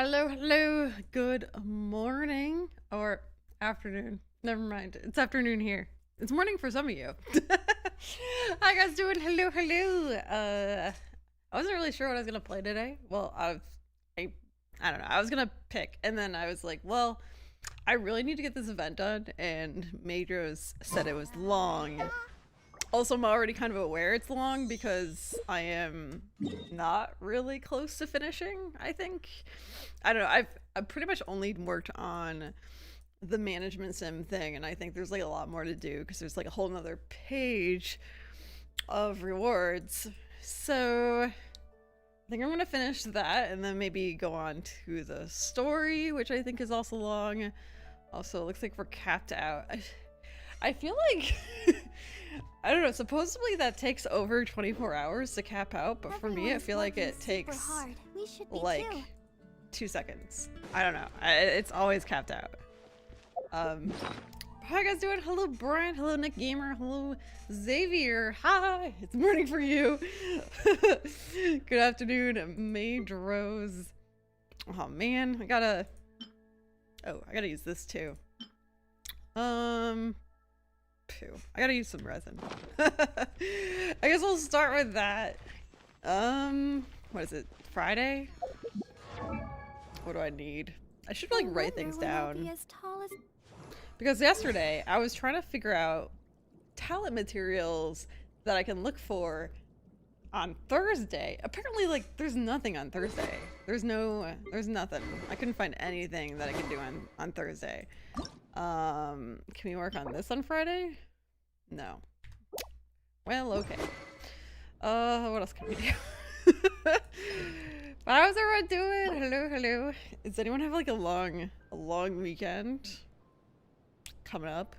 Hello, good morning or afternoon. Never mind. It's afternoon here. It's morning for some of you. How you guys doing? Hello. I wasn't really sure what I was gonna play today. Well, I, I don't know. I was gonna pick, and then I was like, well, I really need to get this event done, and Majos said it was long. Also, I'm already kind of aware it's long because I am not really close to finishing, I think. I don't know. I've pretty much only worked on the management sim thing, and I think there's like a lot more to do because there's like a whole nother page of rewards. So I think I'm gonna finish that and then maybe go on to the story, which I think is also long. Also, it looks like we're capped out. I feel like I don't know, supposedly that takes over 24 hours to cap out, but for me I feel like it takes like 2 seconds. I don't know. It's always capped out. How you guys doing? Hello Brian, hello Nick Gamer, hello Xavier. Hi, it's morning for you. Good afternoon, Mage Rose. Oh man, I gotta use this too. I gotta use some resin. I guess we'll start with that. What is it? Friday? What do I need? I should like write things down. Because yesterday I was trying to figure out talent materials that I can look for on Thursday. Apparently, like, there's nothing on Thursday. There's nothing. I couldn't find anything that I could do on Thursday. Can we work on this on Friday? No. Well, okay. What else can we do? How's everyone doing? Hello. Does anyone have like a long weekend coming up?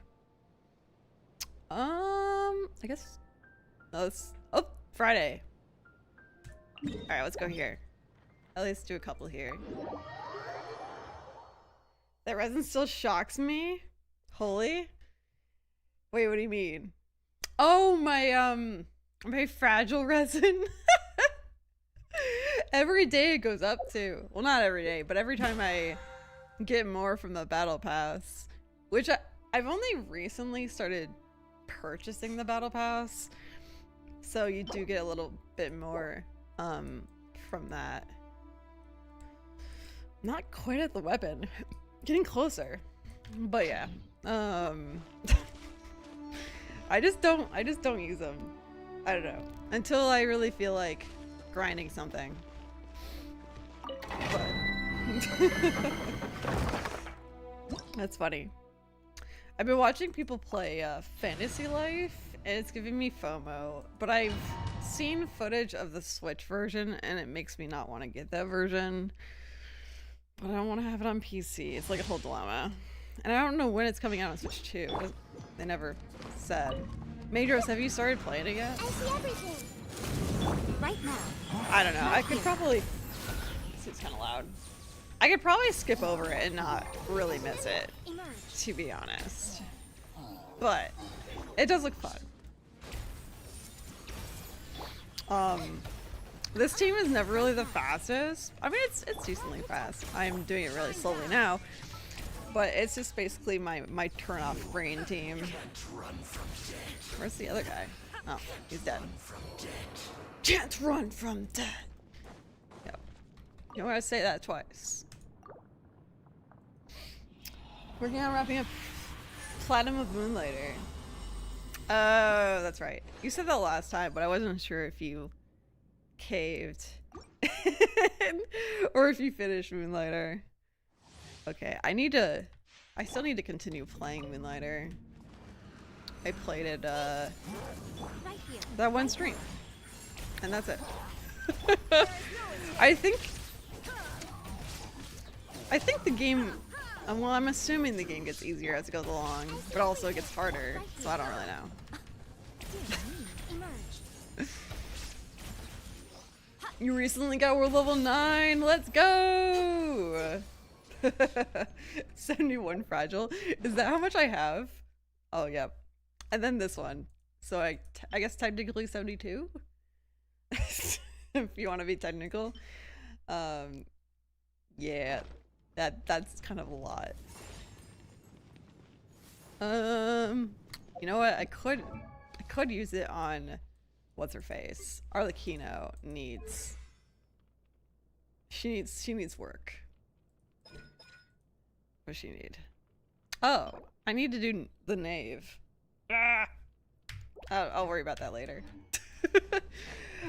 I guess. Oh, Friday. All right, let's go here. At least do a couple here. That resin still shocks me. Holy. Wait, what do you mean? Oh, my fragile resin. Every day it goes up too. Well, not every day, but every time I get more from the battle pass, which I've only recently started purchasing the battle pass, so you do get a little bit more from that. Not quite at the weapon. Getting closer. But yeah. I just don't use them. I don't know. Until I really feel like grinding something. But that's funny. I've been watching people play Fantasy Life, and it's giving me FOMO, but I've seen footage of the Switch version, and it makes me not want to get that version. But I don't want to have it on PC. It's like a whole dilemma. And I don't know when it's coming out on Switch 2. They never said. Majors, have you started playing it yet? I see everything. Right now. I don't know. I could probably... It's kind of loud. I could probably skip over it and not really miss it, to be honest. But it does look fun. This team is never really the fastest. I mean, it's decently fast. I'm doing it really slowly now, but it's just basically my turn off brain team. Where's the other guy? Oh, he's dead. Can't run from death. Yep. You don't want to say that twice. Working on wrapping up Platinum of Moonlighter. Oh, that's right. You said that last time, but I wasn't sure if you caved or if you finished Moonlighter. Okay, I still need to continue playing Moonlighter. I played it that one stream, and that's it. I think the game, well, I'm assuming the game gets easier as it goes along, but also it gets harder, so I don't really know. You recently got world level 9. Let's go. 71 fragile. Is that how much I have? Oh, yep. And then this one. So I guess technically 72. If you want to be technical. Yeah, that's kind of a lot. You know what? I could use it on what's her face. Arlecchino needs. She needs work. What does she need? Oh, I need to do the knave. Ah! I'll worry about that later.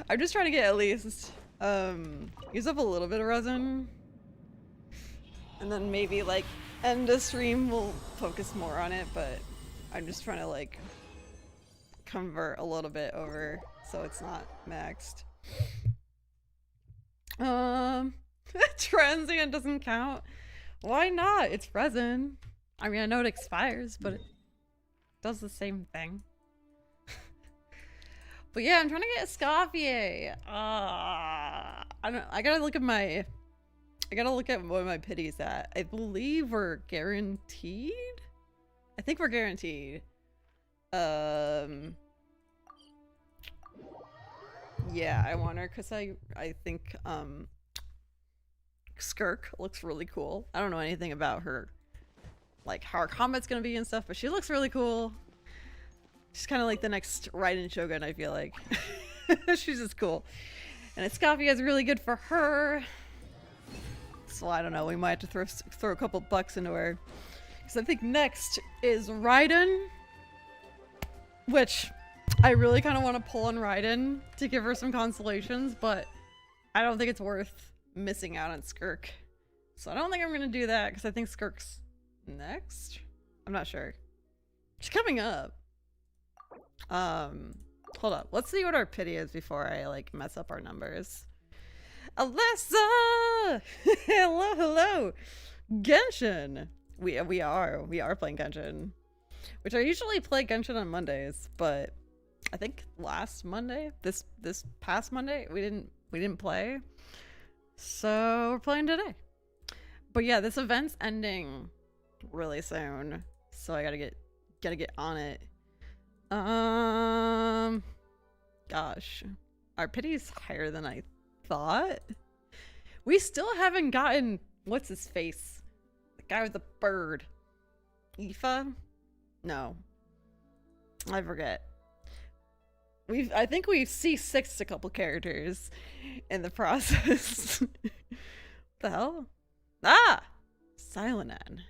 I'm just trying to get at least use up a little bit of resin, and then maybe like end the stream we'll focus more on it, but I'm just trying to like convert a little bit over so it's not maxed. Transient doesn't count. Why not? It's resin. I mean, I know it expires, but it does the same thing. But yeah, I'm trying to get Escoffier. I don't. I gotta look at what my pity's at. I believe we're guaranteed. I think we're guaranteed. Yeah, I want her because I think Skirk looks really cool. I don't know anything about her, like how her combat's gonna be and stuff, but she looks really cool. She's kind of like the next Raiden Shogun, I feel like. She's just cool. And Escoffier is really good for her. So I don't know, we might have to throw a couple bucks into her. Because I think next is Raiden. Which I really kind of want to pull on Raiden to give her some consolations, but I don't think it's worth missing out on Skirk. So I don't think I'm going to do that because I think Skirk's next. I'm not sure. She's coming up. Hold up. Let's see what our pity is before I like mess up our numbers. Alyssa! Hello. Genshin. We are playing Genshin, which I usually play Genshin on Mondays, but I think last Monday, this past Monday, we didn't play. So we're playing today. But yeah, this event's ending really soon, so I gotta get on it. Gosh, our pity's higher than I thought. We still haven't gotten what's his face, the guy with the bird. Aoife? No, I forget. I think we've C6'd a couple characters in the process. What the hell? Ah! Silenan.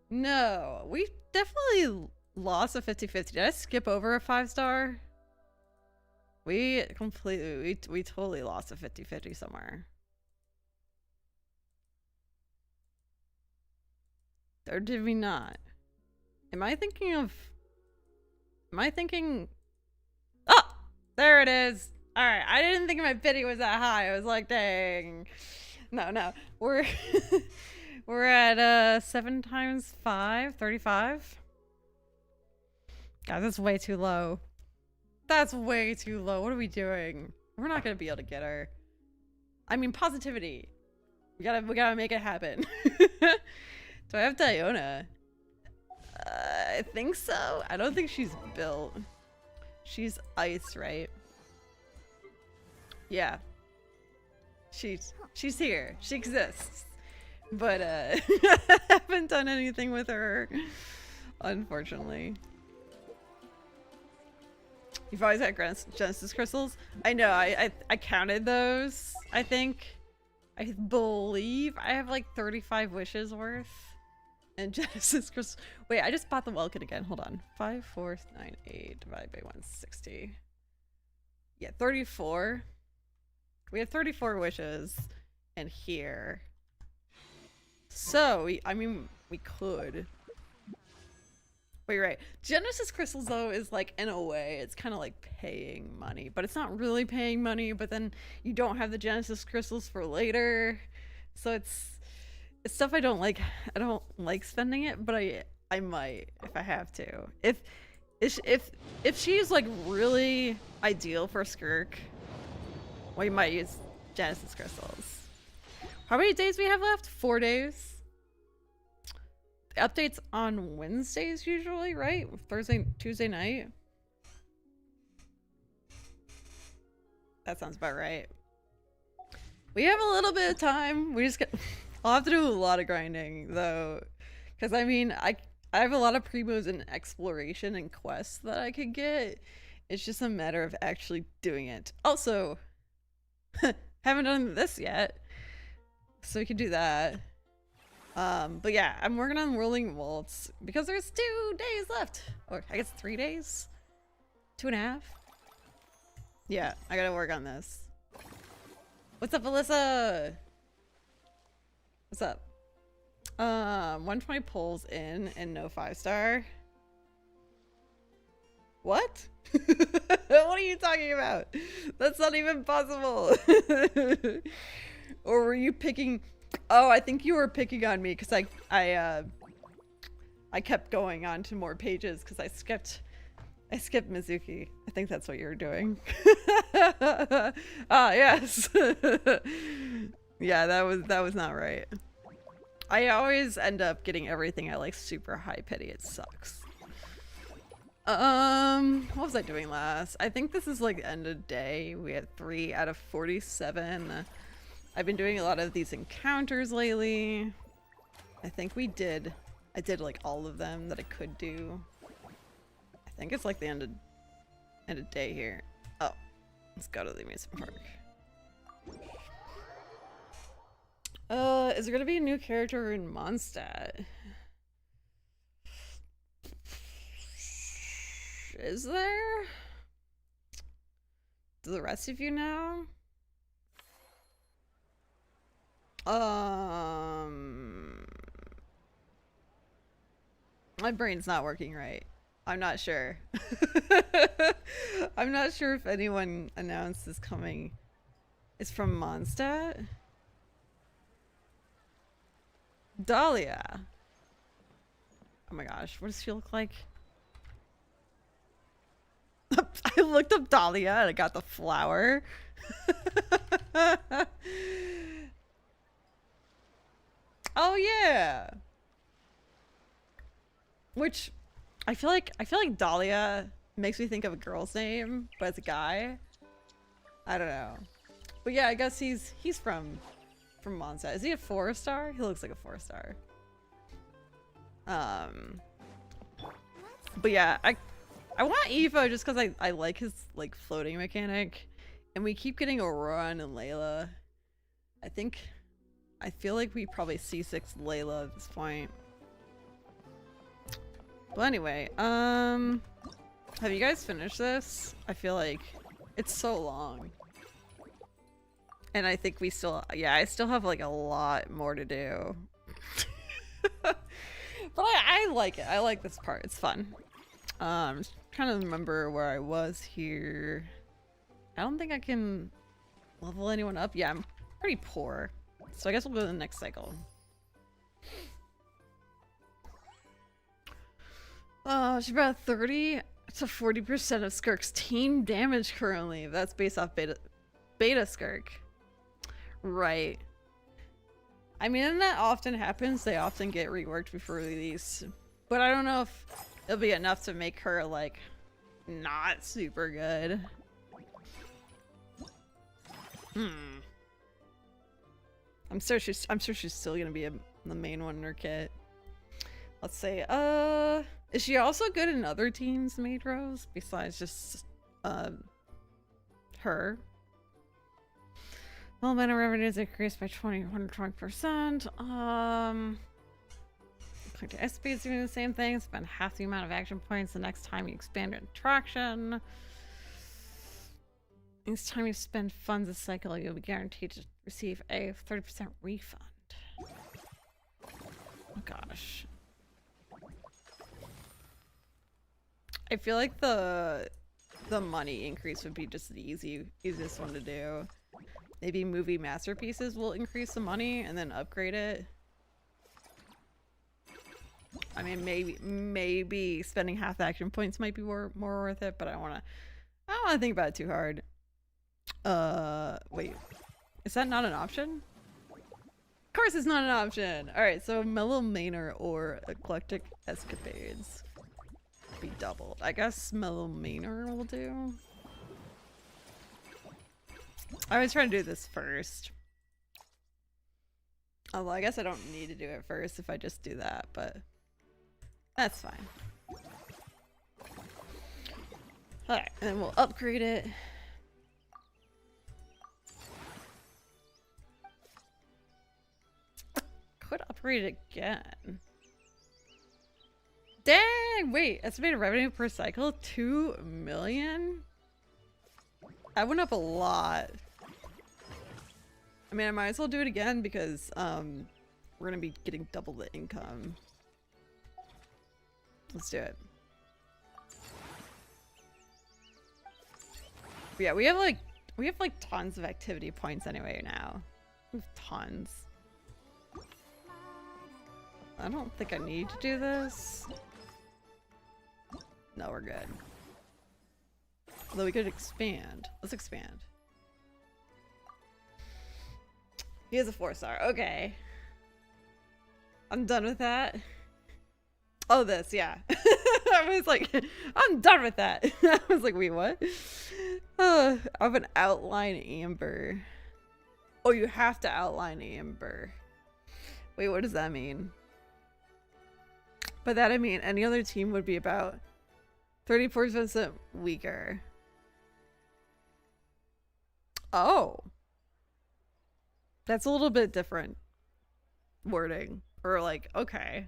No, we definitely lost a 50-50. Did I skip over a 5-star? We totally lost a 50-50 somewhere. Or did we not? Am I thinking... Oh! There it is! Alright, I didn't think my pity was that high. I was like, dang. No. We're... We're at 7 times 5, 35. Guys, that's way too low. That's way too low. What are we doing? We're not gonna be able to get her. I mean, positivity. We gotta make it happen. Do I have Diona? I think so. I don't think she's built. She's ice, right? Yeah. She's here. She exists. But I haven't done anything with her, unfortunately. You've always had Genesis crystals? I know, I counted those, I think. I believe I have like 35 wishes worth. And Genesis crystals. Wait, I just bought the Welkin again. Hold on. 5, 4, 9, 8 divided by 160. Yeah, 34. We have 34 wishes. And here. So, I mean, we could. Wait, right. Genesis crystals, though, is like, in a way, it's kind of like paying money. But it's not really paying money, but then you don't have the Genesis crystals for later. So it's stuff I don't like. I don't like spending it, but I might if I have to. If she's like really ideal for Skirk, we might use Genesis crystals. How many days we have left? 4 days. Updates on Wednesdays usually, right? Tuesday night. That sounds about right. We have a little bit of time. We just get. I'll have to do a lot of grinding though, because I mean, I have a lot of primos and exploration and quests that I could get. It's just a matter of actually doing it. Also, haven't done this yet, so we can do that. But yeah, I'm working on Whirling Waltz because there's 2 days left, or I guess 3 days, 2.5. Yeah, I gotta work on this. What's up, Alyssa? What's up? 120 pulls in and no 5-star. What? What are you talking about? That's not even possible. Or were you picking? Oh, I think you were picking on me because I kept going on to more pages because I skipped Mizuki. I think that's what you were doing. Ah, yes. Yeah, that was not right. I always end up getting everything at like super high pity. It sucks. What was I doing last? I think this is like the end of day. We had 3 out of 47. I've been doing a lot of these encounters lately. I think I did like all of them that I could do. I think it's like the end of day here. Oh, let's go to the amusement park. Is there gonna be a new character in Mondstadt? Is there? Do the rest of you know? My brain's not working right. I'm not sure. I'm not sure if anyone announced is coming. It's from Mondstadt? Dahlia. Oh my gosh, what does she look like? I looked up Dahlia and I got the flower. Oh yeah. Which I feel like Dahlia makes me think of a girl's name, but it's a guy. I don't know. But yeah, I guess he's from Mondstadt. Is he a 4-star? He looks like a 4-star. But yeah, I want Evo just because I like his like floating mechanic, and we keep getting Aurora and Layla. I feel like we probably C6 Layla at this point. But anyway, have you guys finished this? I feel like it's so long. And I think we still, yeah, I still have like a lot more to do. But I like it. I like this part. It's fun. Just trying to remember where I was here. I don't think I can level anyone up. Yeah, I'm pretty poor. So I guess we'll go to the next cycle. She's about 30 to 40% of Skirk's team damage currently. That's based off beta Skirk. Right. I mean, and that often happens. They often get reworked before release. But I don't know if it'll be enough to make her, like, not super good. I'm sure she's still gonna be the main one in her kit. Let's say, is she also good in other teams' Majros besides just, her? Momentum revenues increased by 120%. Click to SP is doing the same thing. Spend half the amount of action points the next time you expand an attraction. Each time you spend funds this cycle, you'll be guaranteed to receive a 30% refund. Oh gosh. I feel like the money increase would be just the easiest one to do. Maybe movie masterpieces will increase the money and then upgrade it. I mean, maybe spending half the action points might be more worth it, but I don't want to think about it too hard. Wait, is that not an option? Of course it's not an option. All right, so Mellow Manor or Eclectic Escapades be doubled. I guess Mellow Manor will do. I was trying to do this first. Although I guess I don't need to do it first if I just do that, but that's fine. Alright, and then we'll upgrade it. Could upgrade it again. Dang! Wait, estimated revenue per cycle? 2 million? That went up a lot. I mean, I might as well do it again because we're gonna be getting double the income. Let's do it. But yeah, we have like tons of activity points anyway now. We have tons. I don't think I need to do this. No, we're good. Although we could expand. Let's expand. He has a 4-star. Okay. I'm done with that. Oh, this, yeah. I was like, I'm done with that. I was like, wait, what? I have an outline amber. Oh, you have to outline amber. Wait, what does that mean? By that I mean any other team would be about 34% weaker. Oh. That's a little bit different wording. Or like, okay.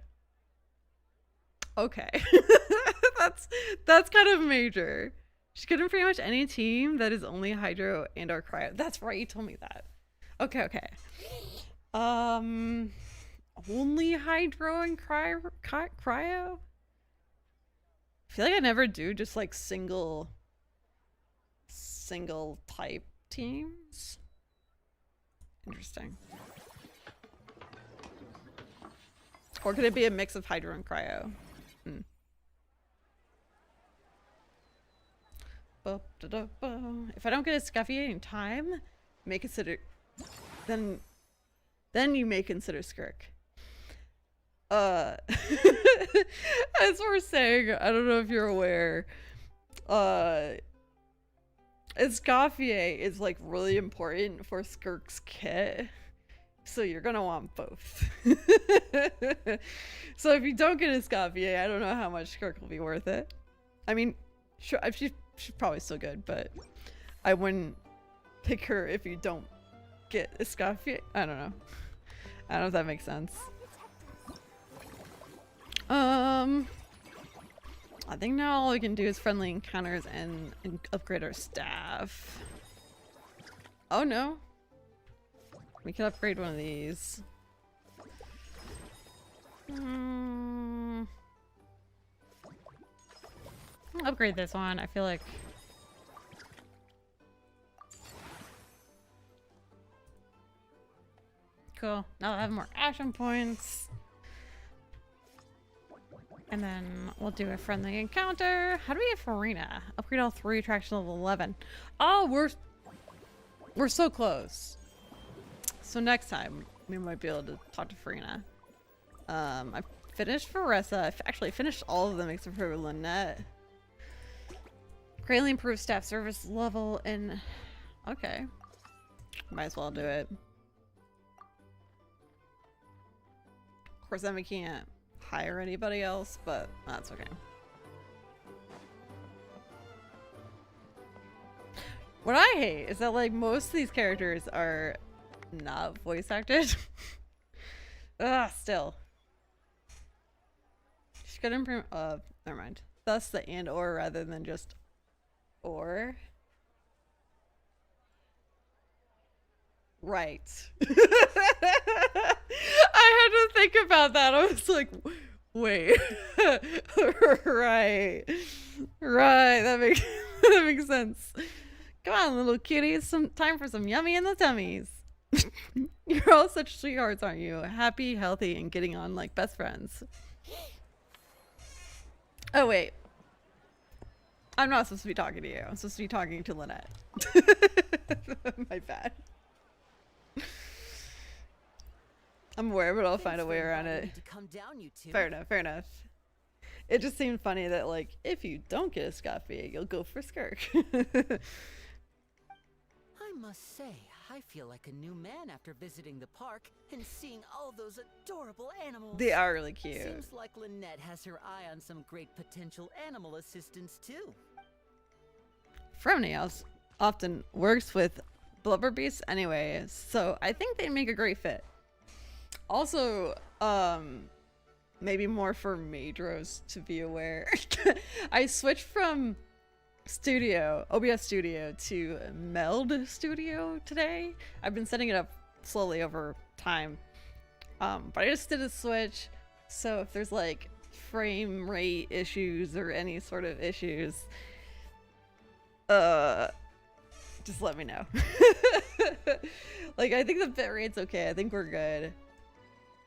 Okay. that's kind of major. She could have pretty much any team that is only hydro and or cryo. That's right, you told me that. Okay, okay. Only hydro and cryo? I feel like I never do just like single type teams. Interesting. Or could it be a mix of hydro and cryo? If I don't get a Escoffier in time, may consider then you may consider Skirk. As we're saying, I don't know if you're aware, Escoffier is like really important for Skirk's kit. So you're gonna want both. So if you don't get Escoffier, I don't know how much Skirk will be worth it. I mean, sure, she's probably still good, but I wouldn't pick her if you don't get Escoffier. I don't know. I don't know if that makes sense. I think now all we can do is friendly encounters and upgrade our staff. Oh no. We can upgrade one of these. Upgrade this one. I feel like cool. Now I'll have more action points. And then we'll do a friendly encounter. How do we get Farina? Upgrade all 3 attraction level 11. Oh, we're so close. So next time we might be able to talk to Farina. I finished Faressa. I actually finished all of them except for Lynette. Greatly improved staff service level and okay. Might as well do it. Of course then we can't hire anybody else, but that's okay. What I hate is that like most of these characters are not voice acted. Ugh, still. She could improve never mind. Thus the and or rather than just or. Right. I had to think about that. I was like, wait. Right. Right. That makes sense. Come on, little kitties. Some time for some yummy in the tummies. You're all such sweethearts, aren't you? Happy, healthy, and getting on like best friends. Oh, wait. I'm not supposed to be talking to you. I'm supposed to be talking to Lynette. My bad. I'm aware, but I'll find a way around it. Fair enough, fair enough. It just seemed funny that, like, if you don't get a Escoffier, you'll go for Skirk. I must say, I feel like a new man after visiting the park and seeing all those adorable animals. They are really cute. Seems like Lynette has her eye on some great potential animal assistants too. Fromnios often works with blubber beasts anyway, so I think they make a great fit. Also, maybe more for Madros to be aware. I switched from OBS Studio to Meld Studio today. I've been setting it up slowly over time, but I just did a switch, so if there's like frame rate issues or any sort of issues, just let me know. Like, I think the bit rate's okay. I think we're good.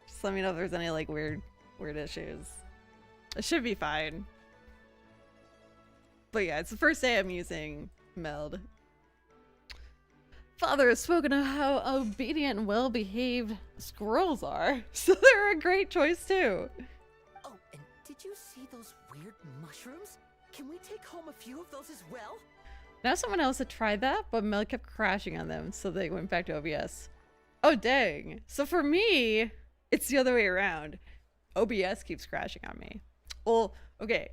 Just let me know if there's any like weird issues. It should be fine. But yeah, it's the first day I'm using Meld. Father has spoken of how obedient and well-behaved squirrels are, so they're a great choice too. Oh, and did you see those weird mushrooms? Can we take home a few of those as well? Now someone else had tried that, but Meld kept crashing on them, so they went back to OBS. Oh dang. So for me, it's the other way around. OBS keeps crashing on me. Well, okay.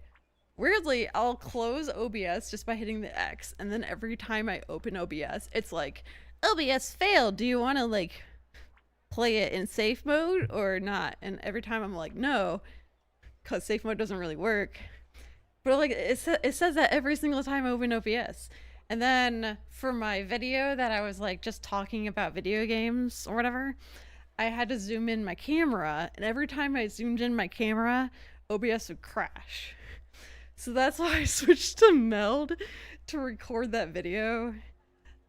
Weirdly, I'll close OBS just by hitting the X, and then every time I open OBS, it's like, OBS failed. Do you want to like play it in safe mode or not? And every time I'm like, no, because safe mode doesn't really work. But like it says that every single time I open OBS. And then for my video that I was like just talking about video games or whatever, I had to zoom in my camera, and every time I zoomed in my camera, OBS would crash. So that's why I switched to Meld to record that video.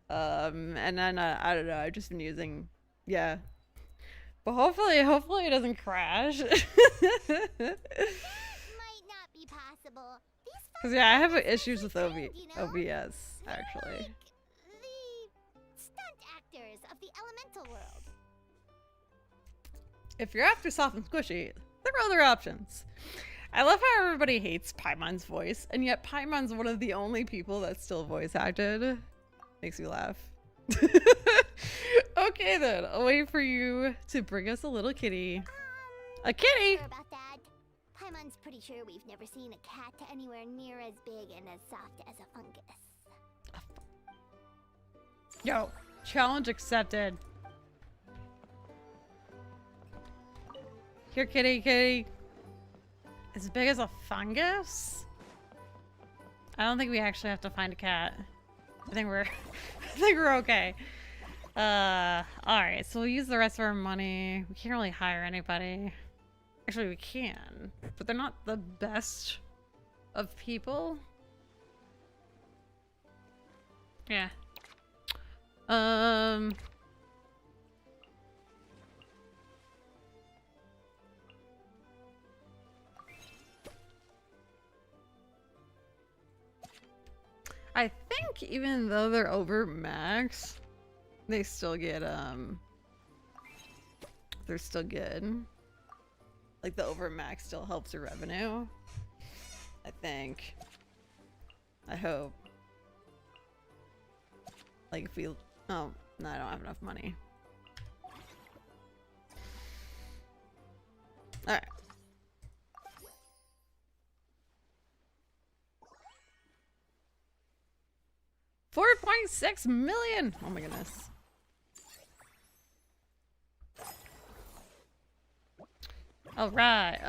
And then I don't know, I've just been using, yeah. But hopefully it doesn't crash. Might not be possible. Because yeah, I have issues with you know? OBS actually. Like the stunt actors of the elemental world. If you're after soft and squishy, there are other options. I love how everybody hates Paimon's voice, and yet Paimon's one of the only people that's still voice acted. Makes me laugh. Okay then, I'll wait for you to bring us a little kitty. A kitty? Sure about that. Paimon's pretty sure we've never seen a cat anywhere near as big and as soft as a fungus. Yo, challenge accepted. Here, kitty. As big as a fungus? I don't think we actually have to find a cat. I think we're okay. Alright, so we'll use the rest of our money. We can't really hire anybody. Actually, we can, but they're not the best of people. Yeah. I think even though they're over max, they still get, they're still good. Like the over max still helps your revenue. I think. I hope. Like if we, oh, no, I don't have enough money. Alright. 4.6 million! Oh my goodness. Alright,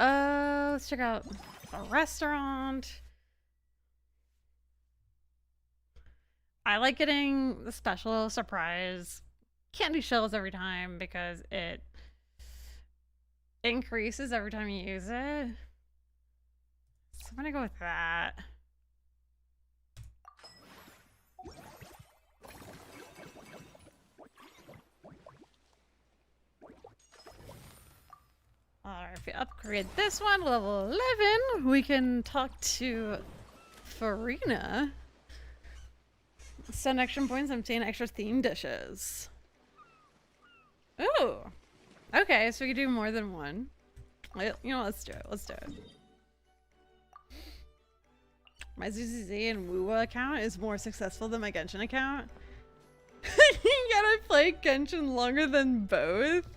let's check out a restaurant. I like getting the special surprise candy shells every time because it increases every time you use it. So I'm gonna go with that. Alright, if we upgrade this one, level 11, we can talk to Farina. Send action points and obtain extra theme dishes. Ooh! Okay, so we can do more than one. You know, let's do it. Let's do it. My ZZZ and Wuwa account is more successful than my Genshin account. You gotta play Genshin longer than both?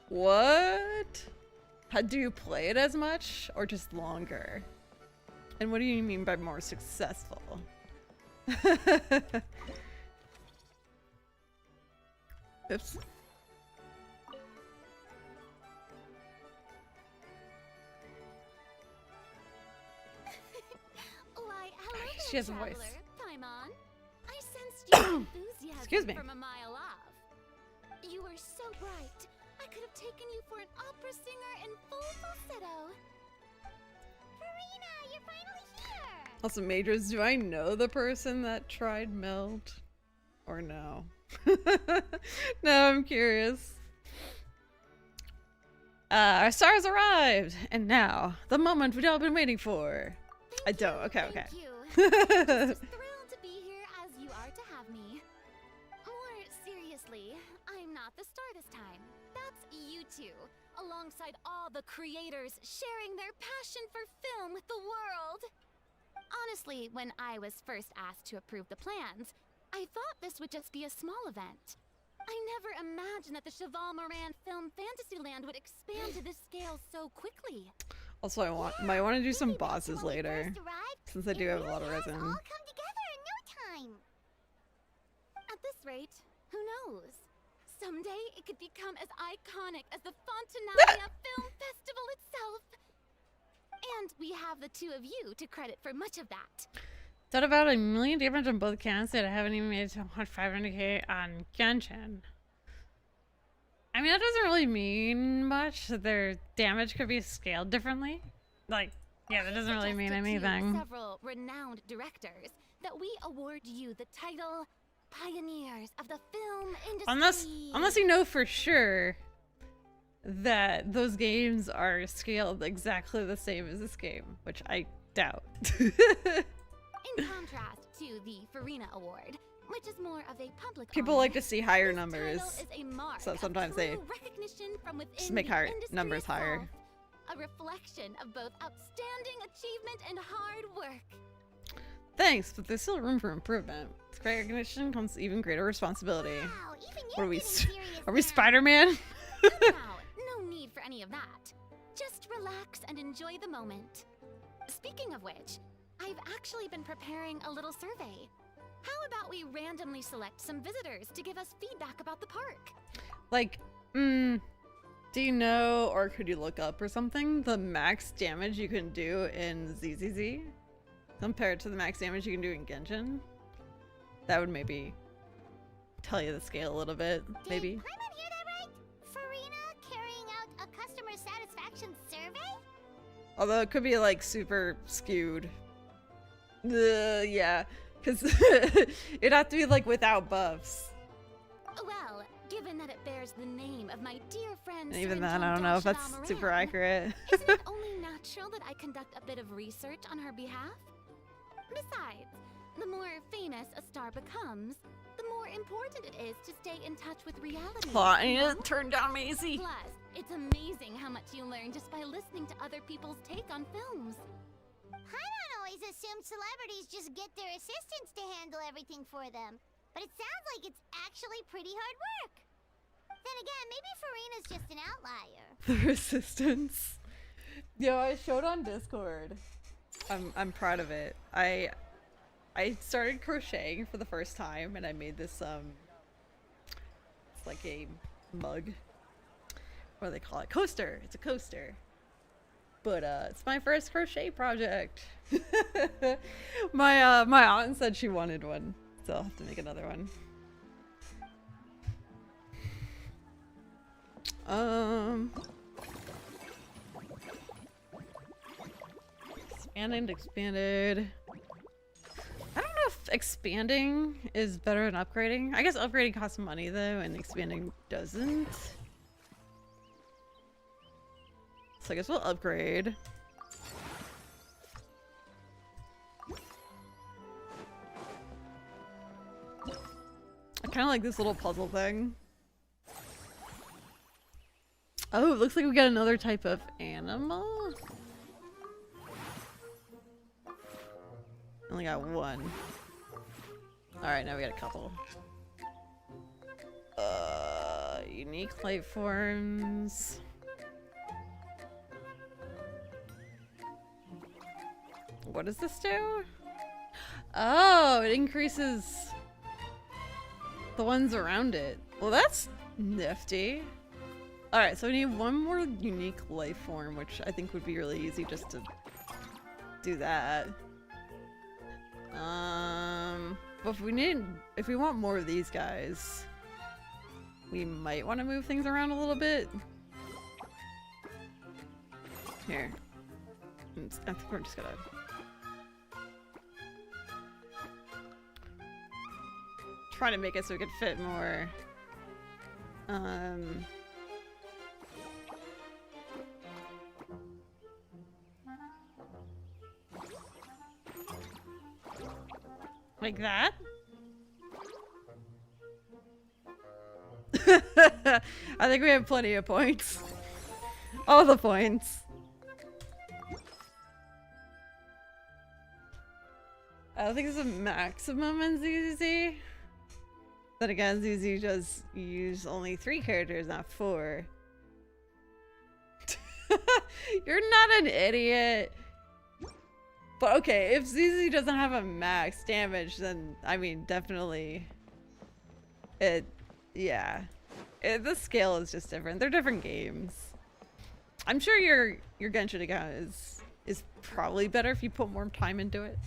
What? How do you play it as much or just longer? And what do you mean by more successful? Oops. Why, hello there, She has a voice. traveler. Paimon. I sensed your enthusiasm Excuse me. from a mile off. You were so bright. I could have taken you for an opera singer in full falsetto. Farina, you're finally here! Also, Majors, do I know the person that tried Melt? Or no? No, I'm curious. Our stars arrived! And now, the moment we'd all been waiting for. I don't. Okay, okay. Thank you. Just thrilled to be here as you are to have me. More seriously, I'm not the star this time. That's you two, alongside all the creators sharing their passion for film with the world. Honestly, when I was first asked to approve the plans, I thought this would just be a small event. I never imagined that the Cheval Moran Film Fantasyland would expand to this scale so quickly. Also, might want to do some bosses When we later, first arrived, since I do it have a lot of really has resin. all come together in no time. At this rate, who knows? Someday it could become as iconic as the Fontanalia Film Festival itself. And we have the two of you to credit for much of that. Done about 1 million damage on both accounts, yet I haven't even made it to 500k on Genshin. I mean, that doesn't really mean much. That their damage could be scaled differently. Like, yeah, that doesn't really mean Suggested to anything. several renowned directors that we award you the title Pioneers of the Film Industry. Unless you know for sure that those games are scaled exactly the same as this game, which I doubt. In contrast to the Farina Award, which is more of a public People honor, like to see higher this numbers, title is a mark so of sometimes true they recognition from within just make the higher industry numbers higher. itself. A reflection of both outstanding achievement and hard work. Thanks, but there's still room for improvement. With great recognition comes even greater responsibility. Wow, even What you're are we? getting serious Are we now. Spider-Man? Now, no need for any of that. Just relax and enjoy the moment. Speaking of which, I've actually been preparing a little survey. How about we randomly select some visitors to give us feedback about the park? Like, do you know, or could you look up or something, the max damage you can do in ZZZ compared to the max damage you can do in Genshin? That would maybe tell you the scale a little bit, maybe. Did Paimon hear that right? Farina carrying out a customer satisfaction survey? Although it could be like super skewed. Yeah, because it'd have to be like without buffs. Well, given that it bears the name of my dear friend And even Sir then, I don't know if that's Jean-Jacques super Moran, accurate. isn't it only natural that I conduct a bit of research on her behalf? Besides, the more famous a star becomes, the more important it is to stay in touch with reality. I you need know? to turn down Maisie. Plus, it's amazing how much you learn just by listening to other people's take on films. Paimon always assumed celebrities just get their assistants to handle everything for them. But it sounds like it's actually pretty hard work. Then again, maybe Farina's just an outlier. The resistance. Yo, I showed on Discord. I'm proud of it. I started crocheting for the first time, and I made this it's like a mug. What do they call it? Coaster. It's a coaster. But it's my first crochet project. My aunt said she wanted one, so I'll have to make another one. Expanded. I don't know if expanding is better than upgrading. I guess upgrading costs money though, and expanding doesn't. So I guess we'll upgrade. I kind of like this little puzzle thing. Oh, it looks like we got another type of animal. Only got one. Alright, now we got a couple. Unique light forms. What does this do? Oh, it increases the ones around it. Well, that's nifty. Alright, so we need one more unique life form, which I think would be really easy just to do that. But if we want more of these guys, we might want to move things around a little bit. Here. I think we're just gonna... try to make it so it could fit more. Like that? I think we have plenty of points. All the points. I don't think there's a maximum in ZZ. Then again, ZZ does use only 3 characters, not 4. You're not an idiot. But okay, if ZZ doesn't have a max damage, then I mean, definitely yeah. The scale is just different. They're different games. I'm sure your Genshin account is probably better if you put more time into it.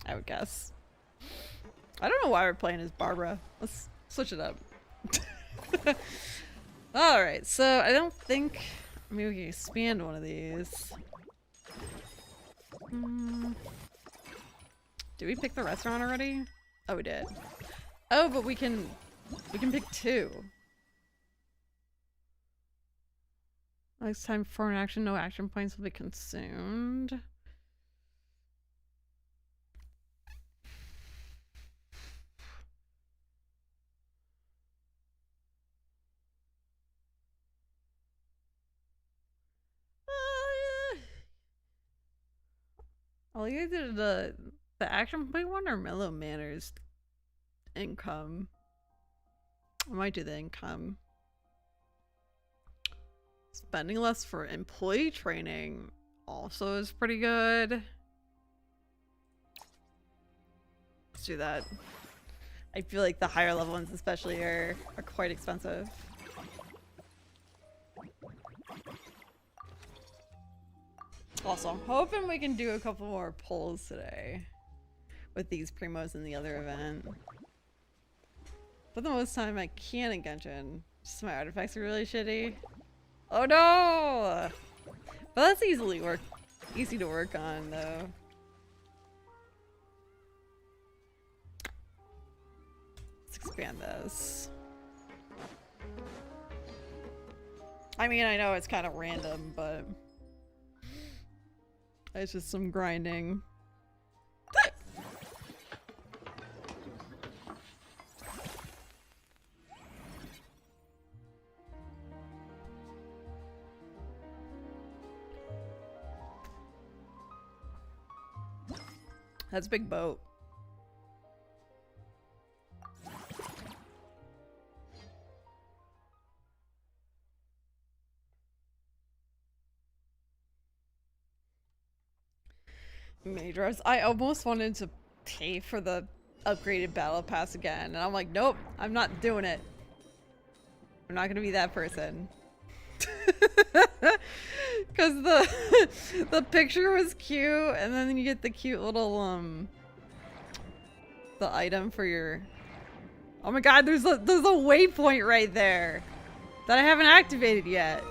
I would guess. I don't know why we're playing as Barbara. Let's switch it up. Alright, so I don't think maybe we can expand one of these. Did we pick the restaurant already? Oh, we did. Oh, but we can pick 2. Next time for an action, no action points will be consumed. I'll either the action point one or mellow manners income. I might do the income. Spending less for employee training also is pretty good. Let's do that. I feel like the higher level ones especially are quite expensive. Also, I'm hoping we can do a couple more polls today with these primos in the other event. But the most time I can in Genshin, just my artifacts are really shitty. Oh no! But that's easy to work on though. Let's expand this. I mean, I know it's kind of random, but it's just some grinding. That's a big boat. Majors. I almost wanted to pay for the upgraded battle pass again, and I'm like, nope, I'm not doing it. I'm not gonna be that person. Because the picture was cute, and then you get the cute little the item for your... Oh my god, there's a waypoint right there that I haven't activated yet.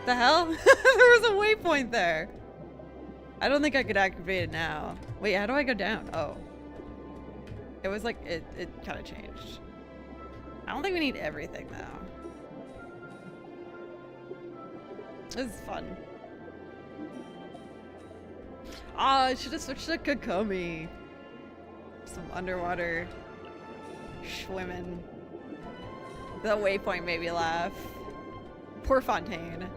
The hell? There was a waypoint there. I don't think I could activate it now. Wait, how do I go down? Oh. It was like, it kind of changed. I don't think we need everything though. This is fun. Oh, I should have switched to Kokomi. Some underwater swimming. The waypoint made me laugh. Poor Fontaine.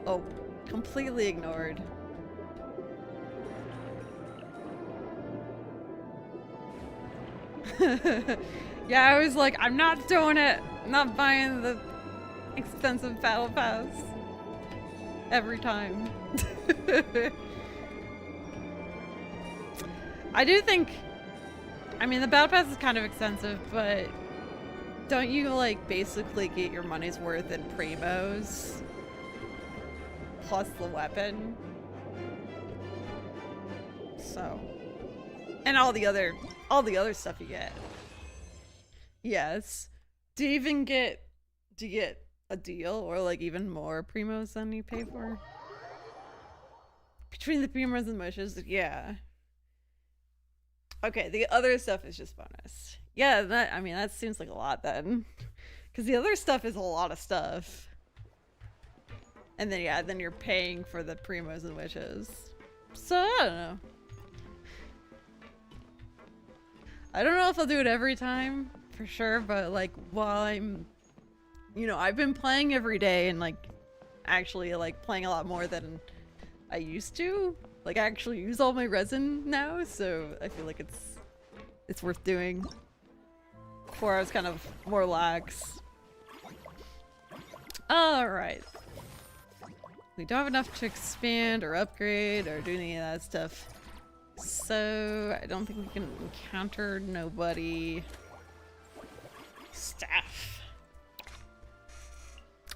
Oh, completely ignored. Yeah, I was like, I'm not doing it. I'm not buying the expensive battle pass every time. I do think, I mean, the battle pass is kind of expensive, but don't you like basically get your money's worth in primos plus the weapon? So, and all the other stuff you get. Yes. Do you even get a deal or like even more primos than you pay for? Between the primos and mushes, yeah. Okay, the other stuff is just bonus. Yeah, that, I mean, that seems like a lot then. Because the other stuff is a lot of stuff. And then, yeah, then you're paying for the primos and wishes. So, I don't know. I don't know if I'll do it every time, for sure, but like, while I'm, you know, I've been playing every day and like, actually like playing a lot more than I used to. Like, I actually use all my resin now, so I feel like it's worth doing. Before I was kind of more lax. Alright. We don't have enough to expand or upgrade or do any of that stuff. So, I don't think we can encounter nobody. Staff.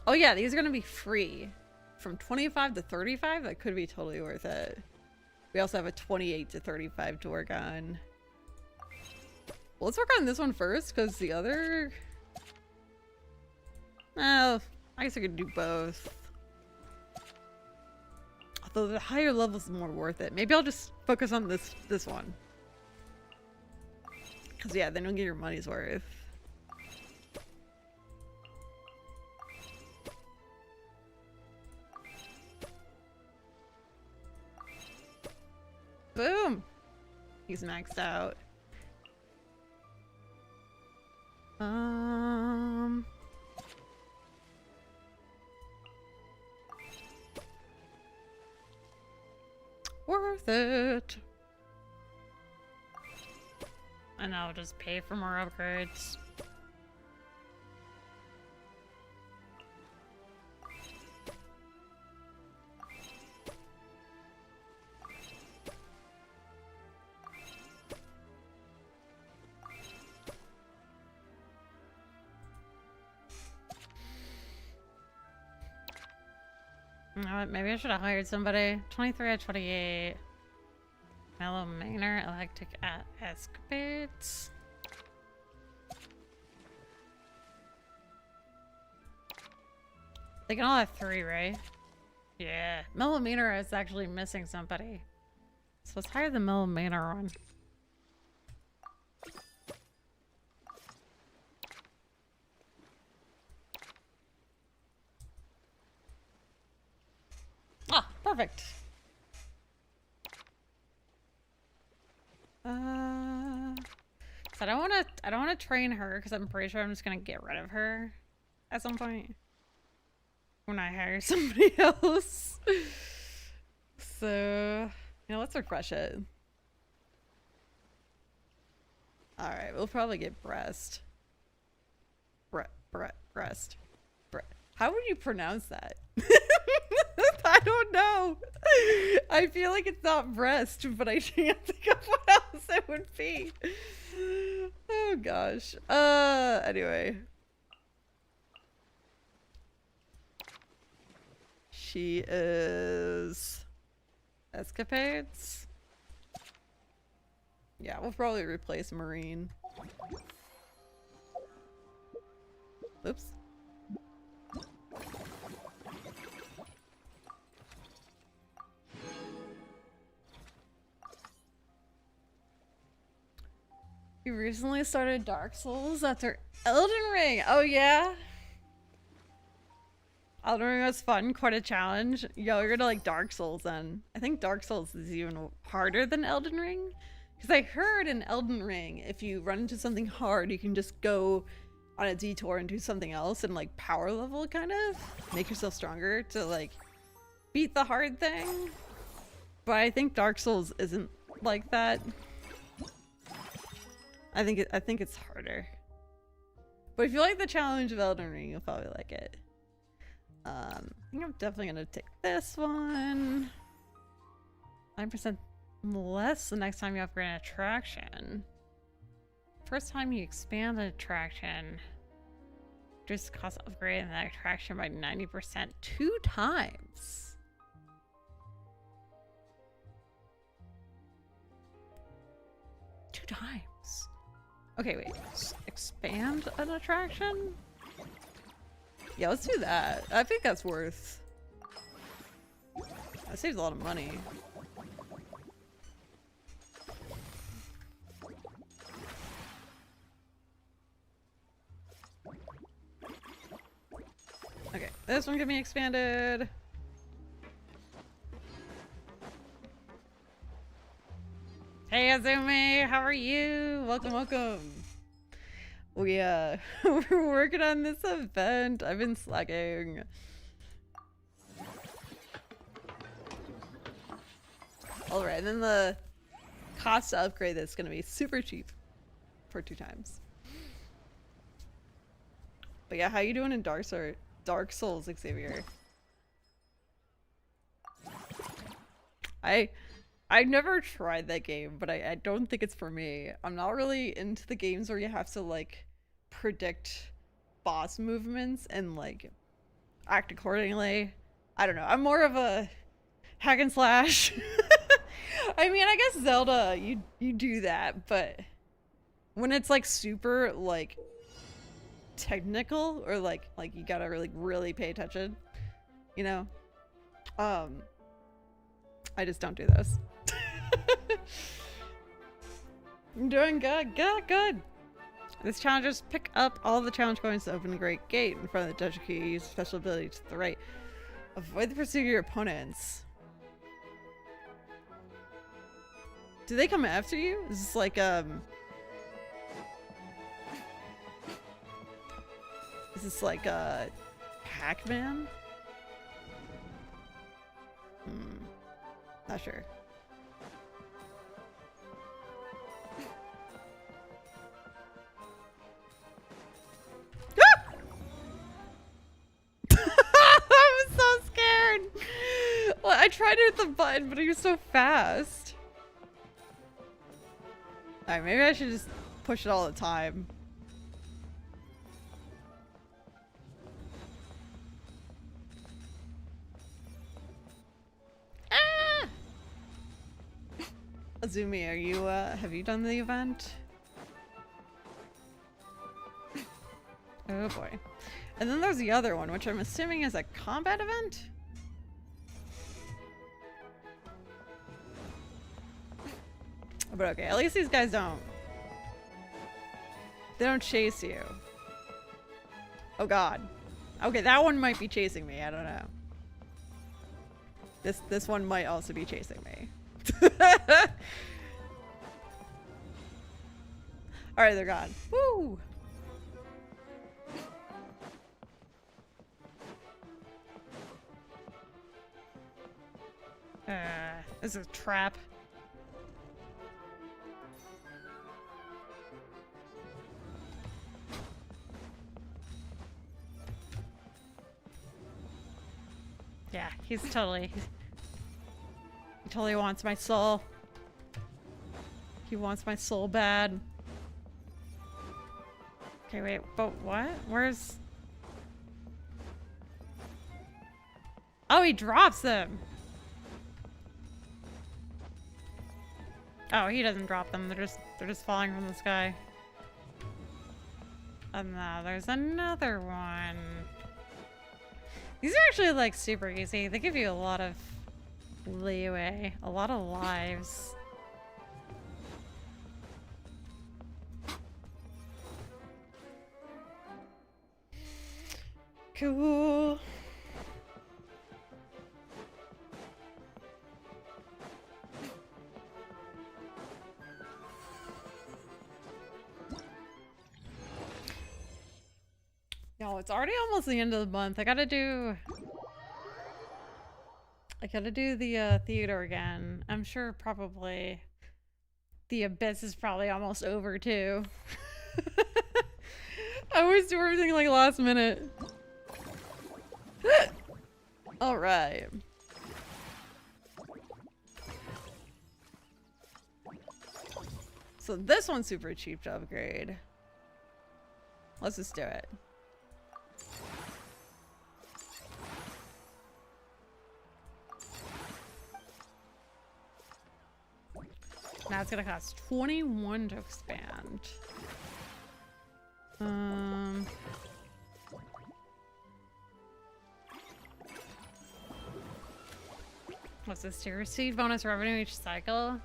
Oh yeah, these are gonna be free. From 25 to 35, that could be totally worth it. We also have a 28 to 35 to work on. Well, let's work on this one first, because the other... Oh, I guess I could do both. Although the higher level is more worth it. Maybe I'll just focus on this one. Because yeah, then you'll get your money's worth. Boom! He's maxed out. Worth it. And I'll just pay for more upgrades. You know what, maybe I should have hired somebody. 23 out of 28. Mellow Manor, Electric Escapades. They can all have 3, right? Yeah. Mellow Manor is actually missing somebody. So let's hire the Mellow Manor one. Ah, perfect. So I don't wanna train her because I'm pretty sure I'm just gonna get rid of her at some point when I hire somebody else. So, you know, let's refresh it. Alright, we'll probably get breast. Breast. How would you pronounce that? I don't know. I feel like it's not breast, but I can't think of what else it would be. Oh gosh. Anyway. She is Escapades. Yeah, we'll probably replace Marine. Oops. You recently started Dark Souls after Elden Ring. Oh yeah? Elden Ring was fun, quite a challenge. Yo, you're gonna like Dark Souls then. I think Dark Souls is even harder than Elden Ring. Because I heard in Elden Ring, if you run into something hard, you can just go on a detour and do something else and like power level kind of. Make yourself stronger to like beat the hard thing. But I think Dark Souls isn't like that. I think it's harder. But if you like the challenge of Elden Ring, you'll probably like it. I think I'm definitely gonna take this one. 9% less the next time you upgrade an attraction. First time you expand an attraction, reduce the cost of upgrading that attraction by 90% 2 times. Two times. Okay, wait. Expand an attraction? Yeah, let's do that. I think that's worth. That saves a lot of money. Okay, this one can be expanded. Hey Azumi, how are you? Welcome, welcome. We we're working on this event. I've been slacking. Alright, and then the cost to upgrade this is gonna be super cheap for 2 times. But yeah, how you doing in Dark Souls, Xavier? I never tried that game, but I don't think it's for me. I'm not really into the games where you have to like predict boss movements and like act accordingly. I don't know. I'm more of a hack and slash. I mean, I guess Zelda, you do that, but when it's like super like technical or like you gotta really pay attention, you know, I just don't do those. I'm doing good, good. This challenge is pick up all the challenge coins to open the great gate in front of the Dutch key. Use special ability to the right. Avoid the pursuit of your opponents. Do they come after you? Is this like is this like Pac-Man? Not sure. I was so scared. Well, I tried to hit the button, but he was so fast. Alright, maybe I should just push it all the time. Ah! Azumi, are you have you done the event? Oh boy. And then there's the other one, which I'm assuming is a combat event? But okay, at least these guys don't. They don't chase you. Oh god. Okay, that one might be chasing me, I don't know. This one might also be chasing me. Alright, they're gone. Woo! This is a trap. Yeah, he totally wants my soul. He wants my soul bad. Okay, wait, but what? Where's... Oh, he drops them! Oh, he doesn't drop them. They're just falling from the sky. And now there's another one. These are actually like super easy. They give you a lot of leeway, a lot of lives. Cool. No, it's already almost the end of the month. I gotta do the theater again. I'm sure probably The Abyss is probably almost over too. I always do everything like last minute. All right. So this one's super cheap to upgrade. Let's just do it. Now it's gonna cost 21 to expand. What's this tier? Receive bonus revenue each cycle.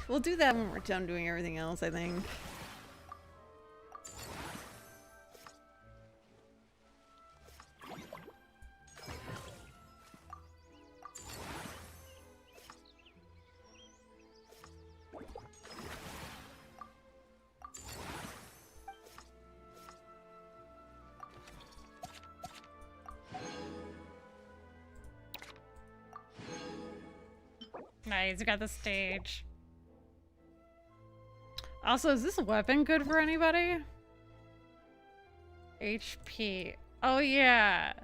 We'll do that when we're done doing everything else, I think. Nice, we got the stage. Also, is this weapon good for anybody? HP. Oh yeah.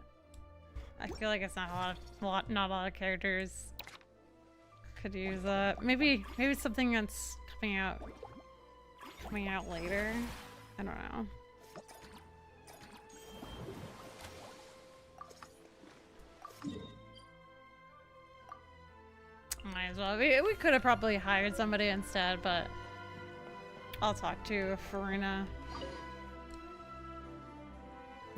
I feel like it's not not a lot of characters could use that. Maybe something that's coming out later. I don't know. Might as well. We could have probably hired somebody instead, but I'll talk to Farina.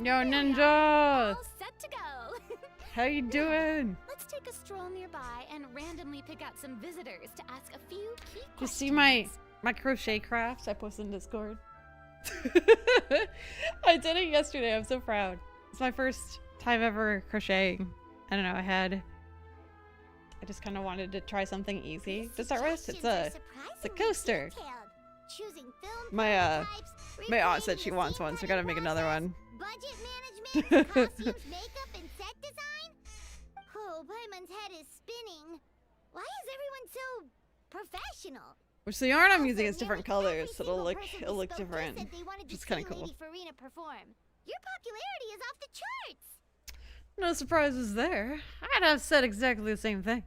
Yo, Ninja! All set to go. How you doing? Let's take a stroll nearby and randomly pick out some visitors to ask a few key questions. You see my crochet crafts I posted in Discord? I did it yesterday. I'm so proud. It's my first time ever crocheting. I don't know. I just kind of wanted to try something easy to start with. It's a coaster. My aunt said she wants one, so we gotta make another one. Budget management, costumes, makeup, and set design? Oh, Paimon's head is spinning. Why is everyone so professional? Which the yarn I'm using is different colors, so it'll look different. It's kind of cool. Farina perform. Your popularity is off the charts. No surprises there. I'd have said exactly the same thing.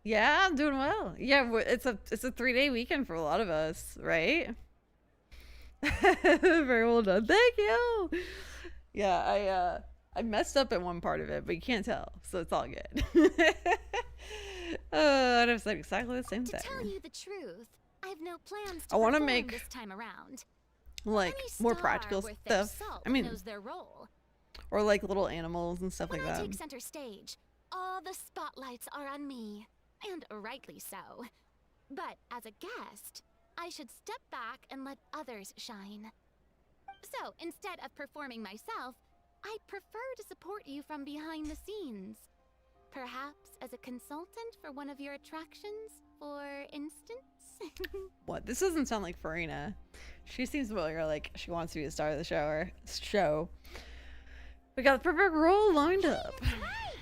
Yeah, I'm doing well. Yeah, it's a 3-day weekend for a lot of us, right? Very well done. Thank you. Yeah, I messed up at one part of it, but you can't tell, so it's all good. I'd have said exactly the same thing. To tell you the truth, I have no plans to I want to perform make this time around. like Any more star practical worth their stuff. salt I mean, knows their role. or like little animals and stuff When like I that. take center stage, all the spotlights are on me, and rightly so. But as a guest, I should step back and let others shine. So instead of performing myself, I'd prefer to support you from behind the scenes. Perhaps as a consultant for one of your attractions, for instance? What? This doesn't sound like Farina. She seems more like she wants to be the star of the show. We got the perfect role lined up. That's right!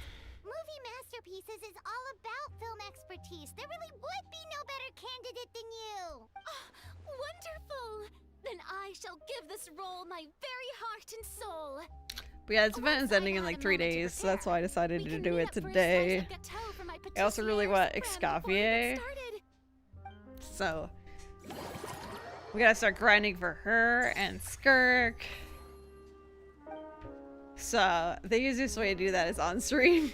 Movie masterpieces is all about film expertise. There really would be no better candidate than you. Oh, wonderful! Then I shall give this role my very heart and soul. But yeah, this event is ending in like 3 days, so that's why I decided to do it today. I also really want Escoffier, so we gotta start grinding for her and Skirk. So the easiest way to do that is on stream.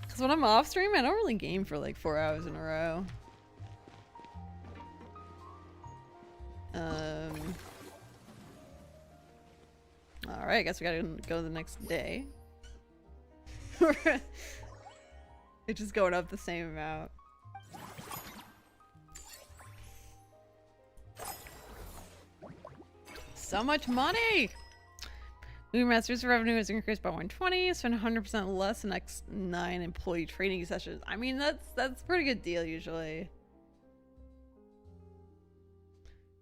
Because when I'm off stream, I don't really game for like 4 hours in a row. Alright, I guess we gotta go the next day. It's just going up the same amount. So much money! Movie Master's revenue has increased by 120, spend 100% less the next 9 employee training sessions. I mean, that's a pretty good deal usually.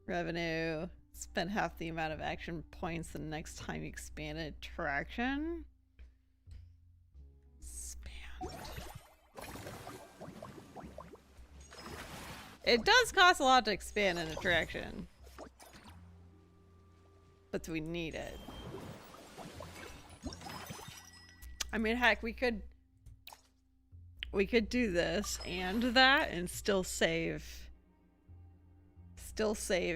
Revenue. Spend half the amount of action points the next time you expand an attraction. It does cost a lot to expand an attraction. But we need it. I mean, heck, we could do this and that and still save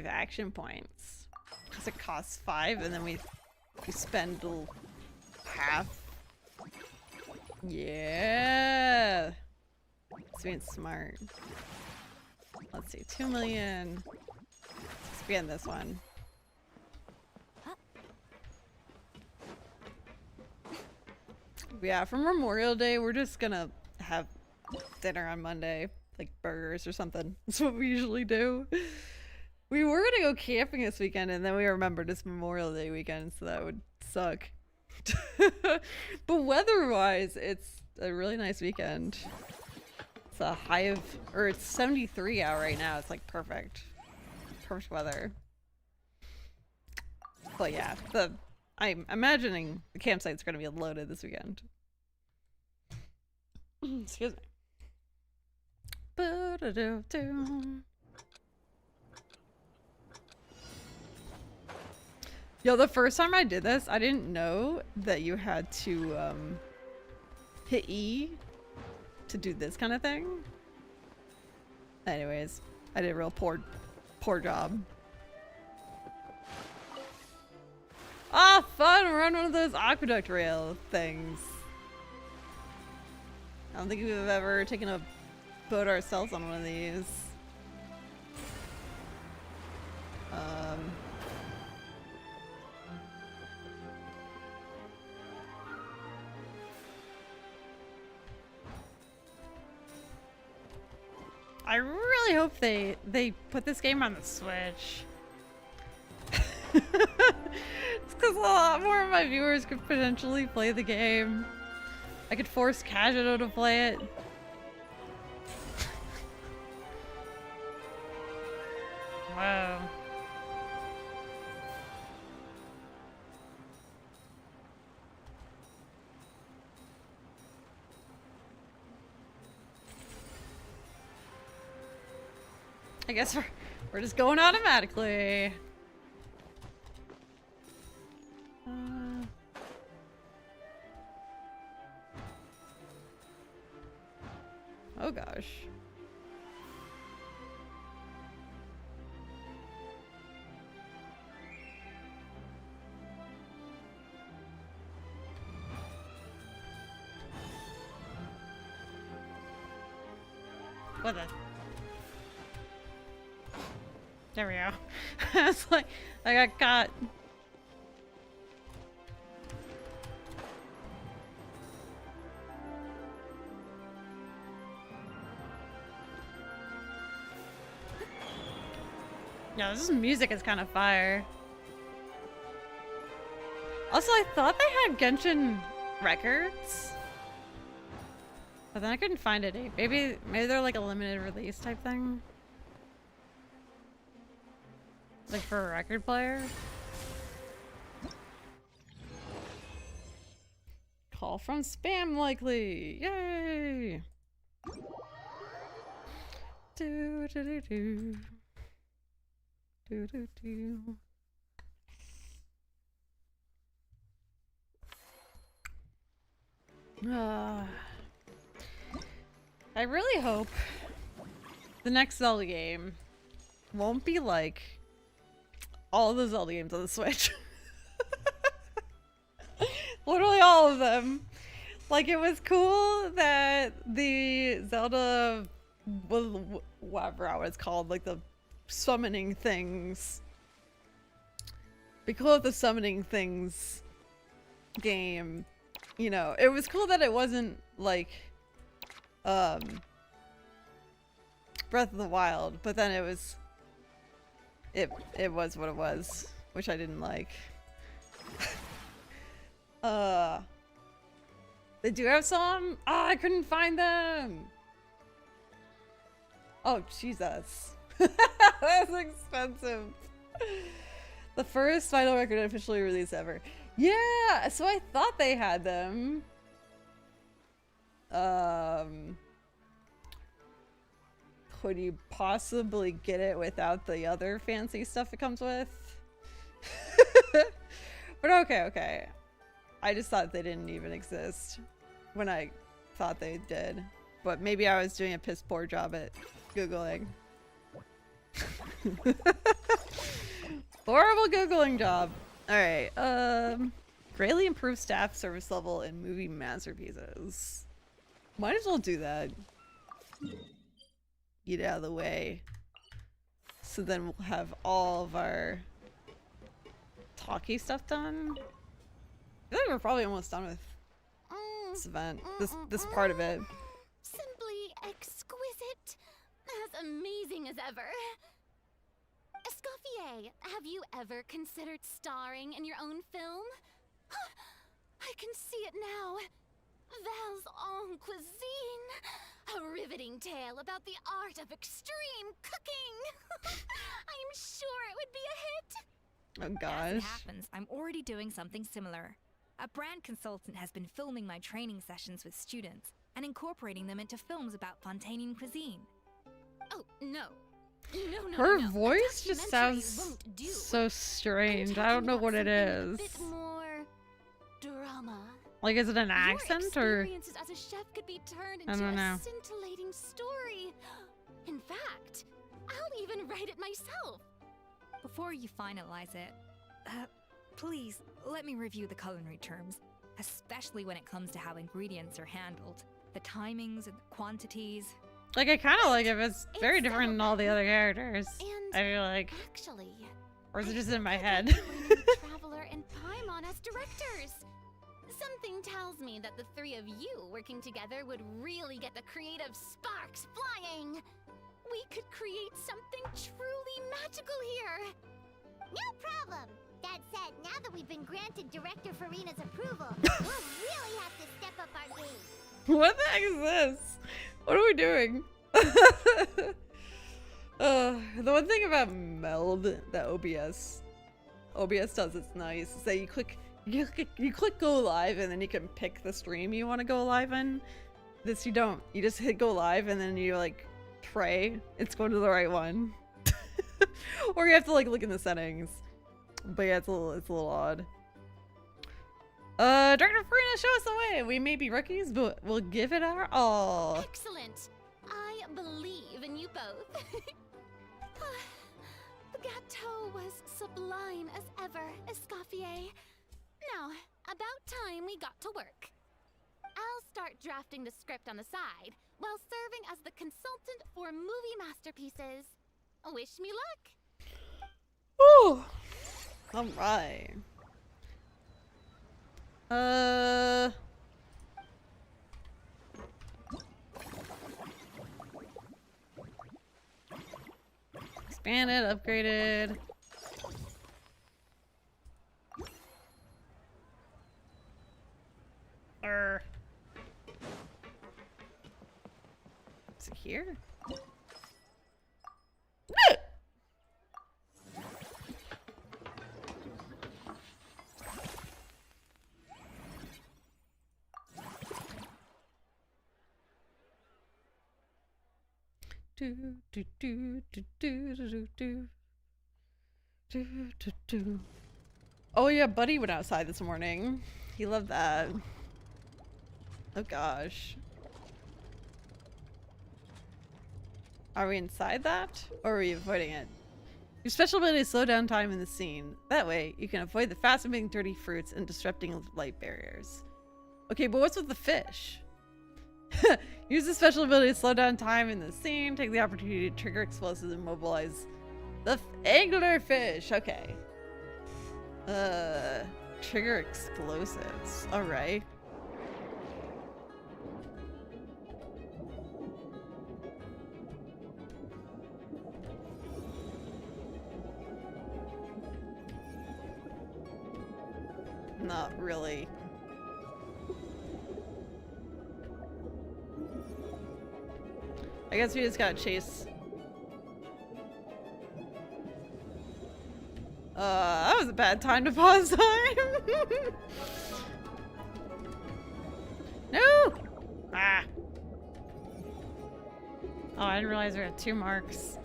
action points. Because it costs 5 and then we spend half. Yeah. It's being smart. Let's see, 2 million. Let's expand this one. Yeah, for Memorial Day, we're just gonna have dinner on Monday. Like burgers or something. That's what we usually do. We were gonna go camping this weekend and then we remembered it's Memorial Day weekend, so that would suck. But weather-wise, it's a really nice weekend. It's a high of, or it's 73 out right now. It's like perfect. Perfect weather. But yeah, I'm imagining the campsite's gonna be loaded this weekend. Excuse me. Yo, the first time I did this, I didn't know that you had to hit E to do this kind of thing. Anyways, I did a real poor job. Ah, fun! We're on one of those aqueduct rail things. I don't think we've ever taken a boat ourselves on one of these. I really hope they put this game on the Switch. It's because a lot more of my viewers could potentially play the game. I could force Casual to play it. Wow. I guess we're just going automatically. Oh gosh. What the? There we go. It's like I got caught. Yeah, this music is kind of fire. Also, I thought they had Genshin records, but then I couldn't find it. Maybe they're like a limited release type thing, like for a record player. Call from spam likely. Yay! Do do do do. Do, do, do. I really hope the next Zelda game won't be like all the Zelda games on the Switch. Literally all of them. Like, it was cool that the Zelda, whatever it was called, like the summoning things. Be cool if the summoning things game, you know, it was cool that it wasn't like Breath of the Wild, but then it was what it was, which I didn't like. They do have some. Oh, I couldn't find them. Oh, Jesus. That's expensive. The first final record officially released ever. Yeah, so I thought they had them. Could you possibly get it without the other fancy stuff it comes with? But okay. I just thought they didn't even exist when I thought they did. But maybe I was doing a piss poor job at Googling. Horrible Googling job. Alright, greatly improved staff service level in movie masterpieces. Might as well do that. Get out of the way. So then we'll have all of our talkie stuff done. I think we're probably almost done with this event. This part of it. Simply exquisite. As amazing as ever. Escoffier, have you ever considered starring in your own film? I can see it now. Val's en cuisine. A riveting tale about the art of extreme cooking. I'm sure it would be a hit. Oh As it gosh. happens, I'm already doing something similar. A brand consultant has been filming my training sessions with students and incorporating them into films about Fontainian cuisine. Oh, no. No, Her no. voice A just documentary sounds won't do. so I'm strange. I talking don't know about what it something is. A bit more drama. Like, is it an accent Your or? experiences as a chef could be turned I into don't a know. scintillating story. In fact, I'll even write it myself. Before you finalize it, please let me review the culinary terms, especially when it comes to how ingredients are handled, the timings and the quantities. Like, I kind of like it, but it's very It's different than all the other characters. And I feel like, actually, or is it just in my I head? could bring in Traveler and Paimon as directors. Something tells me that the three of you working together would really get the creative sparks flying. We could create something truly magical here. No problem. That said, now that we've been granted Director Farina's approval, we'll really have to step up our game. What the heck is this? What are we doing? The one thing about Meld that OBS does that's nice is that you click go live and then you can pick the stream you want to go live in. This you don't. You just hit go live and then you like pray it's going to the right one. Or you have to like look in the settings. But yeah, it's a little odd. Director Farina, show us the way. We may be rookies, but we'll give it our all. Excellent. I believe in you both. The gâteau was sublime as ever, Escoffier. Now, about time we got to work. I'll start drafting the script on the side while serving as the consultant for movie masterpieces. Wish me luck. Woo! All right. Expanded, upgraded. Is it here? Do, do, do, do, do, do, do, do, do, do. Oh yeah, Buddy went outside this morning. He loved that. Oh gosh. Are we inside that? Or are we avoiding it? Your special ability is slow down time in the scene. That way, you can avoid the fast-moving dirty fruits and disrupting light barriers. Okay, but what's with the fish? Use the special ability to slow down time in the scene. Take the opportunity to trigger explosives and mobilize the anglerfish. Okay. Trigger explosives. Alright. Not really. I guess we just gotta chase. That was a bad time to pause time. No! Ah. Oh, I didn't realize we had 2 marks.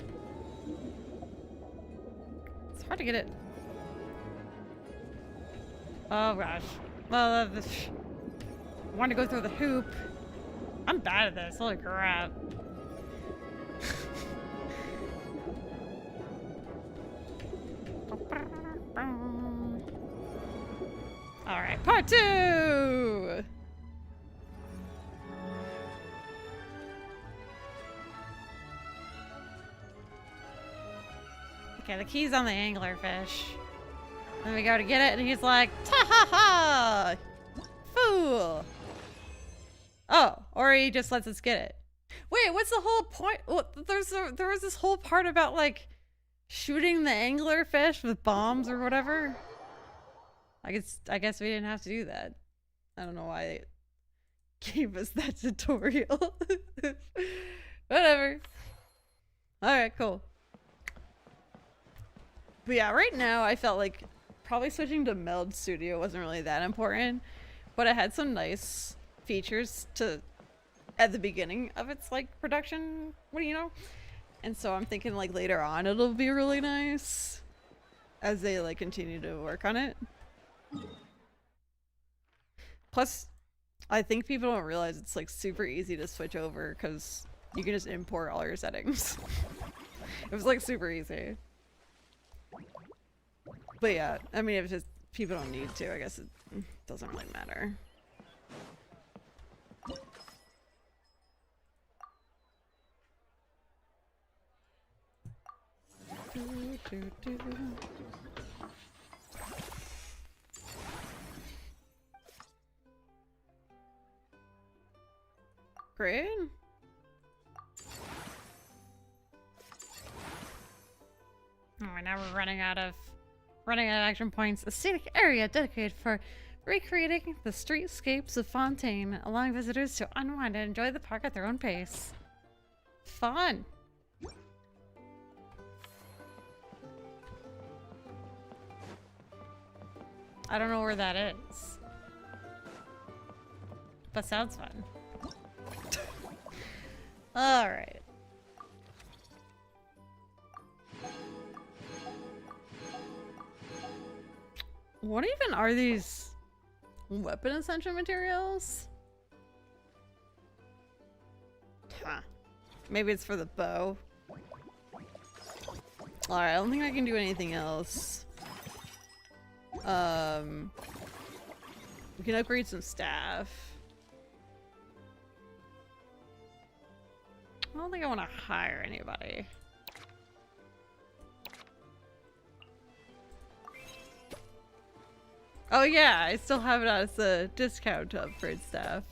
It's hard to get it. Oh gosh. Well, I want to go through the hoop. I'm bad at this. Holy crap. Alright, part 2! Okay, the key's on the anglerfish. Then we go to get it, and he's like, "Ta ha ha! Fool!" Oh, or he just lets us get it. Wait, what's the whole point? Well, there was this whole part about like shooting the anglerfish with bombs or whatever. I guess we didn't have to do that. I don't know why they gave us that tutorial. Whatever. Alright, cool. But yeah, right now I felt like probably switching to Meld Studio wasn't really that important, but it had some nice features to at the beginning of its like production, what do you know? And so I'm thinking like later on it'll be really nice as they like continue to work on it. Plus, I think people don't realize it's like super easy to switch over because you can just import all your settings. It was like super easy. But yeah, I mean, if just people don't need to, I guess it doesn't really matter. Great. Oh, now we're running out of action points. A scenic area dedicated for recreating the streetscapes of Fontaine, allowing visitors to unwind and enjoy the park at their own pace. Fun. I don't know where that is, but sounds fun. All right. What even are these weapon essential materials? Huh. Maybe it's for the bow. Alright, I don't think I can do anything else. We can upgrade some staff. I don't think I want to hire anybody. Oh yeah, I still have it as a discount to upgrade staff.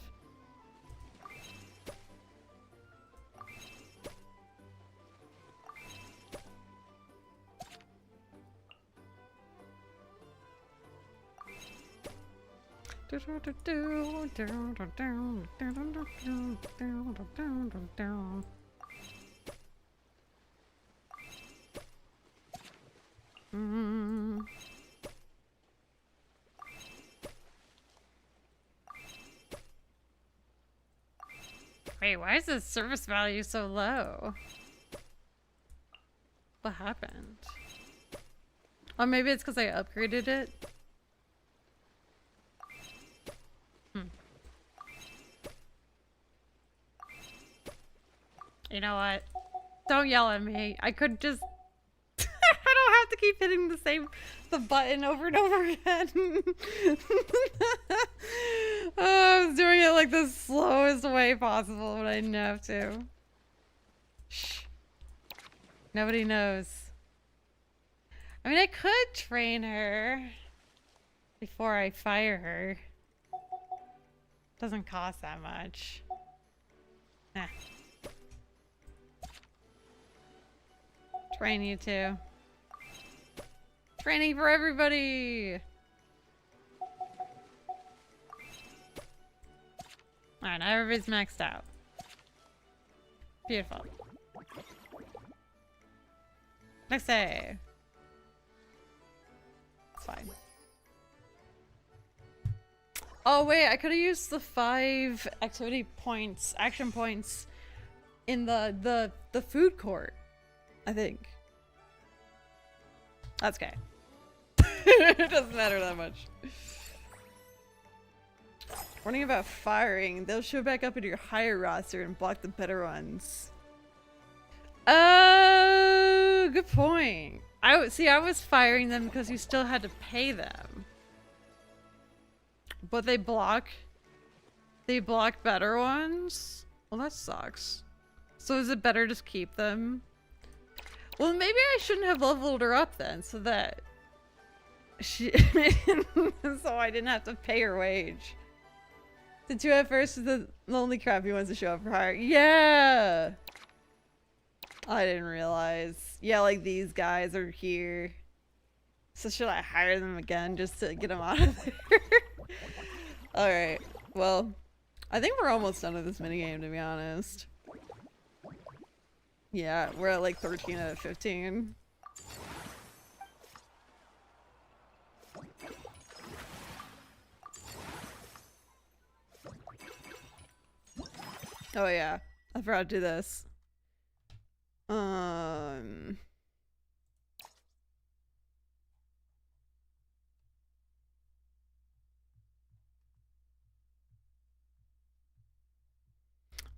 Wait, why is the service value so low? What happened? Oh, maybe it's because I upgraded it. You know what? Don't yell at me. I could just... I don't have to keep hitting the button over and over again. Oh, I was doing it like the slowest way possible, but I didn't have to. Shh. Nobody knows. I mean, I could train her before I fire her. Doesn't cost that much. Nah. Train you too. Training for everybody! Alright, now everybody's maxed out. Beautiful. Next day. It's fine. Oh wait, I could have used the 5 activity points, action points, in the food court, I think. That's okay. It doesn't matter that much. Warning about firing. They'll show back up into your higher roster and block the better ones. Oh, good point. I was firing them because you still had to pay them. But they block better ones? Well, that sucks. So is it better just keep them? Well, maybe I shouldn't have leveled her up then, so that so I didn't have to pay her wage. The two at first are the only crappy ones to show up for hire. Yeah! I didn't realize. Yeah, like these guys are here. So should I hire them again just to get them out of there? Alright, well, I think we're almost done with this minigame, to be honest. Yeah, we're at like 13 out of 15. Oh yeah, I forgot to do this.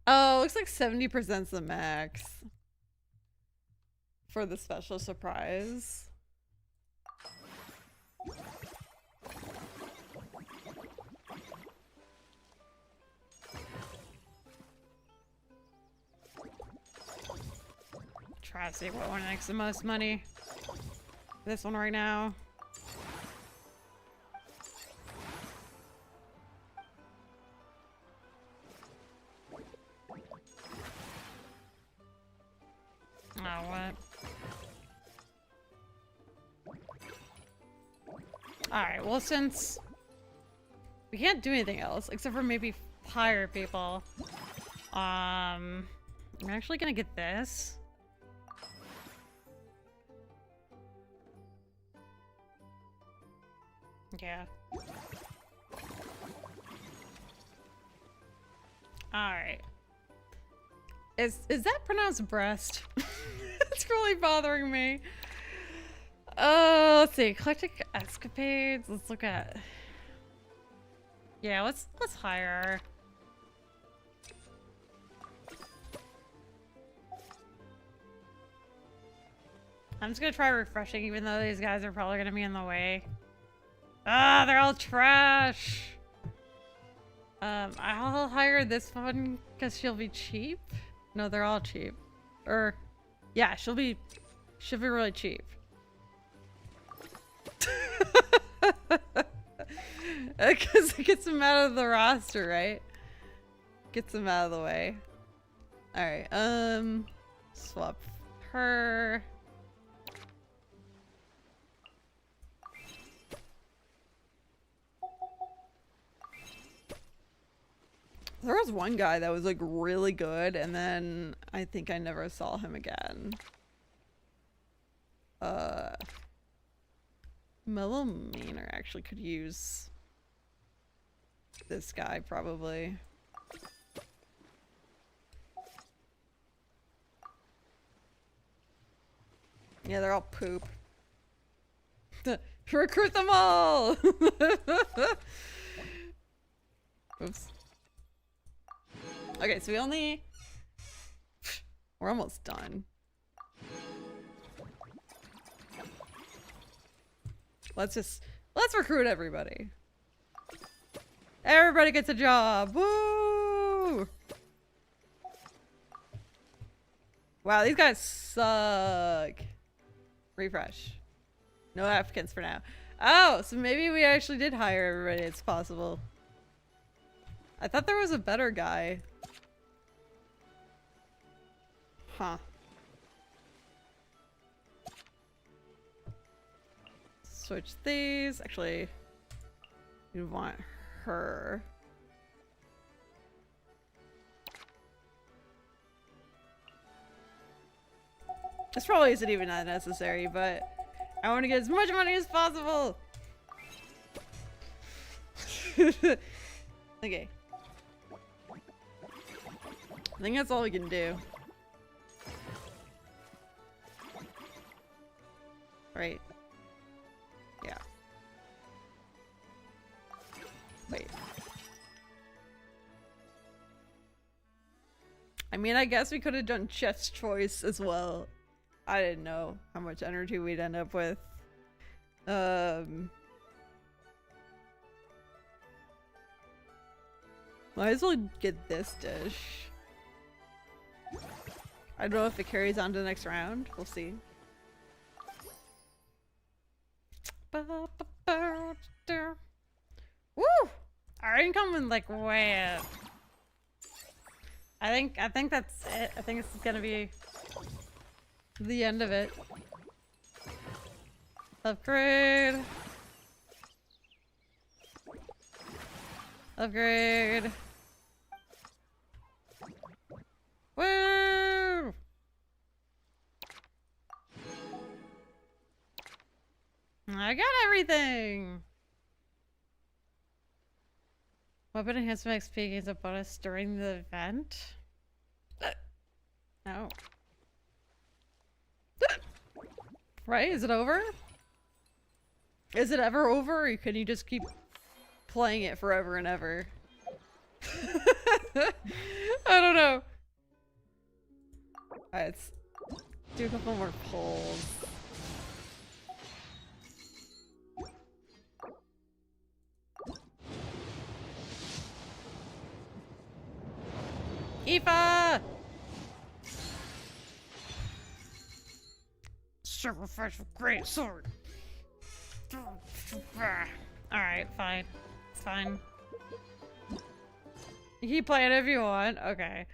Oh, looks like 70%'s the max for the special surprise. Try to see what one makes the most money. This one right now. Oh, what? Alright, well, since we can't do anything else except for maybe hire people, I'm actually gonna get this. Yeah. Alright. Is that pronounced breast? It's really bothering me. Let's see. Eclectic escapades. Let's look at. Yeah, let's hire her. I'm just gonna try refreshing, even though these guys are probably gonna be in the way. Ah, they're all trash. I'll hire this one because she'll be cheap. No, they're all cheap. Or, yeah, she'll be really cheap. Because it gets them out of the roster, right? Gets them out of the way. Alright, swap her. There was one guy that was like really good, and then I think I never saw him again. Mellow Manor actually could use this guy probably. Yeah, they're all poop. Recruit them all! Oops. Okay, so we're almost done. Let's recruit everybody. Everybody gets a job. Woo! Wow, these guys suck. Refresh. No applicants for now. Oh, so maybe we actually did hire everybody. It's possible. I thought there was a better guy. Huh. Switch these. Actually, we want her. This probably isn't even that necessary, but I want to get as much money as possible. Okay. I think that's all we can do. right? Yeah. Wait. I mean, I guess we could have done chef's choice as well. I didn't know how much energy we'd end up with. Might as well get this dish. I don't know if it carries on to the next round. We'll see. Woo! Our income went like way up. I think that's it. I think this is gonna be the end of it. Upgrade. Upgrade. Woo! I got everything! Weapon enhancement XP gains a bonus during the event? No. Right? Is it over? Is it ever over, or can you just keep playing it forever and ever? I don't know. Alright, let's do a couple more pulls. Aoife! Sacrifice a great sword. Alright, fine. It's fine. You keep playing if you want. Okay.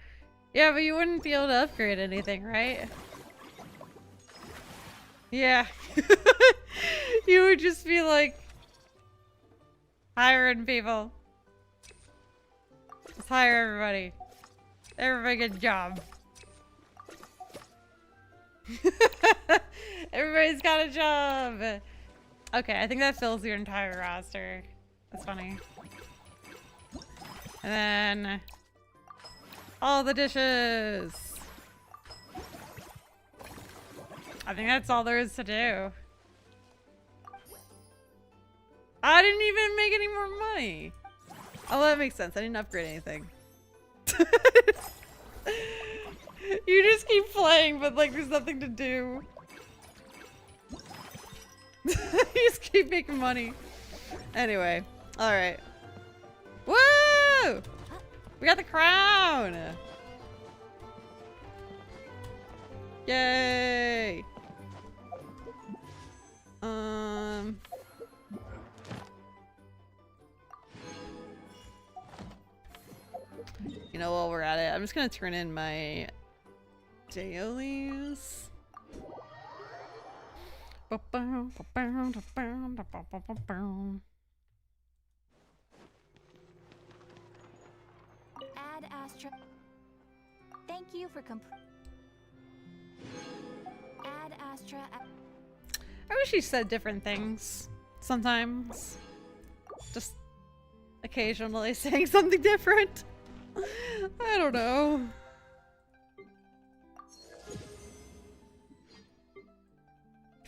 Yeah, but you wouldn't be able to upgrade anything, right? Yeah. You would just be like hiring people. Let's hire everybody. Everybody get a job. Everybody's got a job. Okay, I think that fills your entire roster. That's funny. And then all the dishes. I think that's all there is to do. I didn't even make any more money. Oh, that makes sense. I didn't upgrade anything. You just keep playing, but like there's nothing to do. You just keep making money. Anyway, alright. Woo! We got the crown! Yay! You know, while we're at it, I'm just gonna turn in my dailies. Add Astra. Thank you for Add Astra. I wish he said different things sometimes. Just occasionally saying something different. I don't know.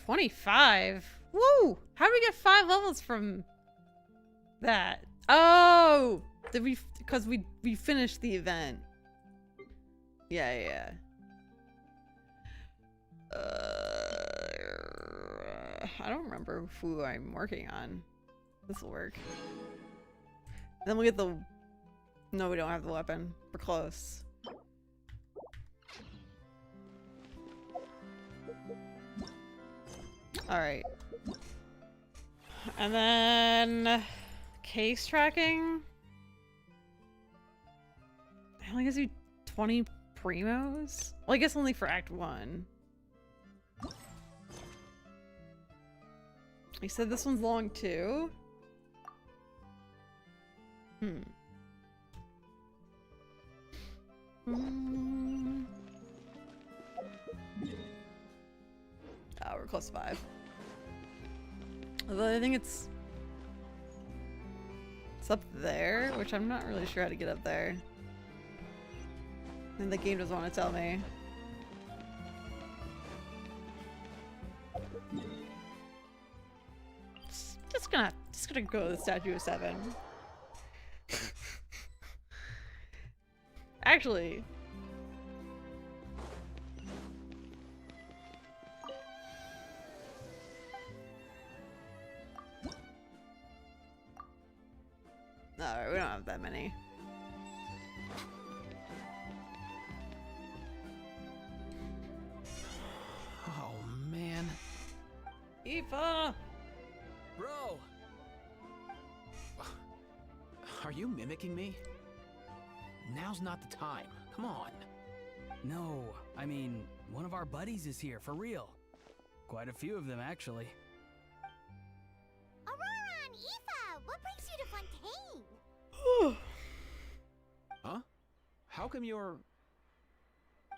$25? Woo! How did we get 5 levels from that? Oh! Did we? Because we finished the event. Yeah. I don't remember who I'm working on. This will work. Then we'll get the... No, we don't have the weapon. We're close. Alright. And then... Case tracking? It only gives you 20 primos? Well, I guess only for Act 1. You said this one's long too? Oh, we're close to 5. Although I think it's up there, which I'm not really sure how to get up there. And the game doesn't want to tell me. just gonna go to the Statue of 7. Actually. Alright, we don't have that many. Oh, man. Aoife! Bro! Are you mimicking me? Now's not the time. Come on. No, I mean, one of our buddies is here, for real. Quite a few of them, actually. Aurora and Aoife, what brings you to Fontaine? Huh? How come you're...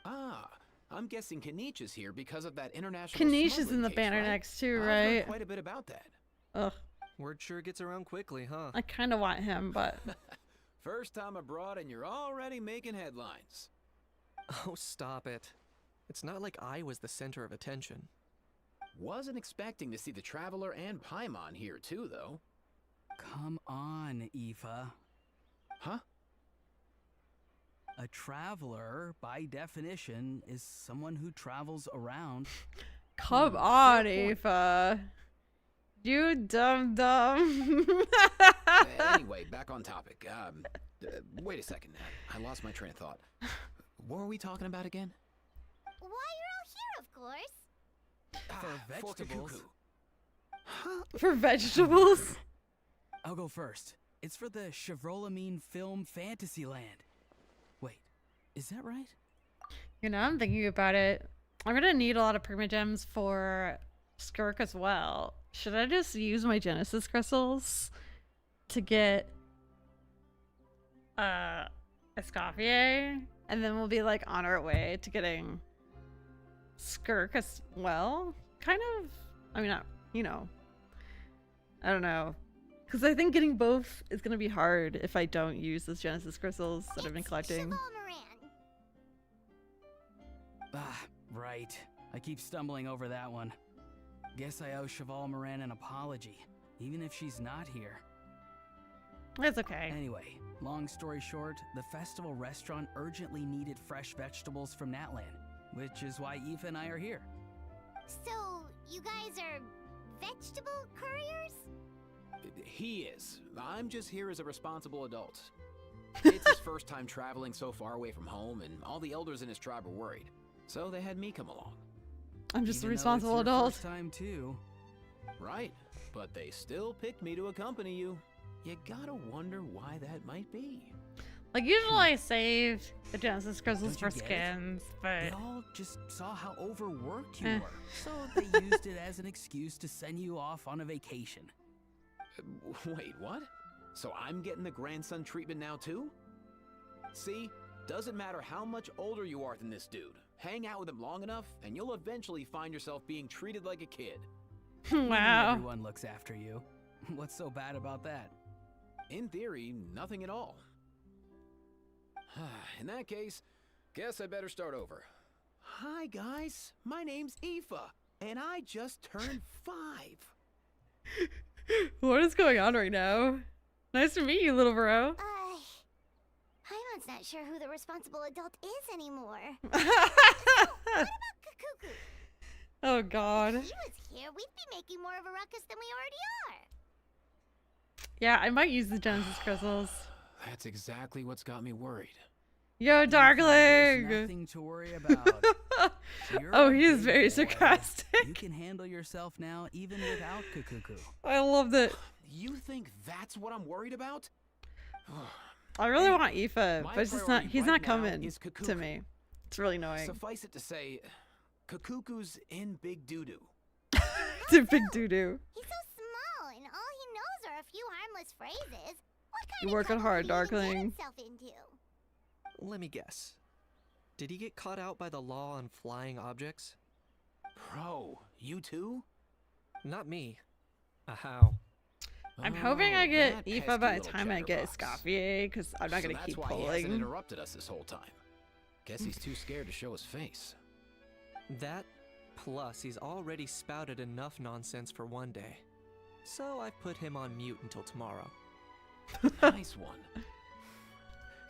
Ah, I'm guessing Kaniche is here because of that international Kaniche is smuggling in the case, banner right? next too, I've right? heard quite a bit about that. Ugh. Word sure gets around quickly, huh? I kind of want him, but First time abroad and you're already making headlines. Oh, stop it. It's not like I was the center of attention. Wasn't expecting to see the Traveler and Paimon here too, though. Come on, Aoife. Huh? A traveler, by definition, is someone who travels around. come on, Aoife. You dumb. Anyway, back on topic. Wait a second. I lost my train of thought. What were we talking about again? Why, you're all here, of course. For vegetables. Kuku. For vegetables. I'll go first. It's for the Chevrolamine Film Fantasyland. Wait, is that right? You know, I'm thinking about it. I'm gonna need a lot of Primogems for Skirk as well. Should I just use my Genesis crystals to get Escoffier? And then we'll be like on our way to getting Skirk as well? Kind of. I mean, you know. I don't know. Because I think getting both is going to be hard if I don't use those Genesis crystals that I've been collecting. Cheval Moran. Ah, right. I keep stumbling over that one. Guess I owe Cheval Moran an apology, even if she's not here. It's okay. Anyway, long story short, the festival restaurant urgently needed fresh vegetables from Natlan, which is why Aoife and I are here. So, you guys are vegetable couriers? He is. I'm just here as a responsible adult. It's his first time traveling so far away from home, and all the elders in his tribe were worried. So they had me come along. I'm just a Even though it's responsible your adult. First time too. Right. But they still picked me to accompany you. You gotta wonder why that might be. Like, usually I save the Genesis crystals Don't for you get it? skins, They but all just saw how overworked you Eh. were, so they used it as an excuse to send you off on a vacation. Wait, what? So I'm getting the grandson treatment now too? See? Doesn't matter how much older you are than this dude. Hang out with him long enough, and you'll eventually find yourself being treated like a kid. wow. Everyone looks after you. What's so bad about that? In theory, nothing at all. In that case, guess I better start over. Hi guys, my name's Aoife, and I just turned 5. What is going on right now? Nice to meet you, little bro. Paimon's not sure who the responsible adult is anymore. What about Kakuku? Oh god. If he was here, we'd be making more of a ruckus than we already are. Yeah, I might use the Genesis crystals. That's exactly what's got me worried. Yo, There's Darkling! nothing to worry about. You're Oh, a he is big very boy. sarcastic. You can handle yourself now, even without Kukuku. I loved it. You think that's what I'm worried about? I really want Aoife, My but it's just not. priority He's right not now coming is to Kakuku. me. It's really annoying. Suffice it to say, Kakuku's in big doo-doo. It's a big doo doo. He's so small, and all he knows are a few harmless phrases. What kind You're of working trouble hard, could he even get Darkling. himself into? Let me guess. Did he get caught out by the law on flying objects? Bro, you too? Not me. How? I'm hoping I Oh, get that Aoife pesky by the little time I get chatterbox. Escoffier, because I'm not So gonna that's keep why he hasn't pulling. interrupted us this whole time. Guess he's too scared to show his face. That, plus he's already spouted enough nonsense for one day. so I've put him on mute until tomorrow. Nice one.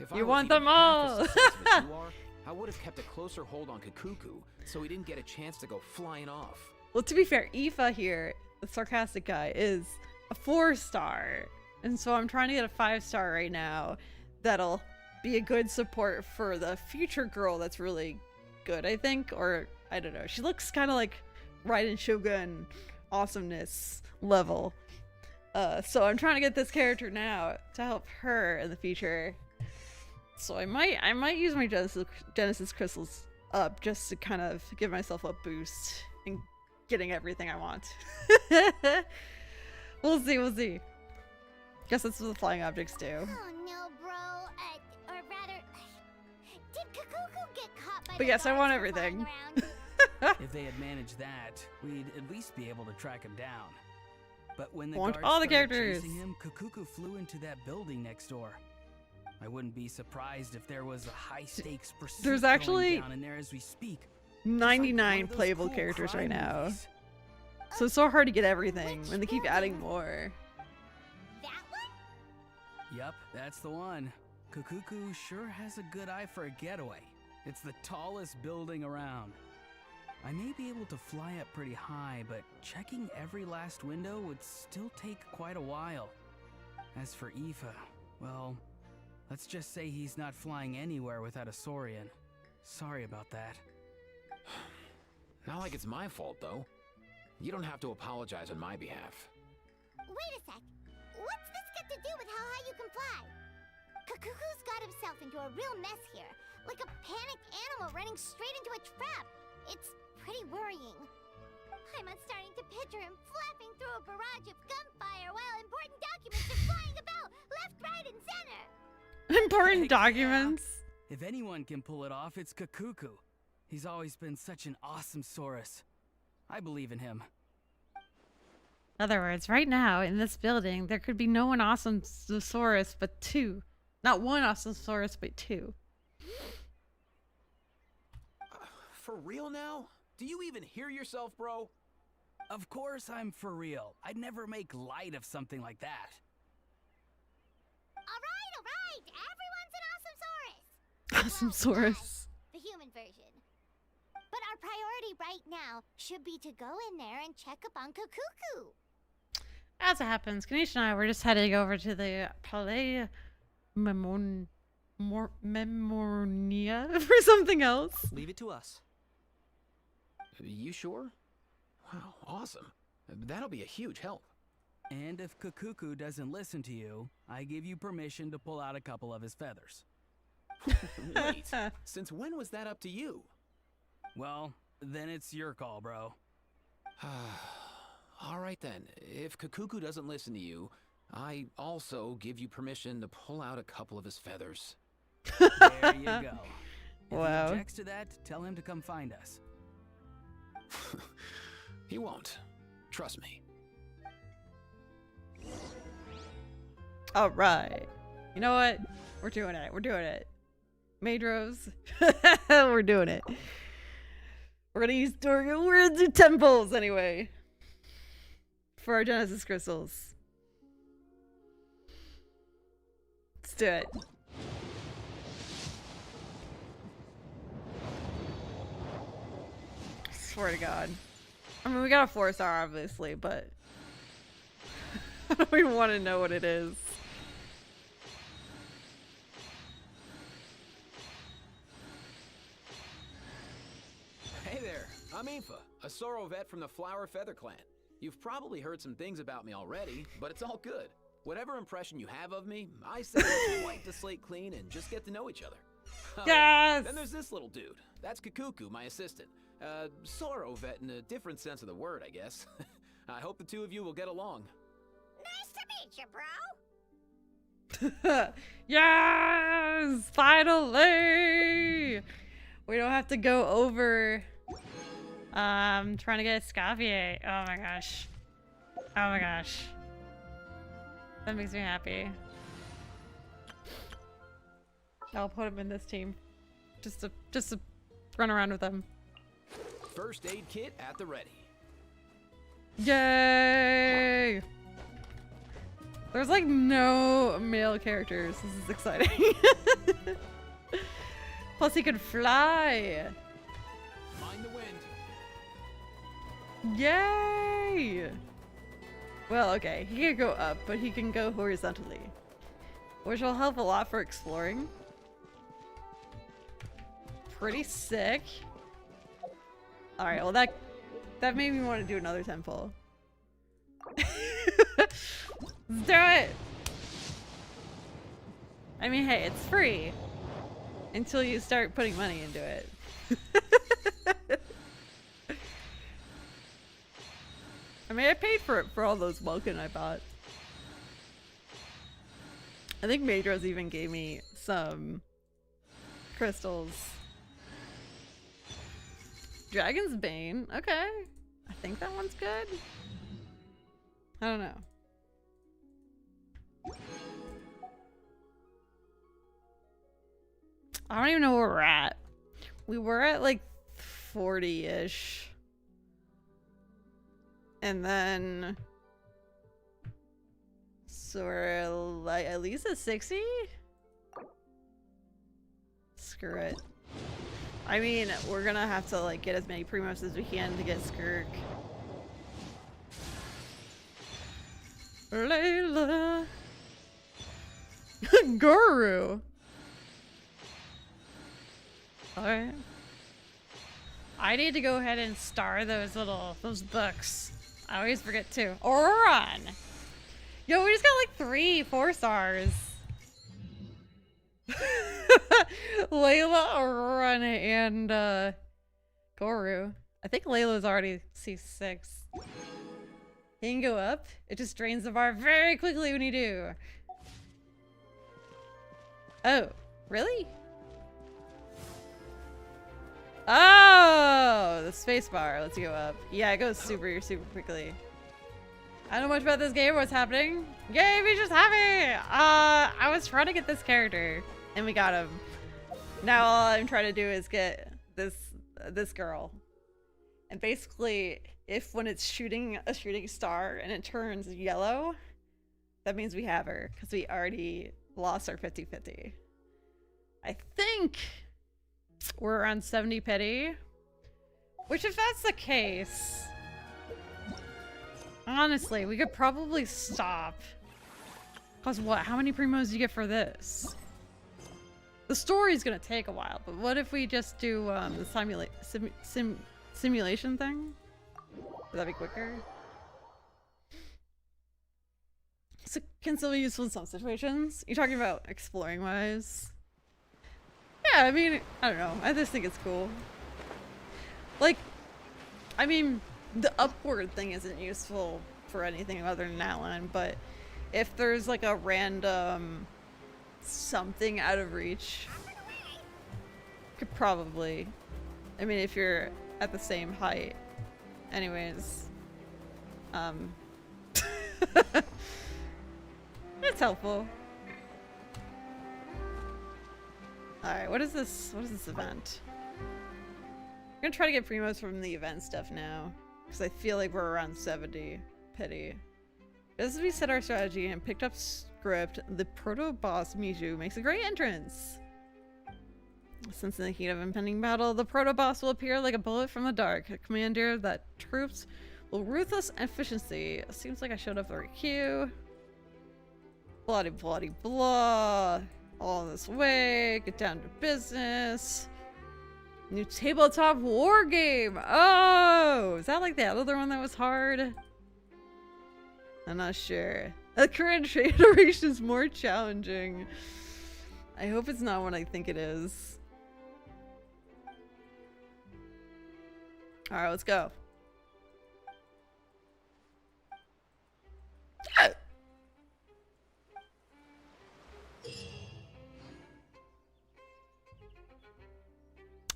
If I You was want even them half all. as successful as you are, I would have kept a closer hold on Kakuku, so he didn't get a chance to go flying off. Well, to be fair, Aoife here, the sarcastic guy, is a 4-star. And so I'm trying to get a 5-star right now that'll be a good support for the future girl that's really good, I think. Or, I don't know. She looks kind of like Raiden Shogun awesomeness level. So I'm trying to get this character now to help her in the future. So I might use my Genesis crystals up just to kind of give myself a boost in getting everything I want. We'll see. Guess that's what the flying objects do. Oh no, bro. Or rather, did Kakuku get caught by But the yes, I guards want for everything. flying around? If they had managed that, we'd at least be able to track him down. But when the Want guards all the started characters. chasing him, Kakuku flew into that building next door. I wouldn't be surprised if there was a high-stakes pursuit There's going actually down in there as we speak. 99 playable characters right now. So it's so hard to get everything when they keep adding more. That one? Yup, that's the one. Kakuku sure has a good eye for a getaway. It's the tallest building around. I may be able to fly up pretty high, but checking every last window would still take quite a while. As for Aoife, well, let's just say he's not flying anywhere without a Saurian. Sorry about that. Not like it's my fault, though. You don't have to apologize on my behalf. Wait a sec. What's this got to do with how high you can fly? Kakuku's got himself into a real mess here. Like a panicked animal running straight into a trap. It's pretty worrying. I'm starting to picture him flapping through a barrage of gunfire while important documents are flying about left, right, and center. Important Heck yeah. documents. If anyone can pull it off, it's Kakuku. He's always been such an awesome Saurus. I believe in him. In other words, right now in this building, there could be no one awesome Saurus but 2. Not one awesome Saurus, but 2. For real now? Do you even hear yourself, bro? Of course I'm for real. I'd never make light of something like that. All right. Everyone's an awesome Saurus. Awesome Well, Saurus. the human version. But our priority right now should be to go in there and check up on Kakuku. As it happens, Ganesh and I were just heading over to the Palais Memoria for something else. Leave it to us. You sure? Wow, awesome. That'll be a huge help. And if Kakuku doesn't listen to you, I give you permission to pull out a couple of his feathers. Wait, since when was that up to you? Well, then it's your call, bro. All right then. If Kakuku doesn't listen to you, I also give you permission to pull out a couple of his feathers. There you go. If Wow. he objects to that, tell him to come find us. He won't. Trust me. All right. You know what? We're doing it. Madros. We're doing it. We're gonna use we're gonna do temples anyway. For our Genesis crystals. Let's do it. Swear to God. I mean, we got a 4-star, obviously, but I don't even want to know what it is. Hey there, I'm Aoife, a Sorrow vet from the Flower Feather Clan. You've probably heard some things about me already, but it's all good. Whatever impression you have of me, I say let's wipe the slate clean and just get to know each other. Oh, Yes! Then there's this little dude. That's Kakuku, my assistant. Sorrow vet in a different sense of the word, I guess. I hope the two of you will get along. Nice to meet you, bro. Yes! Finally! We don't have to go over trying to get Escoffier. Oh my gosh. Oh my gosh. That makes me happy. I'll put him in this team. Just to run around with him. First aid kit at the ready. Yay! There's like no male characters. This is exciting. Plus he can fly. Mind the wind. Yay! Well, okay, he can go up, but he can go horizontally, which will help a lot for exploring. Pretty sick. All right, well that made me want to do another temple. Let's do it. I mean, hey, it's free until you start putting money into it. I mean, I paid for it for all those Vulcan I bought. I think Majou's even gave me some crystals. Dragon's Bane. Okay. I think that one's good. I don't know. I don't even know where we're at. We were at like 40-ish. And then... So we're like at least at 60? Screw it. I mean, we're gonna have to like get as many primos as we can to get Skirk. Layla. Guru. Alright. I need to go ahead and star those books. I always forget too. Oron! Yo, we just got like 3 4-stars. Layla, Oron, and Guru. I think Layla's already C6. He can go up. It just drains the bar very quickly when you do. Oh, really? Oh, the space bar lets you go up. Yeah, it goes super quickly. I don't know much about this game. What's happening? Yay, we just happy! I was trying to get this character, and we got him. Now all I'm trying to do is get this girl. And basically, if when it's shooting a shooting star and it turns yellow, that means we have her, because we already lost our 50-50. I think we're around 70 pity. Which, if that's the case, honestly, we could probably stop. Because what? How many primos do you get for this? The story's gonna take a while, but what if we just do the simulation thing? Would that be quicker? So can still be useful in some situations. You're talking about exploring wise? Yeah, I mean, I don't know. I just think it's cool. Like, I mean, the upward thing isn't useful for anything other than that one, but if there's like a random something out of reach, could probably, I mean, if you're at the same height. Anyways, it's helpful. Alright, what is this? What is this event? I'm gonna try to get primos from the event stuff now, because I feel like we're around 70 pity. As we set our strategy and picked up script, the proto-boss Mijou makes a great entrance. Since in the heat of impending battle, the proto-boss will appear like a bullet from the dark, a commander that troops will ruthless efficiency. Seems like I showed up the right queue. Bloody blah. All this way, get down to business. New tabletop war game. Oh, is that like the other one that was hard? I'm not sure. The current iteration is more challenging. I hope it's not what I think it is. Alright, let's go.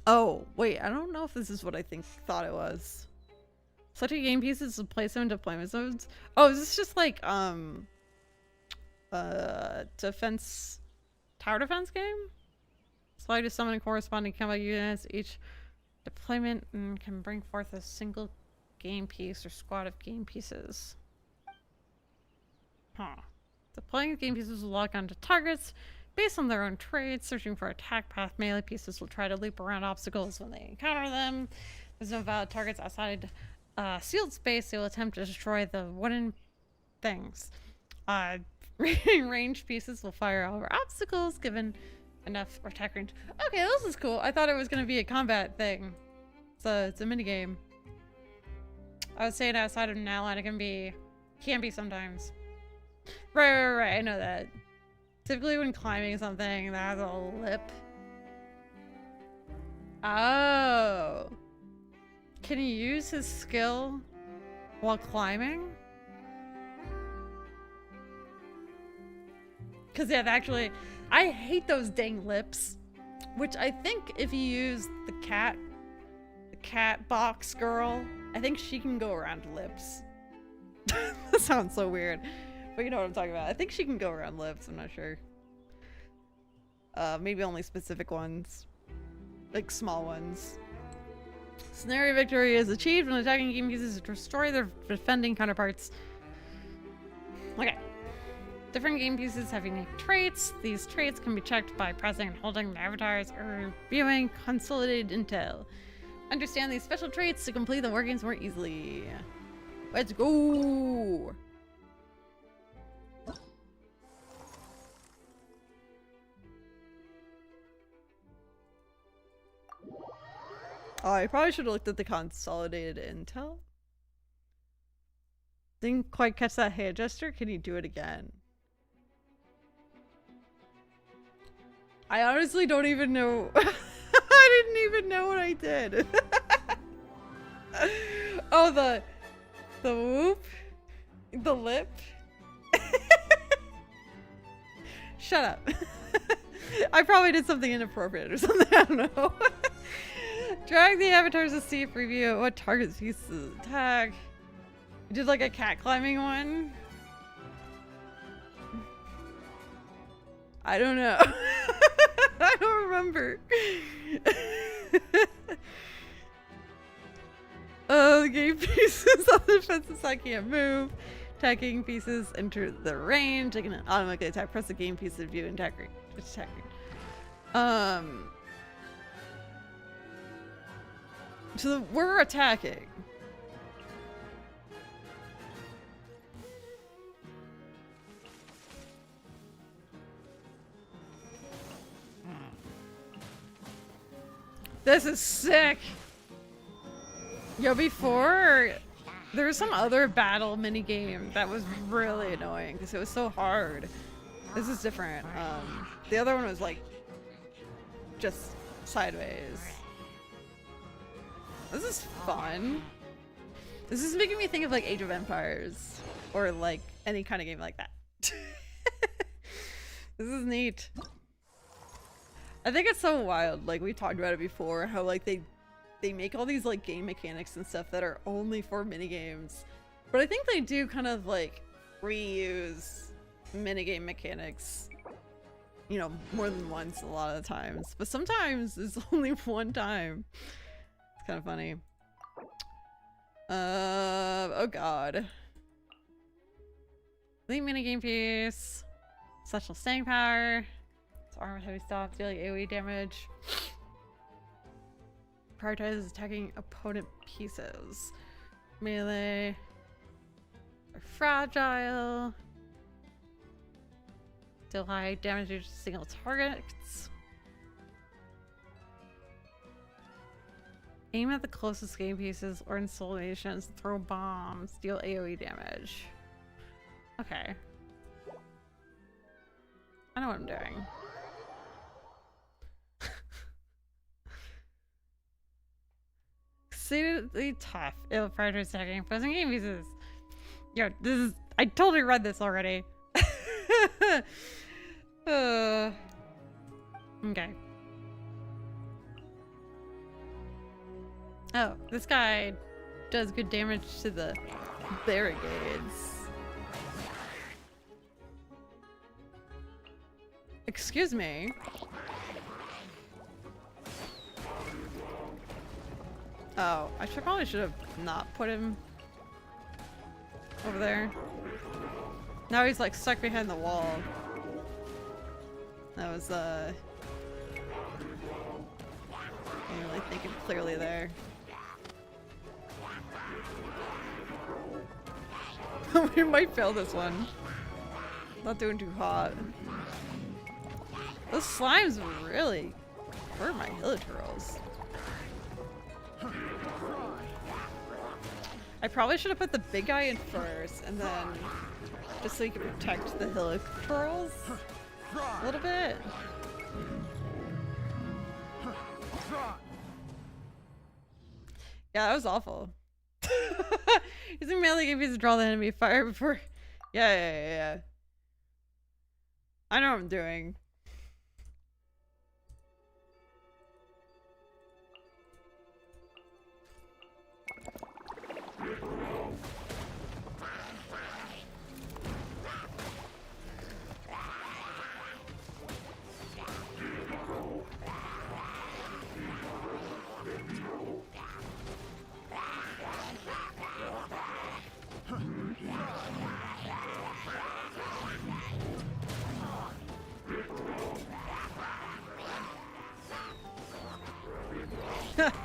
Oh, wait, I don't know if this is what I thought it was. Such a game pieces to play some deployment zones. Oh, is this just like defense, tower defense game? So I just summon corresponding combat units. Each deployment can bring forth a single game piece or squad of game pieces. Huh. Deploying game pieces will lock onto targets based on their own traits. Searching for attack path, melee pieces will try to leap around obstacles when they encounter them. There's no valid targets outside sealed space. They will attempt to destroy the wooden things. Ranged pieces will fire over obstacles given enough attack range. Okay, this is cool. I thought it was going to be a combat thing. So it's a minigame. I was saying outside of an outline it can be sometimes. Right. I know that. Typically when climbing something that has a lip. Oh. Can he use his skill while climbing? Because yeah, actually, I hate those dang lips. Which I think if you use the cat box girl, I think she can go around lips. That sounds so weird. But you know what I'm talking about. I think she can go around lips, I'm not sure. Maybe only specific ones. Like small ones. Scenario victory is achieved when attacking game pieces destroy their defending counterparts. Okay. Different game pieces have unique traits. These traits can be checked by pressing and holding the avatars or viewing consolidated intel. Understand these special traits to complete the workings more easily. Let's go! Oh, I probably should have looked at the consolidated intel. Didn't quite catch that hand gesture. Can you do it again? I honestly don't even know. I didn't even know what I did. Oh, the whoop, the lip. Shut up. I probably did something inappropriate or something. I don't know. Drag the avatars to see if review what targets pieces attack. You did like a cat climbing one. I don't know. I don't remember. The game pieces on the defensive side can't move. Attacking pieces enter the range. They can automatically attack. Press the game piece to view and attack range. So we're attacking. This is sick. Yo, before there was some other battle mini game that was really annoying because it was so hard. This is different. The other one was like just sideways. This is fun. This is making me think of like Age of Empires or like any kind of game like that. This is neat. I think it's so wild, like we talked about it before, how like they make all these like game mechanics and stuff that are only for minigames. But I think they do kind of like reuse minigame mechanics, you know, more than once a lot of the times. But sometimes it's only one time. It's kind of funny. Oh god. Lead minigame piece. Special staying power. It's armor with heavy stuff, dealing AoE damage. Prioritizes attacking opponent pieces. Melee. They're fragile. Deal high damage to single targets. Aim at the closest game pieces or installations. Throw bombs. Deal AoE damage. Okay. I know what I'm doing. Exceedingly tough. It'll prioritize attacking opposing game pieces. Yo, this is. I totally read this already. Okay. Oh, this guy does good damage to the barricades. Excuse me. Oh, I probably should have not put him over there. Now he's like stuck behind the wall. That was I'm really thinking clearly there. We might fail this one. Not doing too hot. Those slimes really hurt my hilichurls. I probably should have put the big guy in first, and then just so you can protect the hilichurls a little bit. Yeah, that was awful. Using melee game to draw the enemy fire before. Yeah. I know what I'm doing.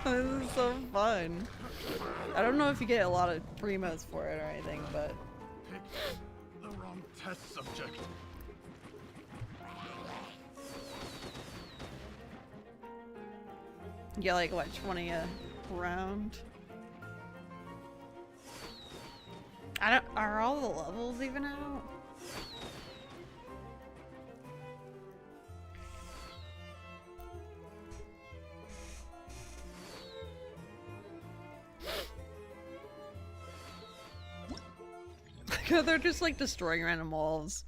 This is so fun. I don't know if you get a lot of primos for it or anything, but The wrong test subject. you get like what, 20 a round? Are all the levels even out? They're just like destroying random walls.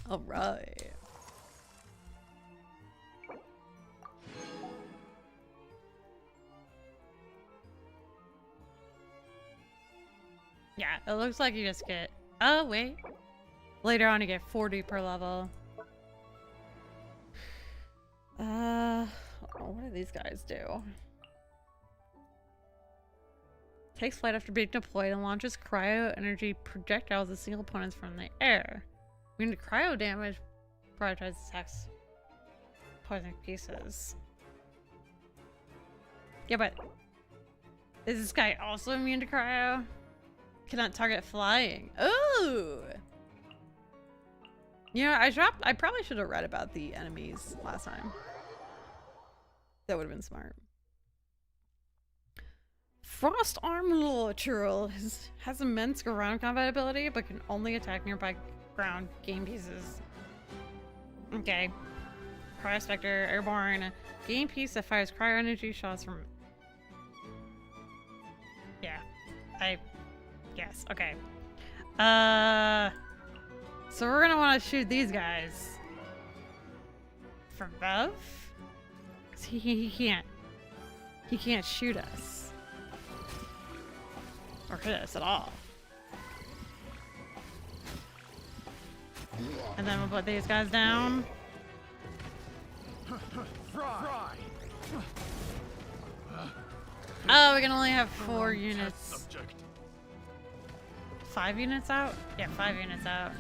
Alright. Yeah, it looks like you just get... Oh, wait. Later on you get 40 per level. What do these guys do? Takes flight after being deployed and launches cryo energy projectiles at single opponents from the air. Immune to cryo damage, prioritizes attacks poison pieces. Yeah, but is this guy also immune to cryo? Cannot target flying. Ooh! You know, I probably should have read about the enemies last time. That would have been smart. Frost Arm Hilichurl has immense ground combat ability, but can only attack nearby ground game pieces. Okay. Cryo Spectre, Airborne. Game piece that fires cryo energy shots from... Yeah. Yes, okay. So we're gonna want to shoot these guys. From above? 'Cause he can't shoot us. Or hit us at all. And then we'll put these guys down. Oh, we can only have 4 units. 5 units out? Yeah, 5 units out.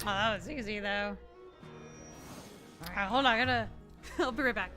Oh, that was easy though. Alright, hold on, I gotta... I'll be right back.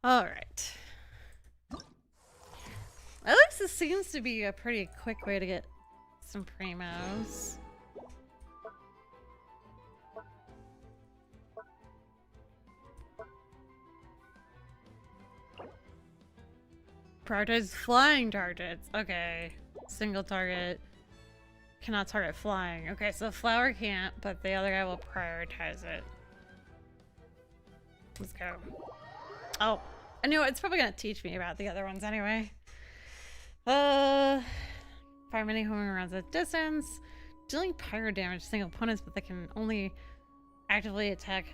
Alright. At least this seems to be a pretty quick way to get some primos. Prioritize flying targets. Okay. Single target. Cannot target flying. Okay, so flower can't, but the other guy will prioritize it. Let's go. Oh, I knew it's probably gonna teach me about the other ones anyway. Fire many homing rounds at distance. Dealing pyro damage to single opponents, but they can only actively attack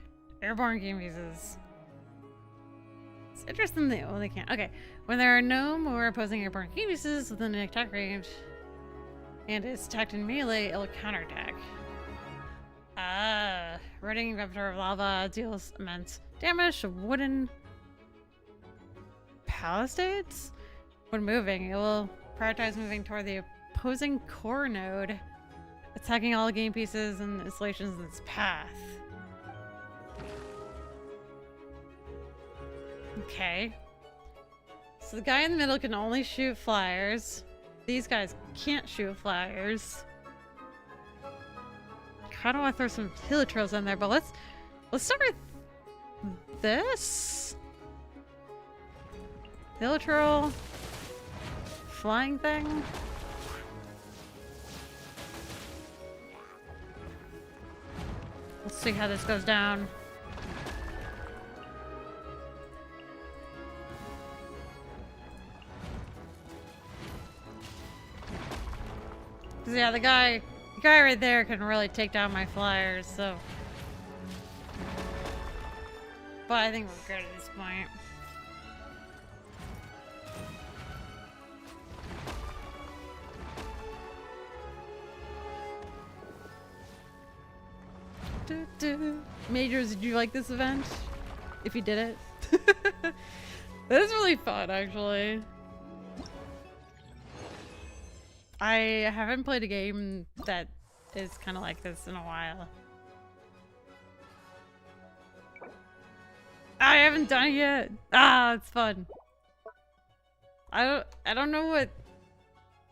airborne game pieces. It's interesting they only can. Okay, when there are no more opposing airborne game pieces within an attack range and is attacked in melee, it will counterattack. Running vector of lava deals immense damage to wooden palisades. When moving, it will prioritize moving toward the opposing core node, attacking all game pieces and installations in its path. Okay. So the guy in the middle can only shoot flyers. These guys can't shoot flyers. Kind of want to throw some helitrails in there, but let's start with this. Helitrail. Flying thing. Let's see how this goes down. Yeah, the guy right there can really take down my flyers, so. But I think we're good at this point. Majors, did you like this event? If you did it. That is really fun, actually. I haven't played a game that is kind of like this in a while. I haven't done it yet. Ah, it's fun. I don't know what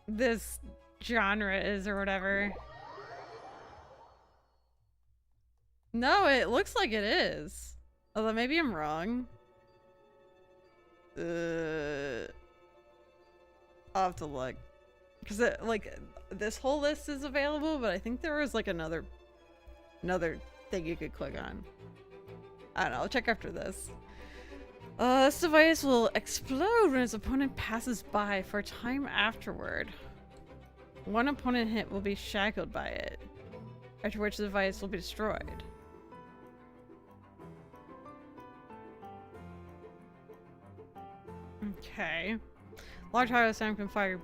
this genre is or whatever. No, it looks like it is. Although maybe I'm wrong. I'll have to look. Because like this whole list is available, but I think there was like another thing you could click on. I don't know, I'll check after this. This device will explode when its opponent passes by for a time afterward. One opponent hit will be shackled by it, after which the device will be destroyed. Okay. Large hydro slam can fire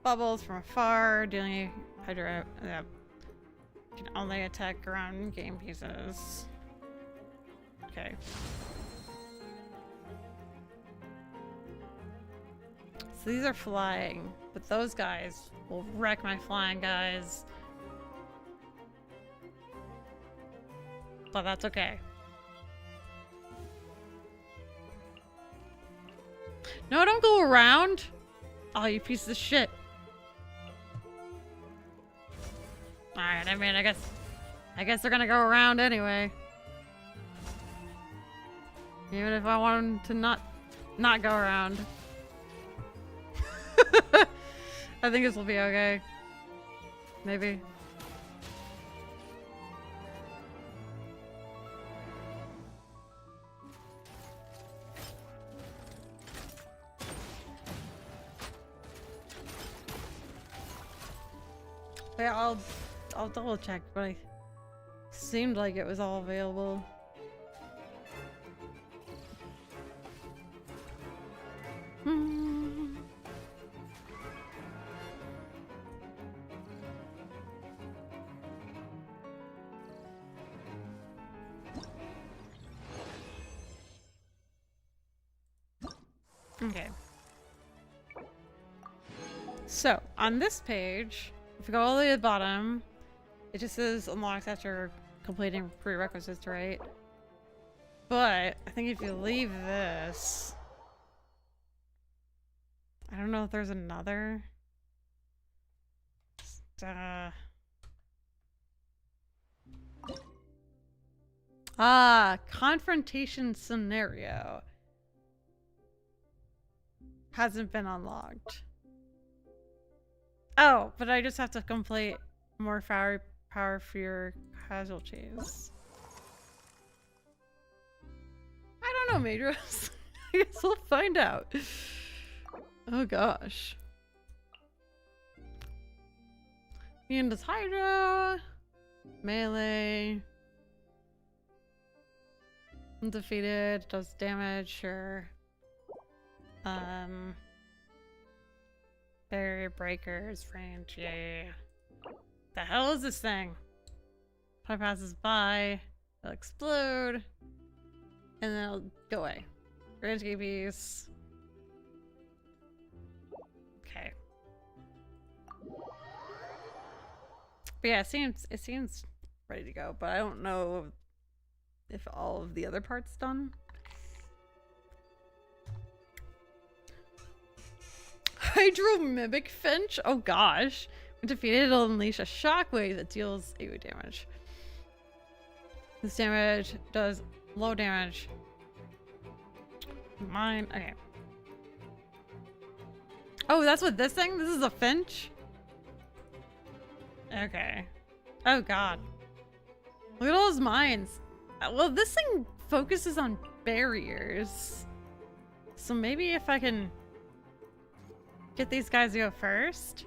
bubbles from afar, dealing hydro can only attack ground game pieces. Okay. So these are flying, but those guys will wreck my flying guys. But that's okay. No, don't go around. Oh, you piece of shit. Alright, I mean, I guess they're gonna go around anyway. Even if I want them to not go around. I think this will be okay. Maybe. Yeah, I'll double check, but it seemed like it was all available. Okay. So, on this page, if you go all the way to the bottom, it just says unlocks after completing prerequisites, right? But I think if you leave this, I don't know if there's another. Confrontation scenario. hasn't been unlocked. Oh, but I just have to complete more power for your casualties. I don't know, Major. I guess we'll find out. Oh gosh. Does Hydra. Melee. Undefeated. Does damage, sure. Barrier breakers, range, yeah. The hell is this thing? If it passes by, it'll explode. And then it'll go away. Range KPs. Okay. But yeah, it seems ready to go, but I don't know if all of the other parts done. Hydro-mimic Finch? Oh gosh. When defeated, it'll unleash a shockwave that deals AoE damage. This damage does low damage. Mine. Okay. Oh, that's what this thing? This is a Finch? Okay. Oh god. Look at all those mines. Well, this thing focuses on barriers. So maybe if I can get these guys to go first.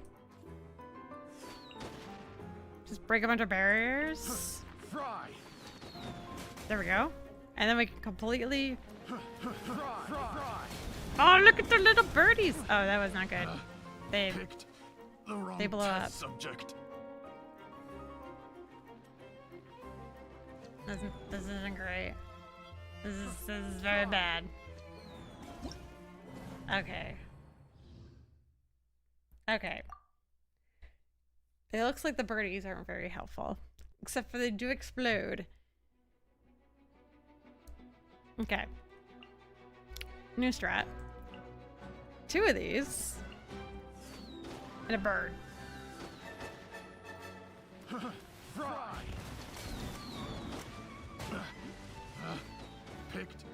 Just break a bunch of barriers. Fry. There we go. And then we can completely... Fry. Oh, look at the little birdies! Oh, that was not good. They Picked the wrong blow test up. subject. This isn't great. This is very bad. Okay. Okay. It looks like the birdies aren't very helpful. Except for they do explode. Okay. New strat. 2 of these. And a bird. Fry. Picked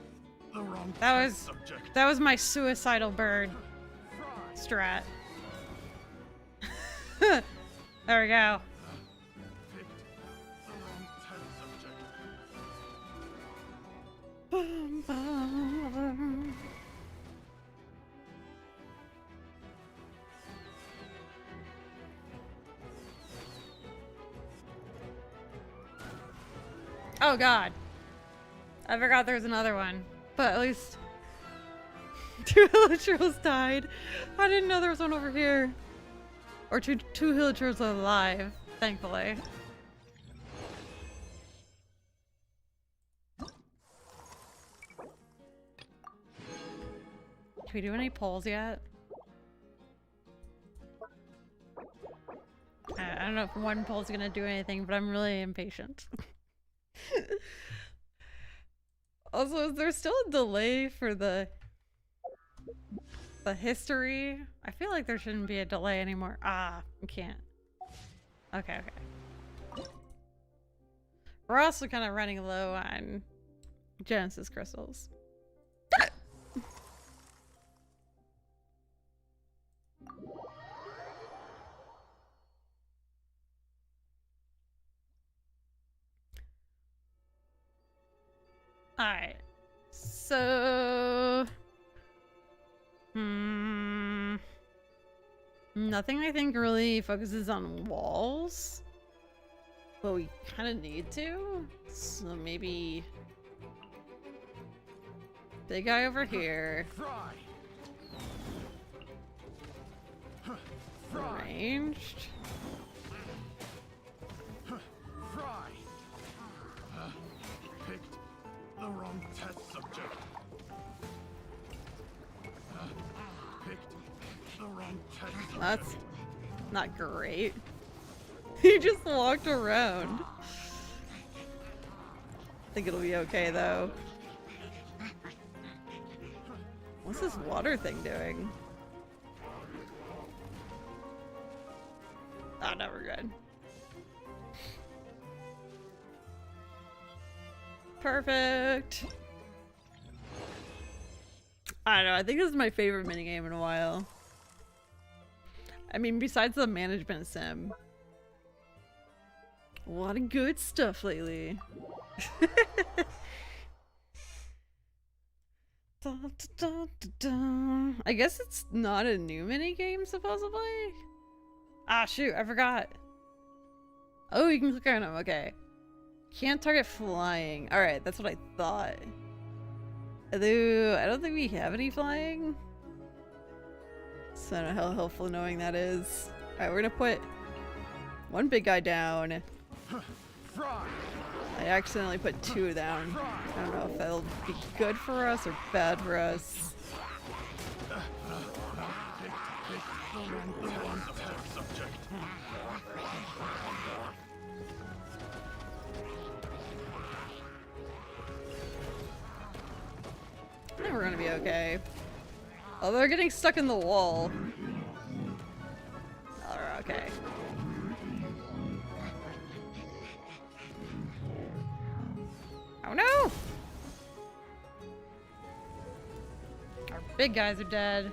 the wrong test subject. That was my suicidal bird strat. There we go. Picked the wrong test subject. Bum, bum. Oh god. I forgot there's another one. But at least 2 hilichurls died. I didn't know there was one over here. Or two hilichurls alive, thankfully. Can we do any polls yet? I don't know if one poll's gonna do anything, but I'm really impatient. Also, is there still a delay for the history? I feel like there shouldn't be a delay anymore. Ah, we can't. Okay, okay. We're also kind of running low on Genesis crystals. Alright. So... Nothing I think really focuses on walls. But we kind of need to. So maybe... Big guy over here. Ranged. Picked the wrong test subject. Picked the wrong test subject. That's not great. He just walked around. I think it'll be okay though. What's this water thing doing? Oh, no, we're good. Perfect. I don't know, I think this is my favorite minigame in a while. I mean, besides the management sim. A lot of good stuff lately. Da, da, da, da, da. I guess it's not a new minigame, supposedly? Ah, shoot, I forgot. Oh, you can click on them, okay. Can't target flying. Alright, that's what I thought. Although, I don't think we have any flying. So I don't know how helpful knowing that is. Alright, we're gonna put one big guy down. I accidentally put two down. I don't know if that'll be good for us or bad for us. I think we're gonna be okay. Oh, they're getting stuck in the wall. Oh, we're okay. Oh no! Our big guys are dead.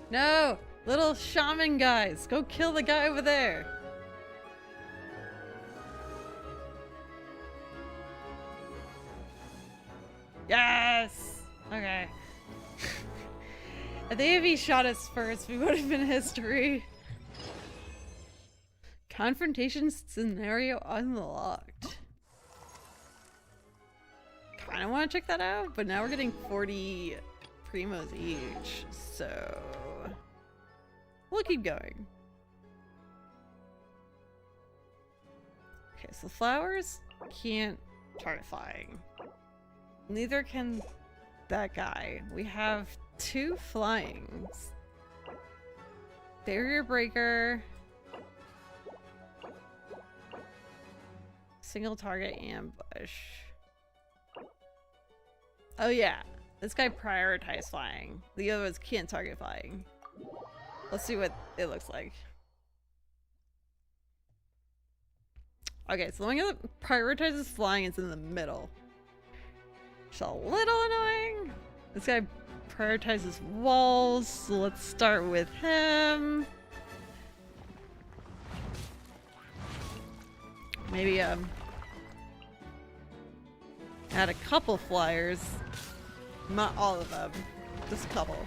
No! Little shaman guys! Go kill the guy over there! Yes! Okay. I think if he shot us first, we would have been history. Confrontation scenario unlocked. Kinda wanna check that out, but now we're getting 40 primos each, so we'll keep going. Okay, so flowers can't target flying. Neither can that guy. We have two flyings. Barrier breaker. Single target ambush. Oh yeah, this guy prioritized flying. The other ones can't target flying. Let's see what it looks like. Okay, so the one that prioritizes flying is in the middle. It's a little annoying. This guy prioritizes walls, so let's start with him. Maybe add a couple flyers. Not all of them, just a couple.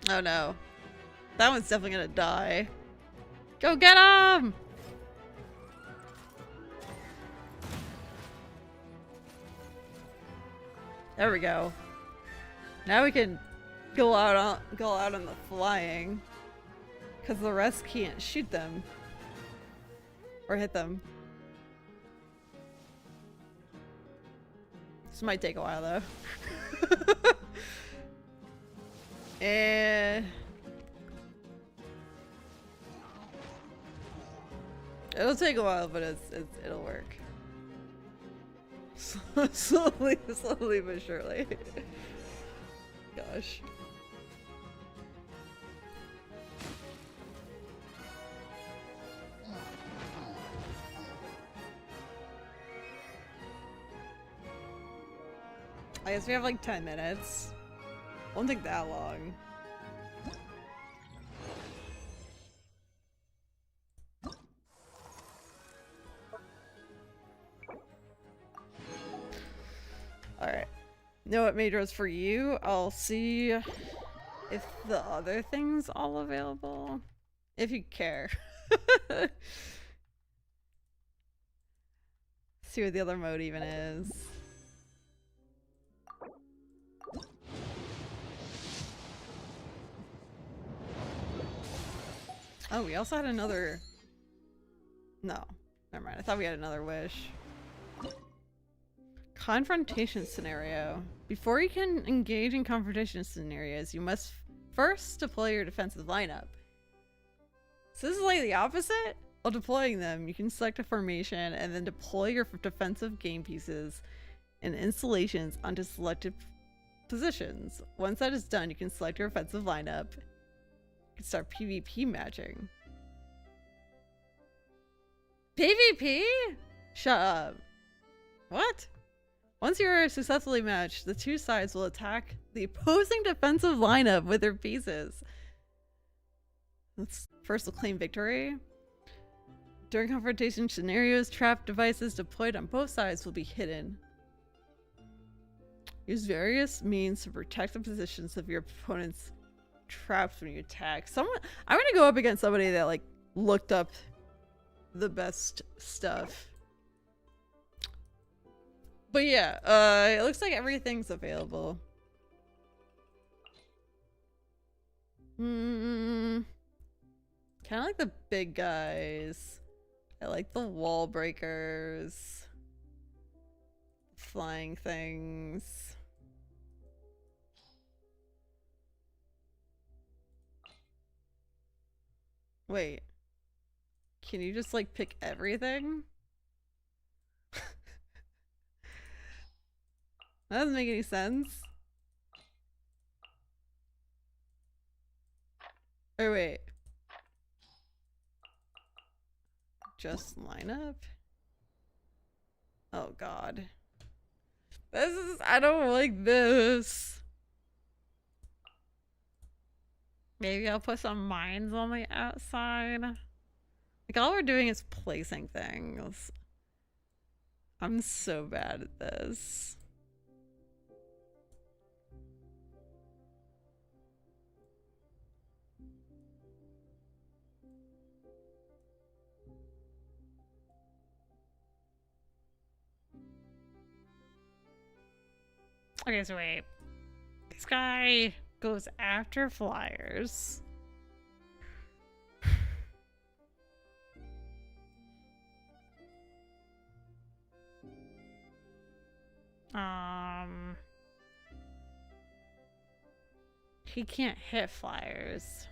Oh no. That one's definitely gonna die. Go get him! There we go. Now we can go out on the flying, because the rest can't shoot them or hit them. This might take a while though. And it'll take a while, but it'll work. Slowly but surely. Gosh. I guess we have like 10 minutes. Won't take that long. Alright. Know what Major's for you? I'll see if the other thing's all available. If you care. See what the other mode even is. Oh, we also had another... No. Never mind. I thought we had another wish. Confrontation scenario. Before you can engage in confrontation scenarios, you must first deploy your defensive lineup. So this is like the opposite? While deploying them, you can select a formation and then deploy your defensive game pieces and installations onto selected positions. Once that is done, you can select your offensive lineup. You can start PvP matching. PvP? Shut up. What? Once you are successfully matched, the two sides will attack the opposing defensive lineup with their pieces. Let's first claim victory. During confrontation scenarios, trap devices deployed on both sides will be hidden. Use various means to protect the positions of your opponent's traps when you attack. I'm gonna go up against somebody that like looked up the best stuff. But yeah, it looks like everything's available. Kind of like the big guys. I like the wall breakers. Flying things. Wait. Can you just like pick everything? That doesn't make any sense. Oh wait. Just line up? Oh god. This is, I don't like this. Maybe I'll put some mines on the outside. Like all we're doing is placing things. I'm so bad at this. Okay, so wait. This guy goes after flyers. He can't hit flyers.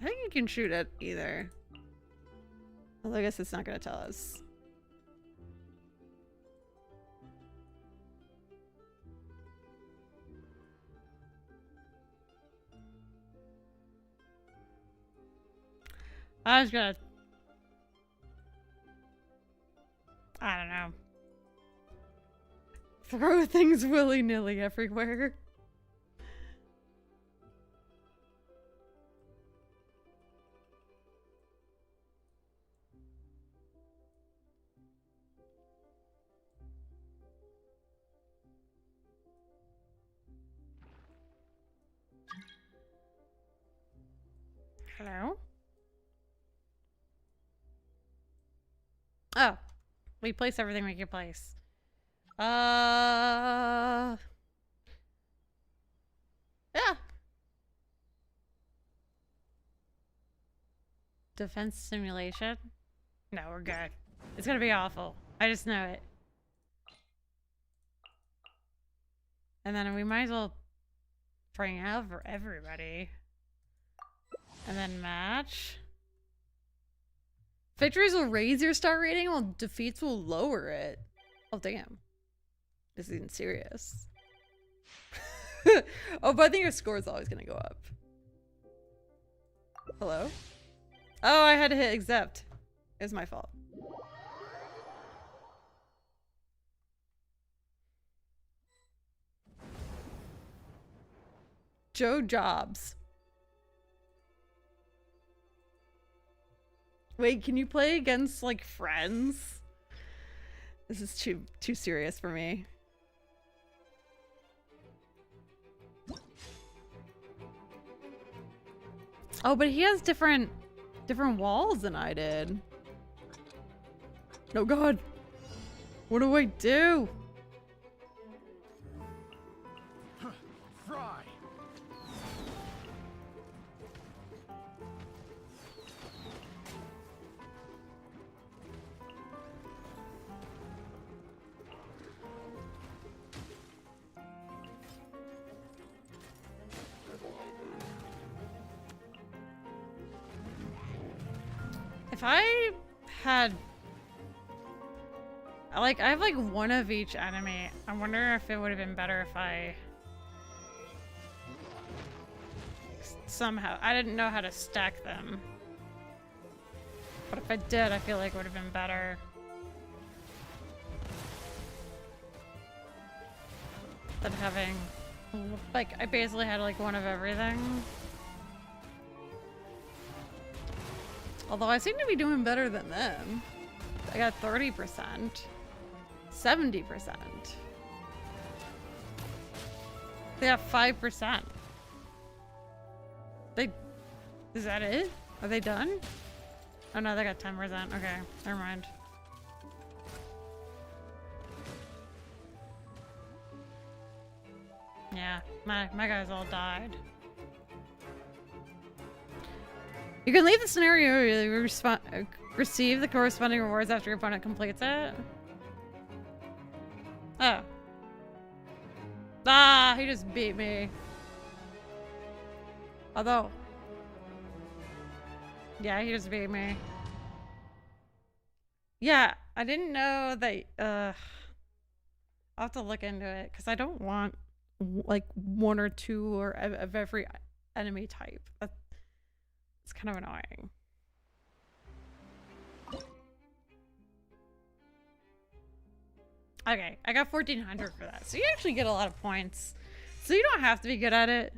I think you can shoot at either. Well, I guess it's not gonna tell us. I was gonna... I don't know. Throw things willy-nilly everywhere. Hello? Oh. We place everything we can place. Yeah. Defense simulation? No, we're good. It's gonna be awful. I just know it. And then we might as well bring out for everybody. And then match. Victories will raise your star rating while defeats will lower it. Oh, damn. This isn't serious. Oh, but I think your score is always going to go up. Hello? Oh, I had to hit accept. It was my fault. Joe Jobs. Wait, can you play against, like, friends? This is too serious for me. Oh, but he has different walls than I did. Oh, God. What do I do? Fry! I had... Like, I have like one of each enemy. I wonder if it would have been better if I... Somehow... I didn't know how to stack them. But if I did, I feel like it would have been better. Than having... Like, I basically had like one of everything. Although I seem to be doing better than them. I got 30%. 70%. They got 5%. They... Is that it? Are they done? Oh no, they got 10%. Okay, never mind. Yeah, my guys all died. You can leave the scenario, you receive the corresponding rewards after your opponent completes it. Oh. Ah, he just beat me. Although. Yeah, he just beat me. Yeah, I didn't know that, I'll have to look into it, because I don't want, like, one or two or of every enemy type. It's kind of annoying. Okay, I got 1400 for that. So you actually get a lot of points. So you don't have to be good at it.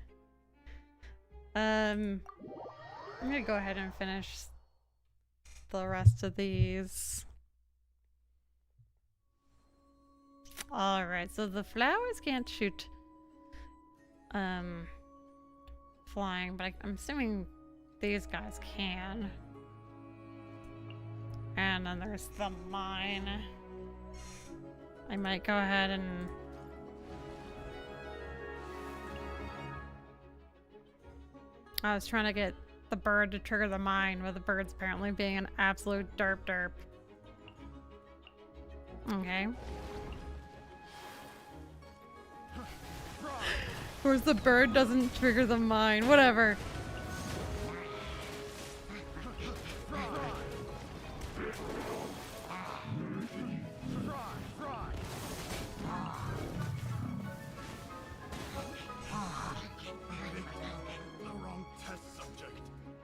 I'm gonna go ahead and finish the rest of these. Alright, so the flowers can't shoot flying, but I'm assuming these guys can. And then there's the mine. I might go ahead and... I was trying to get the bird to trigger the mine, with the bird's apparently being an absolute derp. Okay. Of course the bird doesn't trigger the mine. Whatever.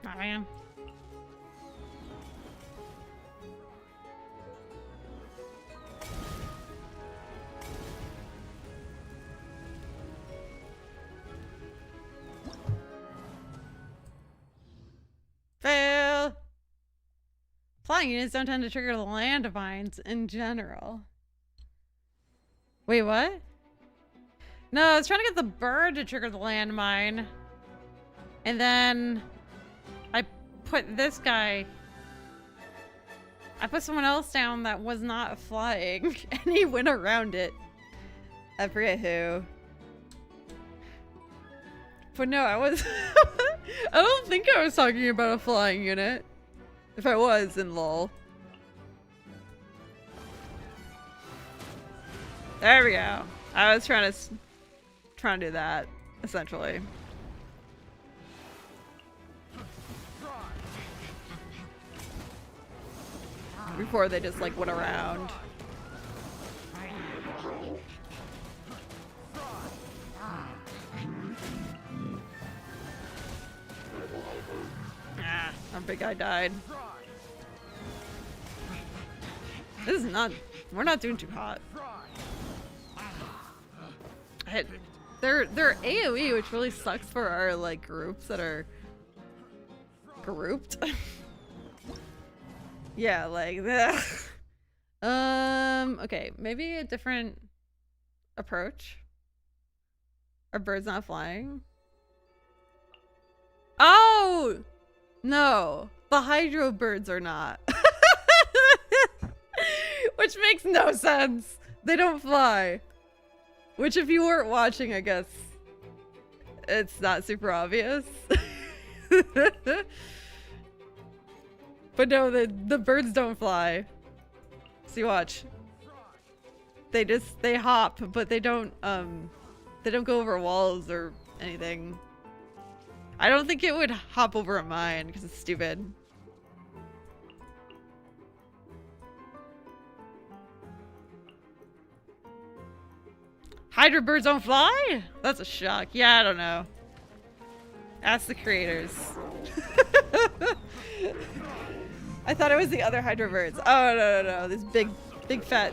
Oh, man. Fail! Flying units don't tend to trigger the landmines in general. Wait, what? No, I was trying to get the bird to trigger the landmine. And then... I put this guy... I put someone else down that was not flying, and he went around it. I forget who. But no, I was... I don't think I was talking about a flying unit. If I was, then lol. There we go. I was trying to do that, essentially. Before they just like went around. Ah, our big guy died. This is not... We're not doing too hot. They're AoE, which really sucks for our like groups that are grouped. Yeah, like okay, maybe a different approach. Are birds not flying? Oh! No, the hydro birds are not. Which makes no sense. They don't fly. Which if you weren't watching, I guess it's not super obvious. But no, the birds don't fly. See, watch. They hop, but they don't go over walls or anything. I don't think it would hop over a mine because it's stupid. Hydra birds don't fly? That's a shock. Yeah, I don't know. Ask the creators. I thought it was the other Hydra birds. Oh, no. These big fat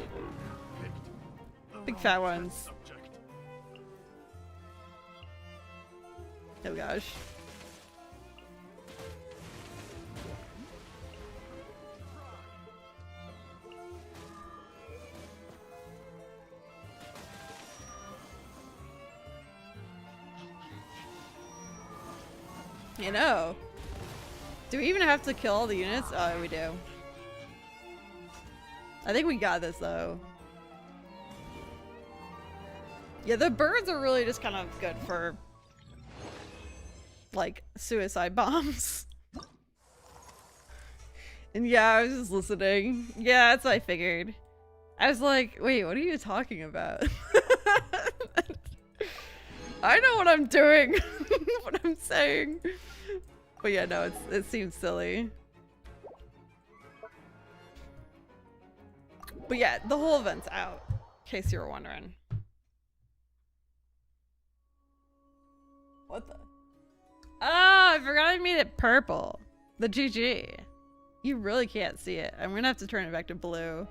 ones. Oh gosh. You know. Do we even have to kill all the units? Oh, we do. I think we got this though. Yeah, the birds are really just kind of good for like suicide bombs. And yeah, I was just listening. Yeah, that's what I figured. I was like, wait, what are you talking about? I know what I'm doing. What I'm saying. But yeah, no, it seems silly. But yeah, the whole event's out, in case you were wondering. What the? Oh, I forgot I made it purple. The GG. You really can't see it. I'm gonna have to turn it back to blue.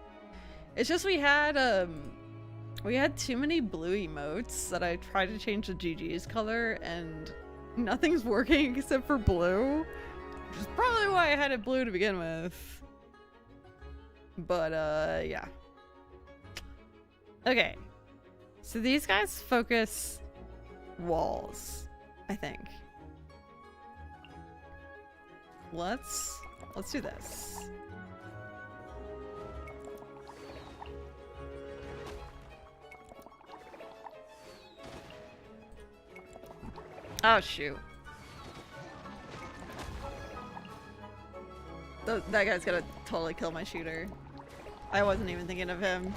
It's just we had too many blue emotes that I tried to change the GG's color and nothing's working except for blue. Which is probably why I had it blue to begin with. But yeah. Okay. So these guys focus walls, I think. Let's do this. Oh shoot. That guy's gonna totally kill my shooter. I wasn't even thinking of him.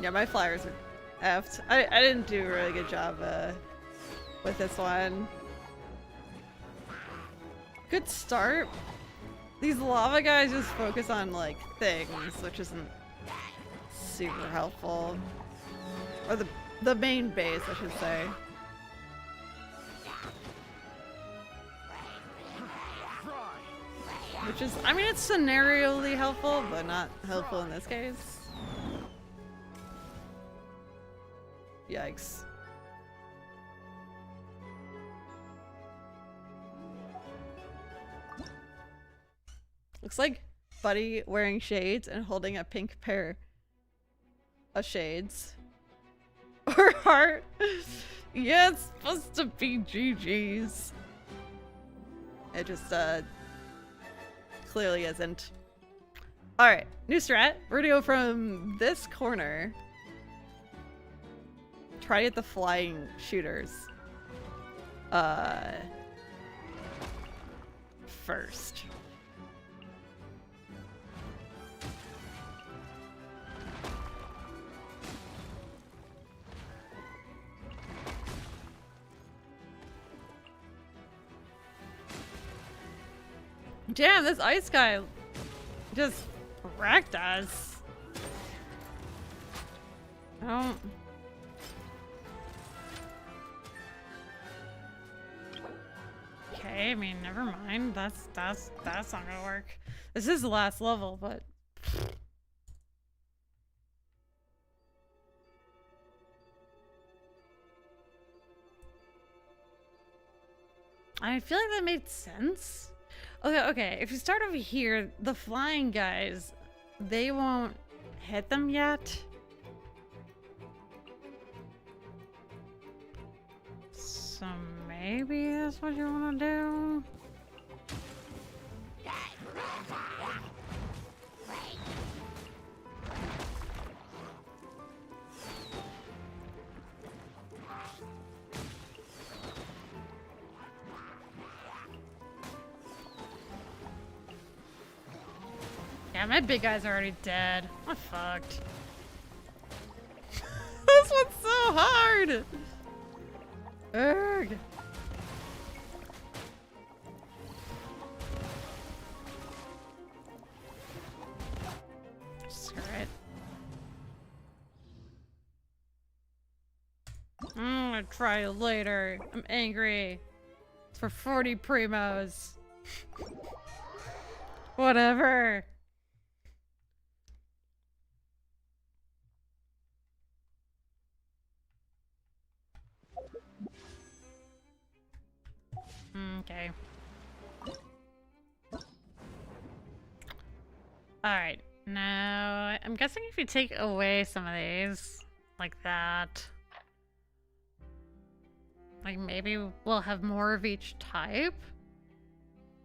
Yeah, my flyers are effed. I didn't do a really good job with this one. Good start. These lava guys just focus on like things, which isn't super helpful. Or the main base, I should say. Which is, I mean, it's scenarially helpful, but not helpful in this case. Yikes. Looks like Buddy wearing shades and holding a pink pair of shades. Or heart. Yeah, it's supposed to be GG's. It just clearly isn't. Alright, new strat. We're gonna go from this corner. Try to get the flying shooters. First. Damn, this ice guy just wrecked us. Oh. Okay, I mean, never mind. That's not gonna work. This is the last level, but I feel like that made sense. Okay, if you start over here, the flying guys, they won't hit them yet. So maybe that's what you want to do? Yeah, my big guy's already dead. I'm fucked. This one's so hard! Urgh. gonna try later. I'm angry. It's for 40 primos. Whatever. Okay. Alright. Now, I'm guessing if you take away some of these, like that, like maybe we'll have more of each type?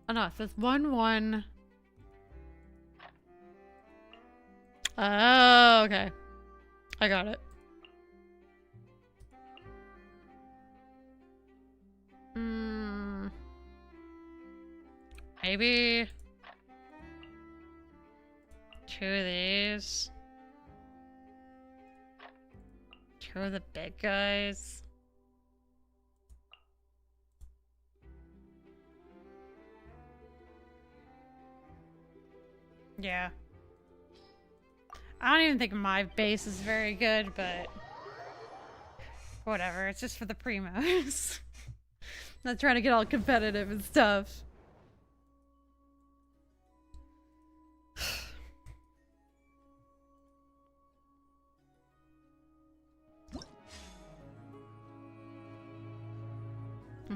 Oh no, it says 1-1. Oh, okay. I got it. Maybe 2 of these. 2 of the big guys. Yeah. I don't even think my base is very good, but whatever. It's just for the primos. Not trying to get all competitive and stuff.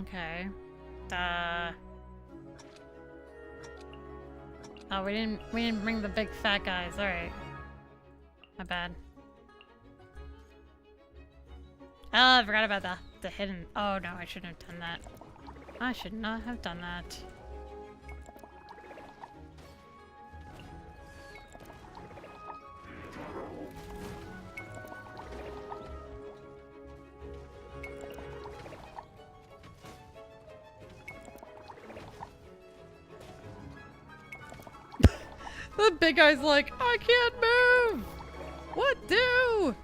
Okay. Oh, we didn't bring the big fat guys. All right. My bad. Oh, I forgot about the hidden. Oh no, I shouldn't have done that. I should not have done that. The big guy's like, I can't move! What do?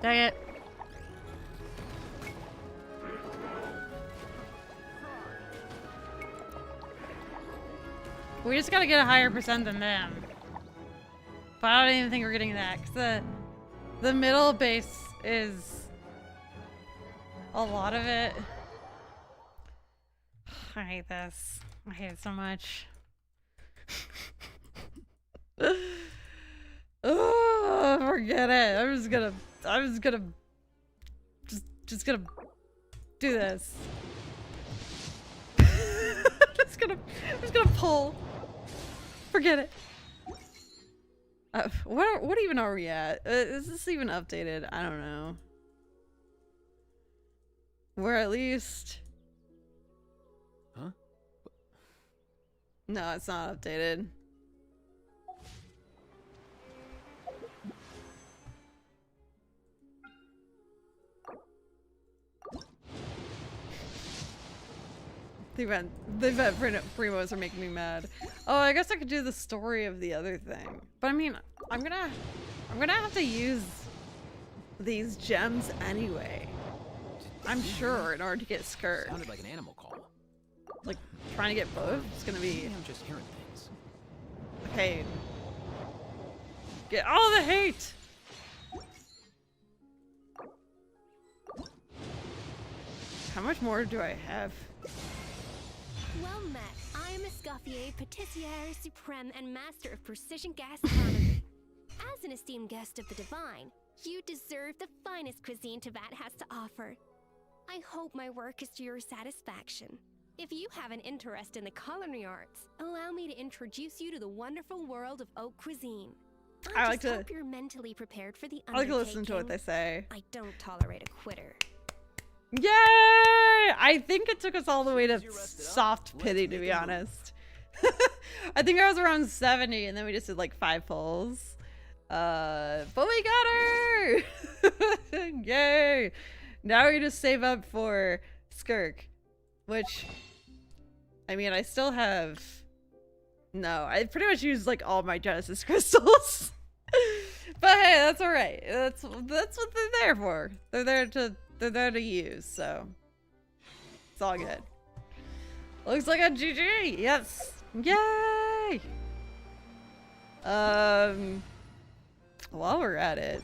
Dang it. We just gotta get a higher percent than them. But I don't even think we're getting that, because the middle base is a lot of it. I hate this. I hate it so much. Oh, forget it. I'm just gonna do this. I'm just gonna pull. Forget it. What even are we at? Is this even updated? I don't know. We're at least... Huh? No, it's not updated. The event primos are making me mad. Oh, I guess I could do the story of the other thing. But I mean, I'm gonna have to use these gems anyway. I'm sure in order to get skirt. Sounded like an animal call. Like trying to get both is gonna be. Maybe I'm just hearing things. Okay. Get all the hate. How much more do I have? Well met. I am Escoffier, Patissiere Supreme and Master of Precision Gastronomy. As an esteemed guest of the Divine, you deserve the finest cuisine Teyvat has to offer. I hope my work is to your satisfaction. If you have an interest in the culinary arts, allow me to introduce you to the wonderful world of haute cuisine. I like just to- hope you're mentally prepared for the I like to listen to what they undertaking. say. I don't tolerate a quitter. Yay! I think it took us all the way to soft pity, to be honest. I think I was around 70, and then we just did like 5 pulls. But we got her! Yay! Now we just save up for Skirk, which, I mean, I still have. No, I pretty much used like all my Genesis crystals. But hey, that's all right. That's what they're there for. They're there to use, so it's all good. Looks like a GG. Yes. Yay. While we're at it,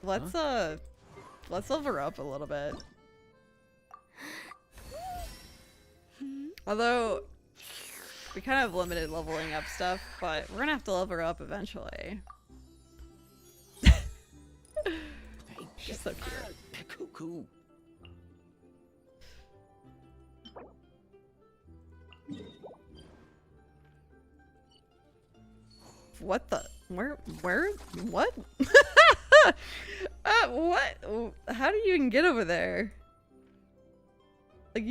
let's level her up a little bit. Although we kind of limited leveling up stuff, but we're gonna have to level her up eventually. She's so cute. Cuckoo. What the? Where? What? What? How do you even get over there? Like do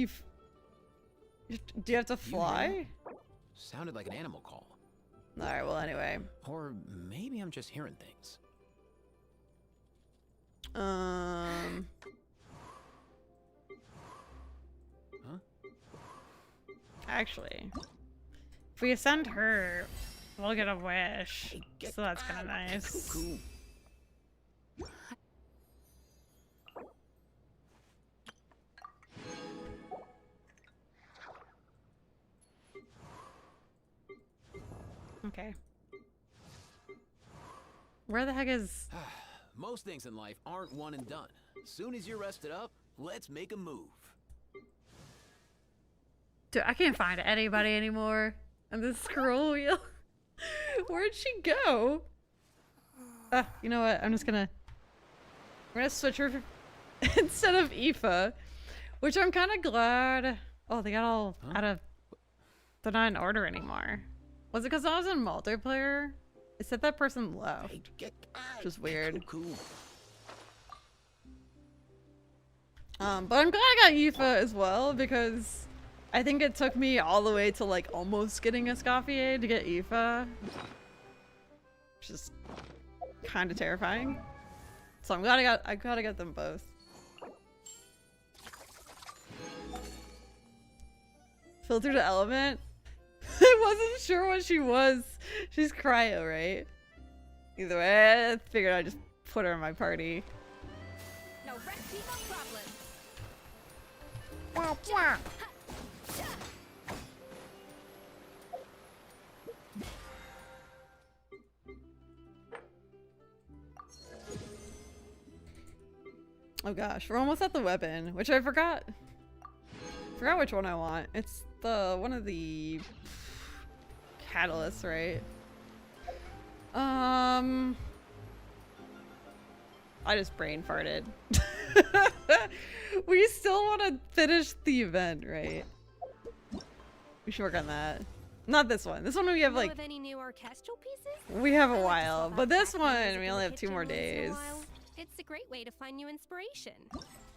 you have to fly? Sounded like an animal call. Alright, well anyway. Or maybe I'm just hearing things. Huh? Actually, if we ascend her, we'll get a wish. So that's kind of nice. Cuckoo. Okay. Where the heck is... Most things in life aren't one and done. Soon as you're rested up, let's make a move. Dude, I can't find anybody anymore on this scroll wheel. Where'd she go? You know what? We're gonna switch her instead of Aoife, which I'm kind of glad. Oh, they got all out of... They're not in order anymore. Was it because I was in multiplayer? It said that person left, which is weird. But I'm glad I got Aoife as well, because I think it took me all the way to like almost getting Escoffier to get Aoife, which is kind of terrifying. So I'm glad I got them both. Filtered element. I wasn't sure what she was. She's cryo, right? Either way, I figured I'd just put her in my party. No recipe, no problem. Oh gosh, we're almost at the weapon, which I forgot. Forgot which one I want. It's the one of the catalysts, right? I just brain farted. We still want to finish the event, right? We should work on that. Not this one. This one we have like... Know of any new orchestral pieces? We have a I like to while, swap but out this background one music we in only the have 2 kitchen more once in a days. while. It's a great way to find new inspiration.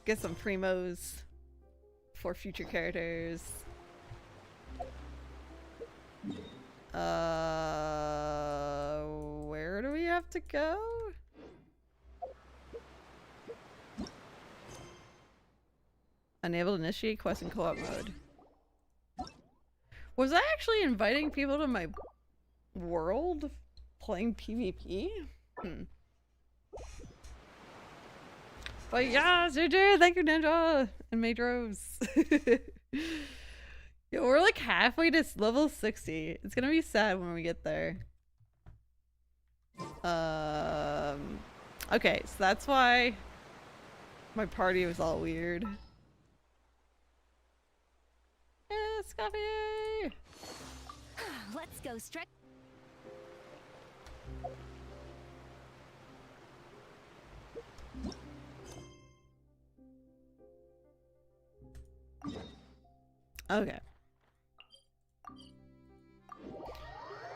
Get some primos for future characters. Where do we have to go? Unable to initiate quest in co-op mode. Was I actually inviting people to my world playing PvP? But yeah, JJ, thank you, Ninja and Madros. Yo, we're like halfway to level 60. It's gonna be sad when we get there. Okay, so that's why my party was all weird. Escoffier! Let's go stretch. Okay.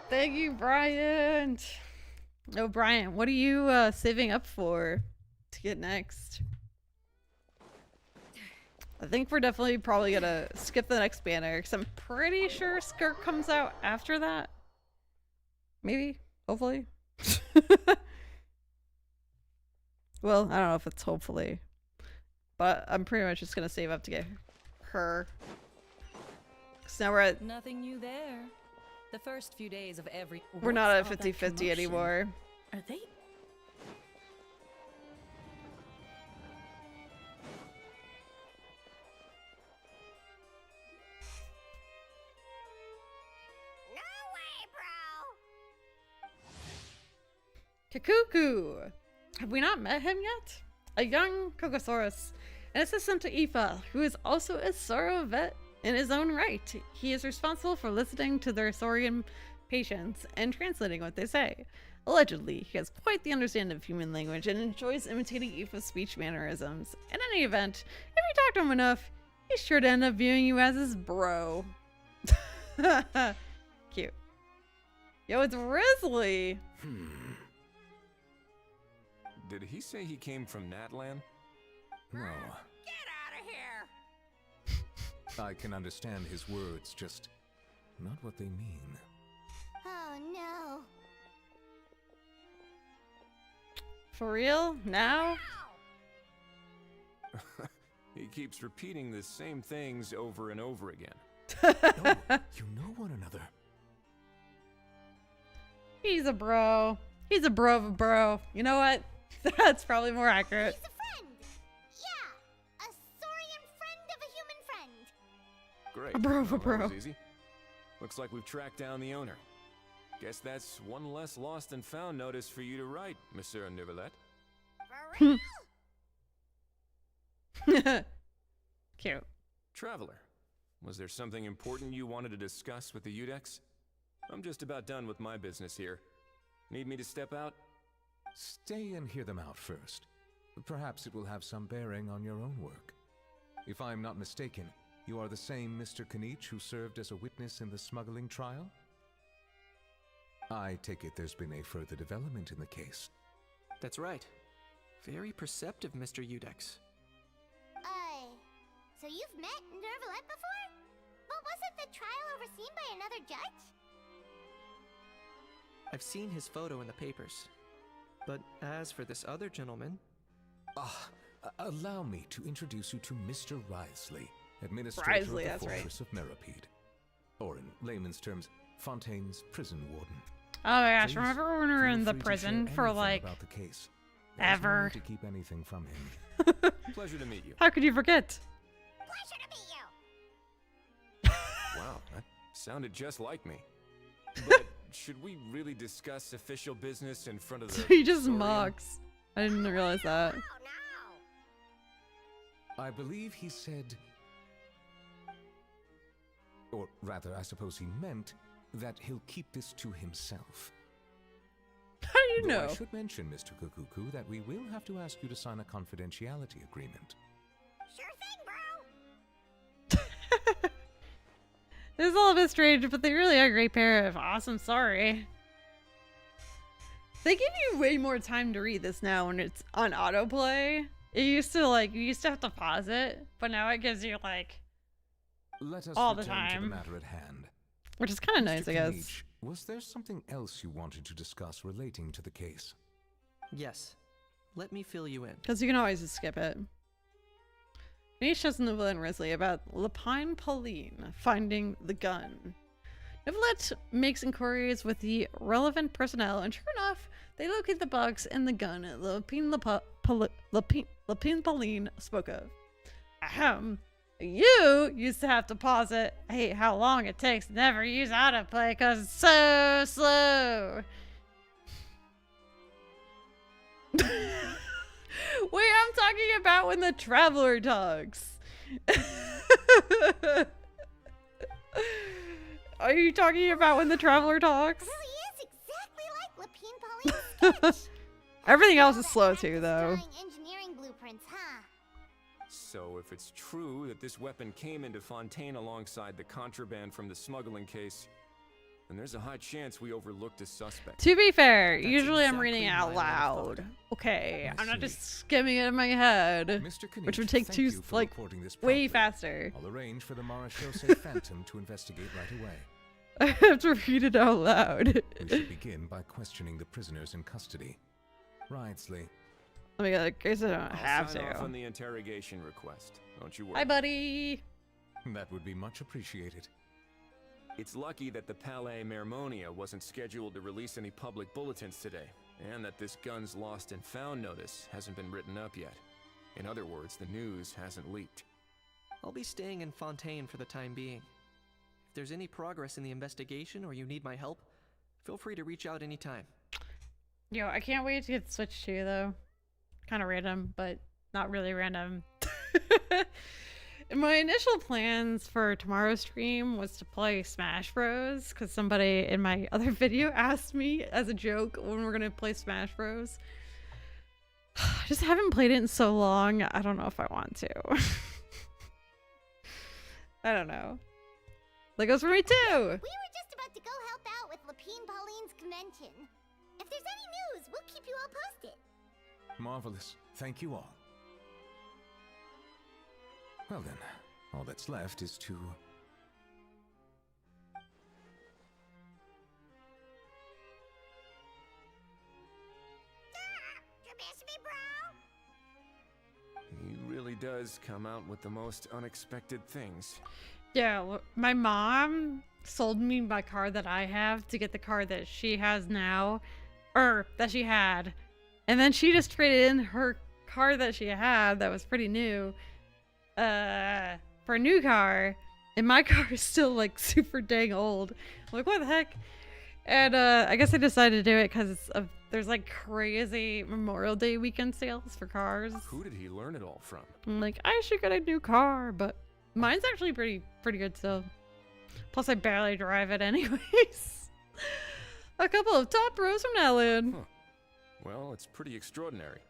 Thank you, Bryant. Oh, Bryant, what are you saving up for to get next? I think we're definitely probably gonna skip the next banner because I'm pretty sure Skirt comes out after that. Maybe, hopefully. Well, I don't know if it's hopefully, but I'm pretty much just gonna save up to get her. So now we're at... Nothing new there. The first few days of every... We're not at What's all that 50-50 commotion? anymore. Are they... Kakuku. Have we not met him yet? A young Kokosaurus, an assistant to Aoife, who is also a Soro vet in his own right. He is responsible for listening to their Saurian patients and translating what they say. Allegedly, he has quite the understanding of human language and enjoys imitating Aoife's speech mannerisms. In any event, if you talk to him enough, he's sure to end up viewing you as his bro. Cute. Yo, it's Risley. Did he say he came from Natlan? No. Get out of here! I can understand his words, just not what they mean. Oh no. For real? Now? He keeps repeating the same things over and over again. You know one another. He's a bro. He's a bro of a bro. You know what? That's probably more accurate. He's a friend. Yeah, a Saurian friend of a human friend. Great. A bro of a Well, that bro. was easy. Looks like we've tracked down the owner. Guess that's one less lost and found notice for you to write, Monsieur Neuvillette. For real? Cute. Traveler, was there something important you wanted to discuss with the Udex? I'm just about done with my business here. Need me to step out? Stay and hear them out first. Perhaps it will have some bearing on your own work. If I'm not mistaken, you are the same Mr. Kanich who served as a witness in the smuggling trial? I take it there's been a further development in the case. That's right. Very perceptive, Mr. Udex. So you've met Neuvillette before? But wasn't the trial overseen by another judge? I've seen his photo in the papers. But as for this other gentleman... Allow me to introduce you to Mr. Risley, Risley, administrator of the that's right. Fortress of Meripede. Or in layman's terms, Fontaine's prison warden. Oh my gosh, Please, remember when we were feel in the free to prison share for anything like about the case. There's no ever? need to keep anything from him. Pleasure to meet you. How could you forget? Pleasure to meet you. Wow, that sounded just like me. But should we really discuss official business in front of the... He just Saurian? mocks. I didn't realize that. Oh no. I believe he said... Or rather, I suppose he meant that he'll keep this to himself. How do you Though know? I should mention, Mr. Kukuku, that we will have to ask you to sign a confidentiality agreement. Sure thing, bro. This is all a bit strange, but they really are a great pair of awesome. Sorry. They give you way more time to read this now when it's on autoplay. It used to you used to have to pause it, but now it gives you Let us all the return to time. the matter at hand. Which is kind of Mr. nice, I guess. Kanich, was there something else you wanted to discuss relating to the case? Yes. Let me fill you in. Because you can always just skip it. Niche tells Neuvillette and Risley about Lapine Pauline finding the gun. Neuvillette makes inquiries with the relevant personnel, and sure enough, they locate the box and the gun Lapine Pauline spoke of. Ahem. You used to have to pause it. I hate how long it takes to never use autoplay because it's so slow. Wait, I'm talking about when the traveler talks. Are you talking about when the traveler talks? It really is exactly like Lapine Pauline's sketch. Everything else is All that slow practice too, though. drawing engineering blueprints, huh? So if it's true that this weapon came into Fontaine alongside the contraband from the smuggling case, then there's a high chance we overlooked a suspect. To be fair, That's usually I'm exactly reading it my out line of loud. thought. Okay, I I'm not see. just skimming it in my head, Mr. Kanich, which would take thank two, you for reporting this way promptly. faster. I'll arrange for the Marechaussee Phantom to investigate right away. I have to read it out loud. We should begin by questioning the prisoners in custody. Risley, Let me I guess I don't I'll have sign off to. on the interrogation request. Don't you worry. Hi, buddy. that would be much appreciated. It's lucky that the Palais Mermonia wasn't scheduled to release any public bulletins today, and that this gun's lost and found notice hasn't been written up yet. In other words, the news hasn't leaked. I'll be staying in Fontaine for the time being. If there's any progress in the investigation or you need my help, feel free to reach out anytime. Yo, I can't wait to get Switch 2 though. Kind of random, but not really random. My initial plans for tomorrow's stream was to play Smash Bros. Because somebody in my other video asked me as a joke when we're gonna play Smash Bros. I just haven't played it in so long. I don't know if I want to. I don't know. That goes for me too. We were just about to go help out with Lapine Pauline's convention. If there's any news, we'll keep you all posted. Marvelous. Thank you all. Well then, all that's left is to... You miss me, bro? He really does come out with the most unexpected things. Yeah, my mom sold me my car that I have to get the car that she has now, or that she had. And then she just traded in her car that she had that was pretty new for a new car. And my car is still like super dang old. I'm like, what the heck? And I guess I decided to do it because there's like crazy Memorial Day weekend sales for cars. Who did he learn it all from? I'm like, I should get a new car, but mine's actually pretty good still. Plus, I barely drive it anyways. A couple of top rows from now in. Huh. Well, it's pretty extraordinary.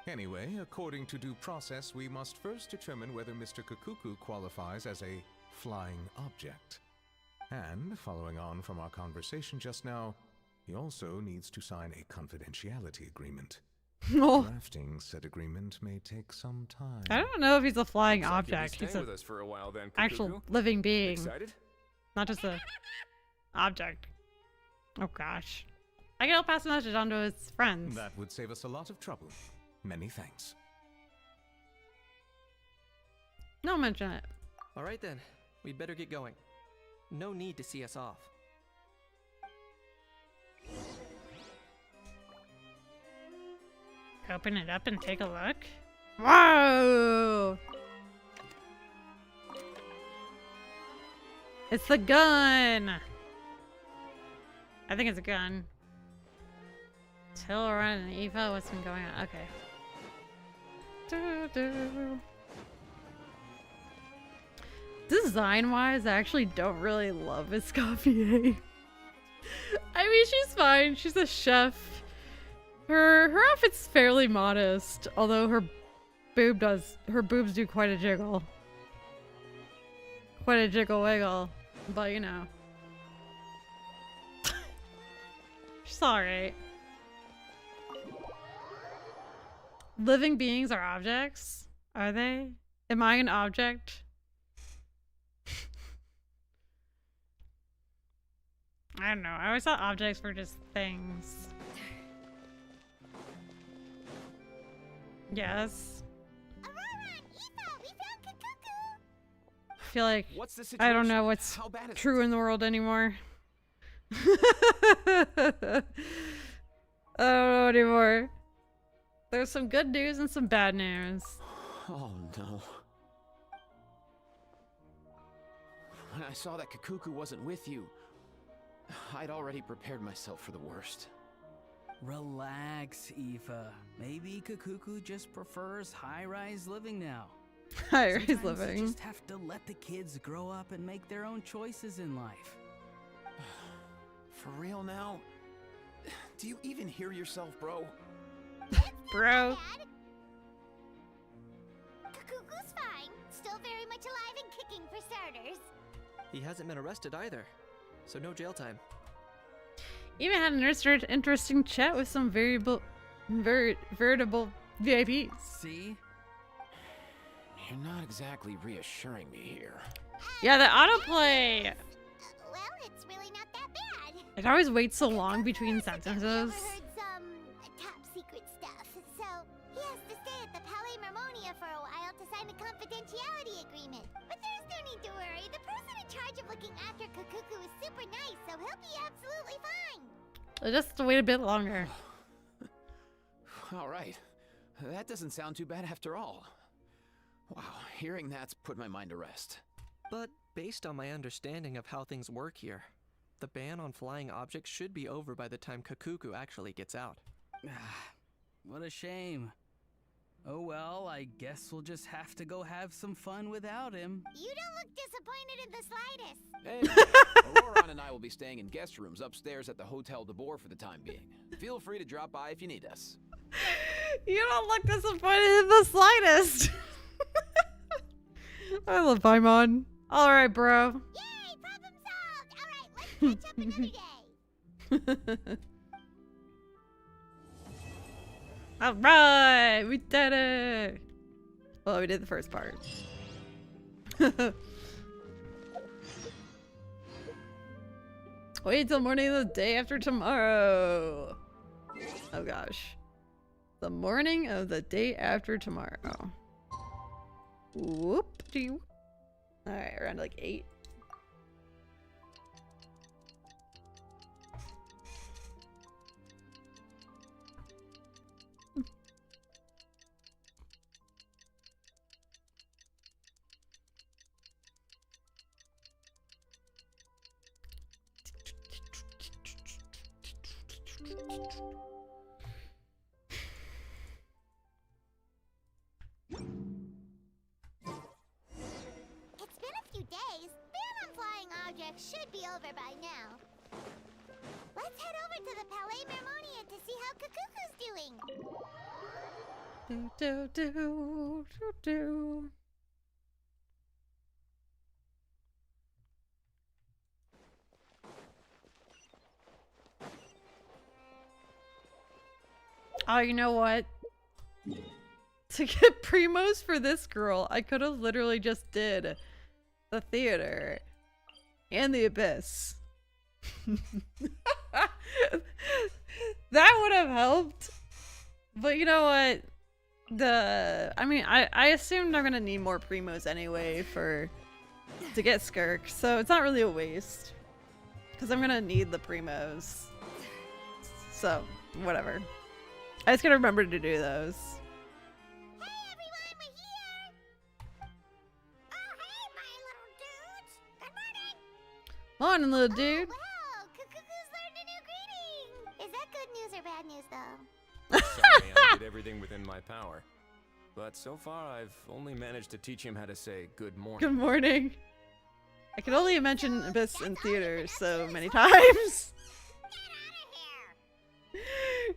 Anyway, according to due process, we must first determine whether Mr. Kakuku qualifies as a flying object. And, following on from our conversation just now, he also needs to sign a confidentiality agreement. Oh. Drafting said agreement may take some time. I don't know if he's a flying Looks like you'll be object. He's staying a with us for a while then, actual Kakuku. living being, Excited? not just a object. Oh gosh. I can help pass the message on to his friends. That would save us a lot of trouble. Many thanks. Don't mention it. Alright then, we'd better get going. No need to see us off. Open it up and take a look. Whoa! It's the gun! I think it's a gun. Till run an Eva, what's been going on? Okay. Design-wise, I actually don't really love Escoffier. I mean, she's fine. She's a chef. Her outfit's fairly modest, although her boobs do quite a jiggle. Quite a jiggle wiggle. But you know. She's alright. Living beings are objects? Are they? Am I an object? I don't know. I always thought objects were just things. Yes. Aurora and Eva, we found Kakuku! I feel like What's the I don't situation? know what's How bad is true it? in the world anymore. I don't know anymore. There's some good news and some bad news. Oh no. When I saw that Kakuku wasn't with you, I'd already prepared myself for the worst. Relax, Aoife. Maybe Kakuku just prefers high-rise living now. High-rise Sometimes living. You just have to let the kids grow up and make their own choices in life. For real now? Do you even hear yourself, bro? Bro. Kakuku's fine. Still very much alive and kicking for starters. He hasn't been arrested either, so no jail time. Even had an interesting chat with some veritable VIPs. See? You're not exactly reassuring me here. Yeah, the autoplay. Well, it's really not that bad. It always waits so long between Kakuku sentences. overheard some top secret stuff, so he has to stay at the Palais Mermonia for a while to sign a confidentiality agreement. But there's no need to worry. The person in charge of looking after Kakuku is super nice, so he'll be absolutely fine. Just wait a bit longer. All right. That doesn't sound too bad after all. Wow, hearing that's put my mind to rest. But based on my understanding of how things work here, The ban on flying objects should be over by the time Kakuku actually gets out. What a shame. Oh well, I guess we'll just have to go have some fun without him. You don't look disappointed in the slightest. Hey, Aurora and I will be staying in guest rooms upstairs at the Hotel de Boer for the time being. Feel free to drop by if you need us. You don't look disappointed in the slightest. I love Paimon. All right, bro. Yay, problem solved. All right, let's catch up another day. All right, we did it. Well, we did the first part. Wait till morning of the day after tomorrow. Oh gosh. The morning of the day after tomorrow. Whoop. Alright, around like 8. It's been a few days. Ban on flying objects should be over by now. Let's head over to the Palais Mermonia to see how Kakuku's doing. Do. Oh, you know what? To get primos for this girl, I could have literally just did the theater and the abyss. That would have helped. But you know what? I assumed I'm gonna need more primos anyway to get Skirk, so it's not really a waste. Because I'm gonna need the primos. So, whatever. I just gotta remember to do those. Hey everyone, we're here! Oh hey, my little dudes! Good morning! Morning, little dude. Oh, wow, Kakuku's learned a new greeting! Is that good news or bad news though? Sorry, I did everything within my power. But so far, I've only managed to teach him how to say good morning. Good morning. I can only mention Abyss in theaters so many times.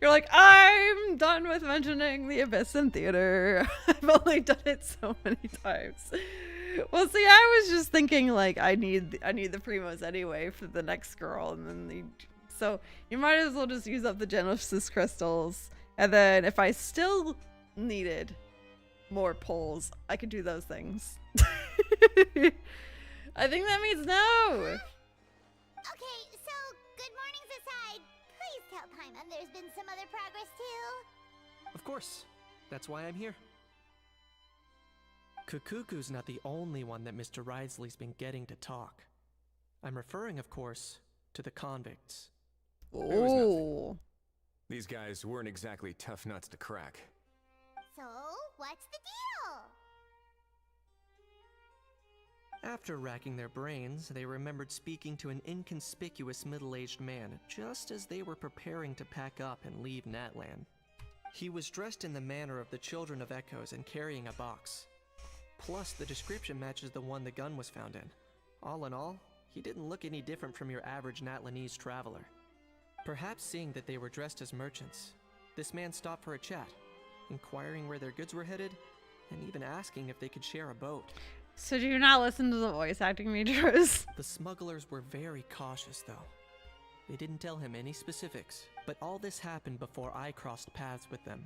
You're like, I'm done with mentioning the Abyss in theater. I've only done it so many times. Well, see, I was just thinking like I need the primos anyway for the next girl, and then so you might as well just use up the Genesis crystals, and then if I still needed more pulls, I could do those things. I think that means no. Okay, so good mornings aside, please tell Paimon there's been some other progress too. Of course. That's why I'm here. Kakuku's not the only one that Mr. Ridesley's been getting to talk. I'm referring, of course, to the convicts. There was nothing. These guys weren't exactly tough nuts to crack. So, what's the deal? After racking their brains, they remembered speaking to an inconspicuous middle-aged man just as they were preparing to pack up and leave Natlan. He was dressed in the manner of the Children of Echoes and carrying a box. Plus, the description matches the one the gun was found in. All in all, he didn't look any different from your average Natlanese traveler. Perhaps seeing that they were dressed as merchants, this man stopped for a chat, inquiring where their goods were headed, and even asking if they could share a boat. So do you not listen to the voice acting, Mijou? The smugglers were very cautious, though. They didn't tell him any specifics, but all this happened before I crossed paths with them.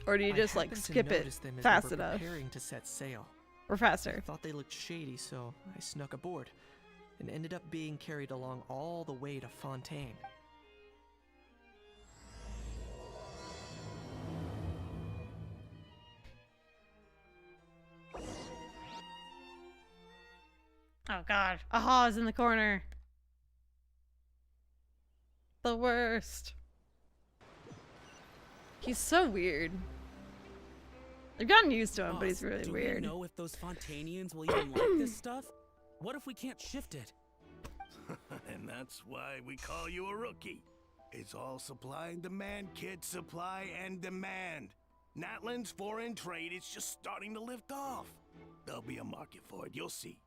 Or do you just like skip it fast enough? Preparing to set sail. Or faster? I thought they looked shady, so I snuck aboard, and ended up being carried along all the way to Fontaine. Oh god. Aha's in the corner. The worst. He's so weird. I've gotten used to him, but he's really weird. Do we know if those Fontainians will even like this stuff? What if we can't shift it? And that's why we call you a rookie. It's all supply and demand, kid. Supply and demand. Natlan's foreign trade is just starting to lift off. There'll be a market for it, you'll see.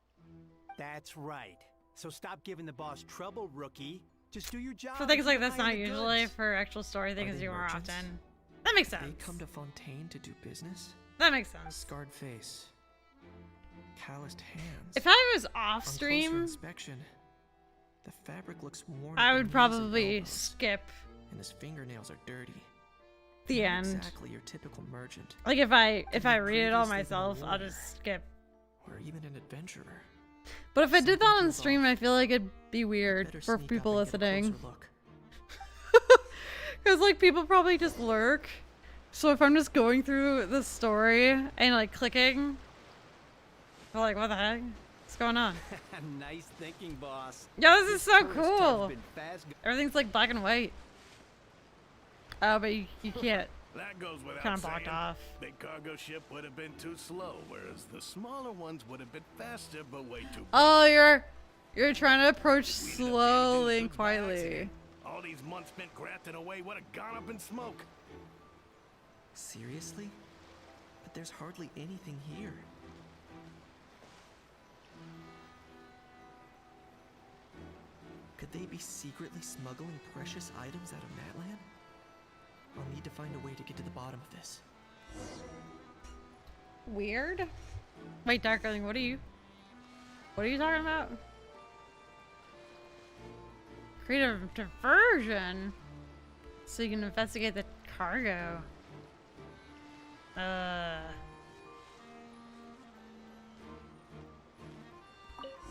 That's right. So stop giving the boss trouble, rookie. Just do your job. For things like this, Find not the usually. goods. For actual story things, they you more merchants? often. That makes They sense. come to Fontaine to do business? That makes sense. Scarred face. Calloused hands. If I was On off closer stream, inspection, the fabric looks worn I at the would knees and probably elbows, skip and his fingernails are dirty. the Not end. Exactly your typical merchant, Like if I you read it all previously been a myself, I'll warrior? just skip. or even an adventurer. But if I did that on feels stream, off. I feel like it'd be weird Better for sneak people up and get a listening. closer look. Because like people probably just lurk. So if I'm just going through the story and like clicking, they're like, what the heck? What's going on? Nice thinking, boss. Yeah, this is so tourist tug's cool. been fast Everything's like black and white. Oh, but you can't. That goes without Kinda saying. blocked off. Big cargo ship would have been too slow, whereas the smaller ones would have been faster, but way too. Oh, you're trying to approach We ended up slowly damaging and goods by quietly. accident. All these months spent grafting away would have gone up in smoke. Seriously? But there's hardly anything here. Could they be secretly smuggling precious items out of Natlan? I'll need to find a way to get to the bottom of this. Weird. Wait, Darkling, what are you talking about? Creative diversion. So you can investigate the cargo.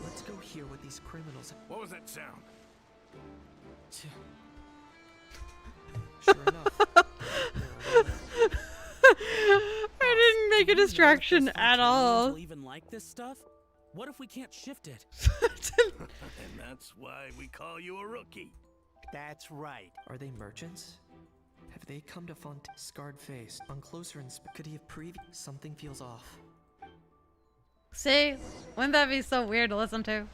Let's go hear what these criminals. What was that sound? Sure enough. there are others. I didn't make a distraction at all. Will even like this stuff? What if we can't shift it? And that's why we call you a rookie. That's right. Are they merchants? Have they come to Fontaine? Scarred face. On closer inspection, could he have Something feels off. See? Wouldn't that be so weird to listen to?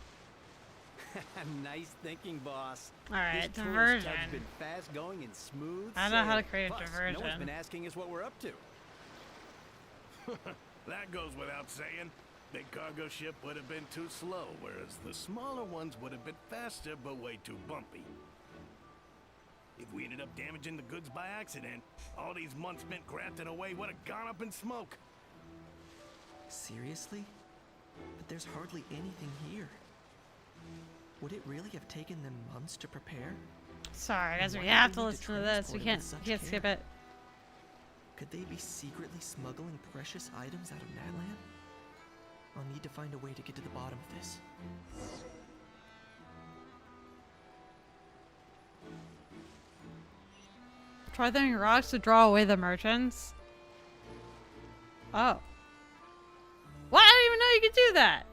Nice thinking, boss. Alright, This tourist tug's diversion. been fast going and smooth. I know how to sailing. create a Plus, No diversion. one's been asking us what we're up to. That goes without saying. Big cargo ship would have been too slow, whereas the smaller ones would have been faster, but way too bumpy. If we ended up damaging the goods by accident, all these months spent grafting away would have gone up in smoke. Seriously? But there's hardly anything here. Would it really have taken them months to prepare? Sorry, guys, Why we did have they to need listen to this. We transport it can't with such skip care? it. Could they be secretly smuggling precious items out of Natlan? I'll need to find a way to get to the bottom of this. Try throwing rocks to draw away the merchants. Oh. What? I didn't even know you could do that.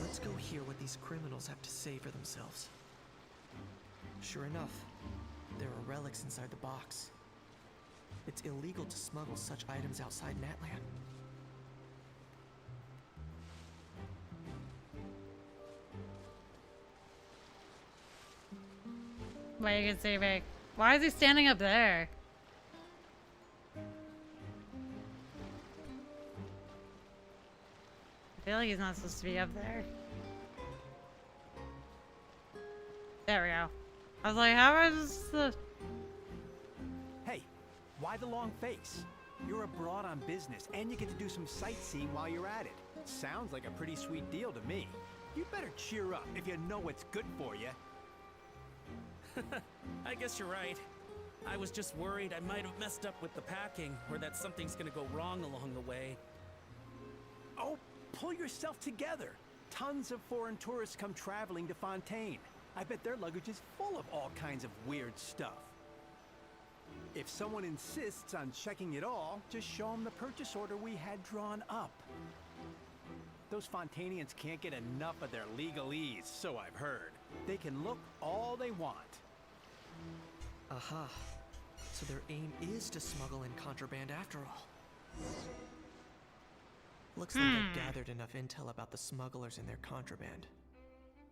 Let's go hear what these criminals have to say for themselves. Sure enough, there are relics inside the box. It's illegal to smuggle such items outside Natlan. Wait, you can see me. Why is he standing up there? I feel like he's not supposed to be up there. There we go. I was like, how is the... Hey, why the long face? You're abroad on business, and you get to do some sightseeing while you're at it. Sounds like a pretty sweet deal to me. You better cheer up if you know what's good for you. I guess you're right. I was just worried I might have messed up with the packing, or that something's gonna go wrong along the way. Oh, pull yourself together. Tons of foreign tourists come traveling to Fontaine. I bet their luggage is full of all kinds of weird stuff. If someone insists on checking it all, just show them the purchase order we had drawn up. Those Fontanians can't get enough of their legalese, so I've heard. They can look all they want. Aha. So their aim is to smuggle in contraband after all. Looks like I've gathered enough intel about the smugglers and their contraband.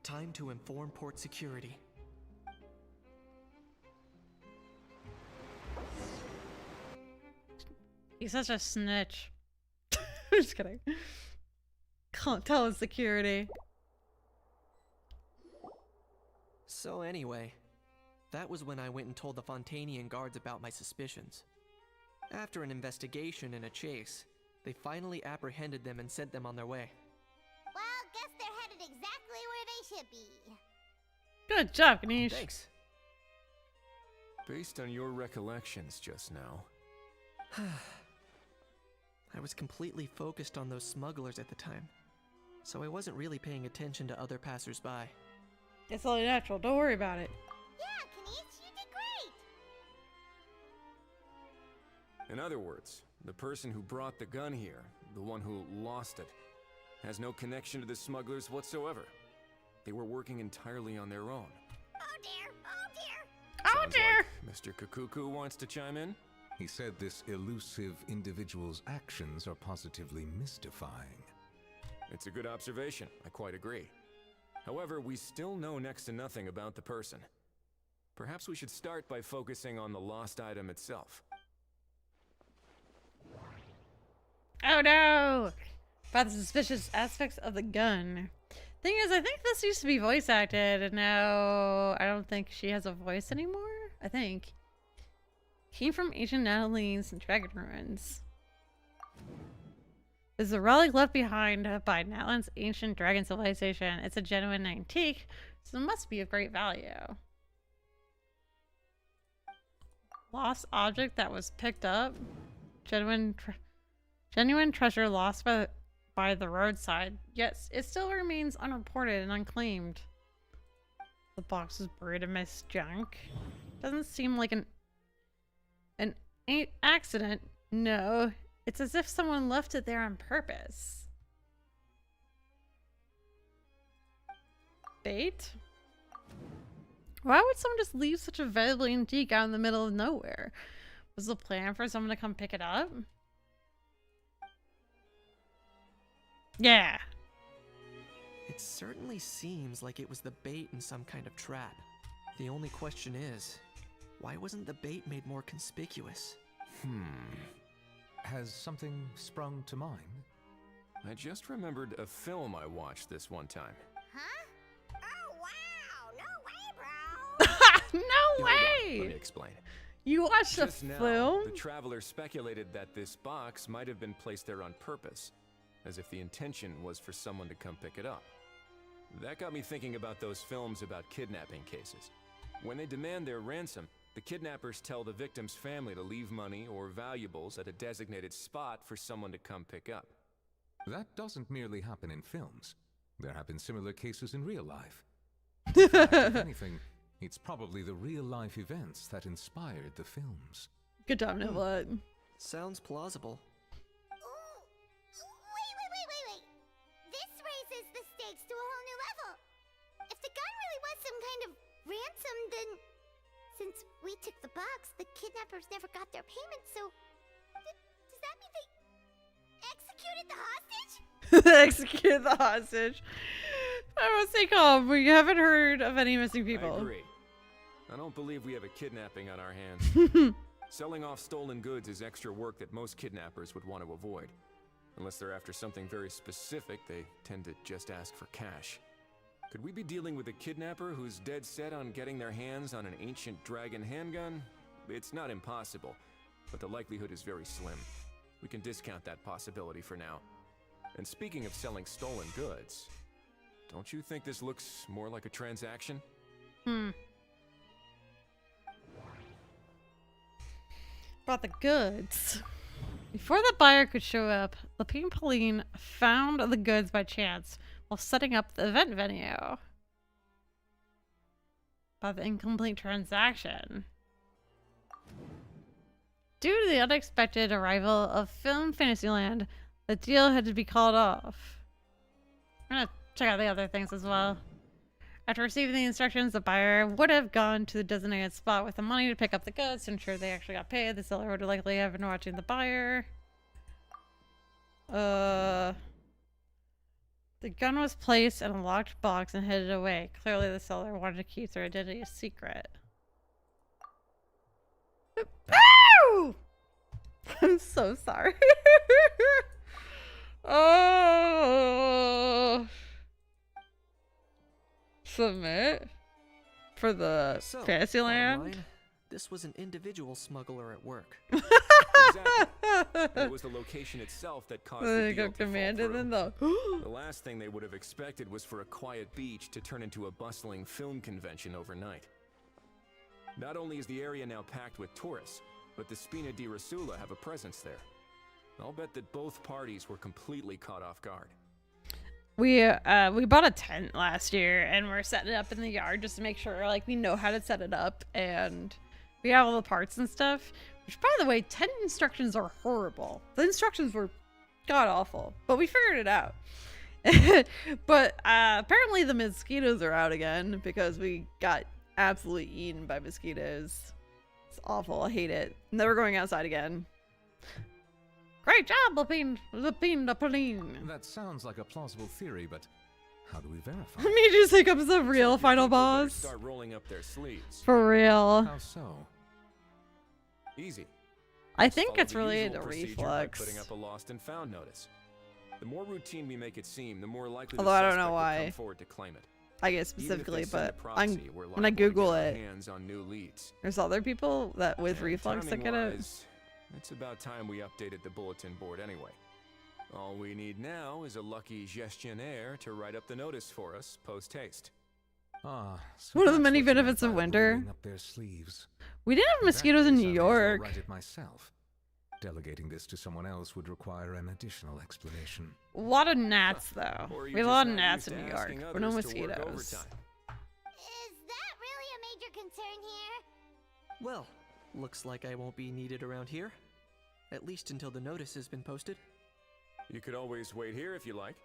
Time to inform port security. He's such a snitch. I'm just kidding. Can't tell his security. So anyway, that was when I went and told the Fontanian guards about my suspicions. After an investigation and a chase, they finally apprehended them and sent them on their way. Well, guess they're headed exactly where they should be. Good job, Ganesh. Thanks. Based on your recollections just now, I was completely focused on those smugglers at the time, so I wasn't really paying attention to other passersby. It's only natural. Don't worry about it. Yeah, Kanish, you did great. in other words, the person who brought the gun here, the one who lost it, has no connection to the smugglers whatsoever. They were working entirely on their own. Oh dear, oh dear. Oh Sounds dear. like Mr. Kakuku wants to chime in? He said this elusive individual's actions are positively mystifying. It's a good observation. I quite agree. However, we still know next to nothing about the person. Perhaps we should start by focusing on the lost item itself. Oh no! About the suspicious aspects of the gun. Thing is, I think this used to be voice acted, and now I don't think she has a voice anymore. I think. Came from ancient Natalie's dragon ruins. Is a relic left behind by Natlan's ancient dragon civilization. It's a genuine antique, so it must be of great value. Lost object that was picked up. Genuine treasure lost by the roadside. Yet it still remains unreported and unclaimed. The box is buried amidst junk. Doesn't seem like an accident. No. It's as if someone left it there on purpose. Bait? Why would someone just leave such a valuable antique out in the middle of nowhere? Was the plan for someone to come pick it up? Yeah. It certainly seems like it was the bait in some kind of trap. The only question is, why wasn't the bait made more conspicuous? Has something sprung to mind? I just remembered a film I watched this one time. Huh? Oh wow, no way, bro. No Hold on, way! let me explain. You watched a Just now, film? the traveler speculated that this box might have been placed there on purpose, as if the intention was for someone to come pick it up. That got me thinking about those films about kidnapping cases. When they demand their ransom, the kidnappers tell the victim's family to leave money or valuables at a designated spot for someone to come pick up. That doesn't merely happen in films. There have been similar cases in real life. In fact, if anything, it's probably the real-life events that inspired the films. Good job, Niblet. Sounds plausible. Ooh. Wait. This raises the stakes to a whole new level. If the gun really was some kind of ransom, then since we took the box, the kidnappers never got their payment, so does that mean they executed the hostage? Execute the hostage. I must stay calm. We haven't heard of any missing people. I agree. I don't believe we have a kidnapping on our hands. Selling off stolen goods is extra work that most kidnappers would want to avoid. Unless they're after something very specific, they tend to just ask for cash. Could we be dealing with a kidnapper who's dead set on getting their hands on an ancient dragon handgun? It's not impossible, but the likelihood is very slim. We can discount that possibility for now. And speaking of selling stolen goods, don't you think this looks more like a transaction? About the goods. Before the buyer could show up, Lapine and Pauline found the goods by chance while setting up the event venue. About the incomplete transaction. Due to the unexpected arrival of Film Fantasyland, the deal had to be called off. I'm gonna check out the other things as well. After receiving the instructions, the buyer would have gone to the designated spot with the money to pick up the goods to ensure they actually got paid. The seller would likely have been watching the buyer. The gun was placed in a locked box and hid it away. Clearly the seller wanted to keep their identity a secret. Ow! I'm so sorry. Oh. Submit for the Fantasyland. Online, this was an individual smuggler at work. Exactly. And it was the location itself that caused the deal to command fall and then through. The last thing they would have expected was for a quiet beach to turn into a bustling film convention overnight. Not only is the area now packed with tourists, but the Spina di Rosula have a presence there. I'll bet that both parties were completely caught off guard. We bought a tent last year and we're setting it up in the yard just to make sure like we know how to set it up and we have all the parts and stuff. Which, by the way, tent instructions are horrible. The instructions were god awful, but we figured it out. But apparently the mosquitoes are out again because we got absolutely eaten by mosquitoes. It's awful. I hate it. Never going outside again. Great job, Lapine. That sounds like a plausible theory, but how do we verify? Mijou becomes the real final boss. Start rolling up their sleeves. For real. How so? Easy. I think Follow it's the related usual to procedure by reflux. putting up a lost and found notice. The more routine we make it seem, the more likely Although the I don't suspect know will why. come forward to claim it. I guess Even if specifically, they send a but proxy, we're when I liable to Google get our it, hands on new leads. there's other people that with And reflux that get it. timing-wise, it's about time we updated the bulletin board anyway. All we need now is a lucky gestionnaire to write up the notice for us post-haste. Ah, so One of the that's many what you meant benefits of by winter. rolling up their sleeves. We didn't have In that mosquitoes in case, New I may as well York. write it myself. Delegating this to someone else would require an additional explanation. A lot of gnats, though. Or We you have a just lot of not gnats used in to New York, asking but no others to work mosquitoes. overtime. Is that really a major concern here? Well, looks like I won't be needed around here. At least until the notice has been posted. You could always wait here if you like.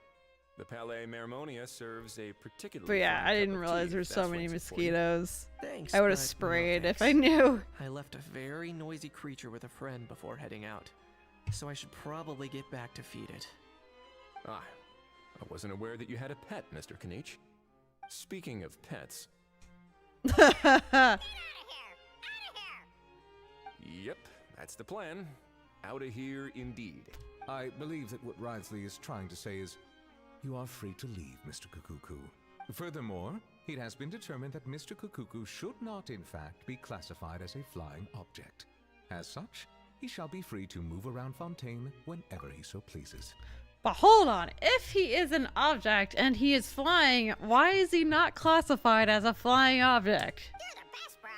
The Palais Mermonia serves a particularly But yeah, fine I cup didn't of realize tea, there's if so that's many what's important. mosquitoes. Thanks. I would have but no sprayed if thanks. I knew. I left a very noisy creature with a friend before heading out, so I should probably get back to feed it. Ah, I wasn't aware that you had a pet, Mr. Kanich. Speaking of pets, yep, that's the plan. Out of here indeed. I believe that what Wriothesley is trying to say is, you are free to leave, Mr. Kukuku. Furthermore, it has been determined that Mr. Kukuku should not, in fact, be classified as a flying object. As such, he shall be free to move around Fontaine whenever he so pleases. But hold on, if he is an object and he is flying, why is he not classified as a flying object? You're the best, bro.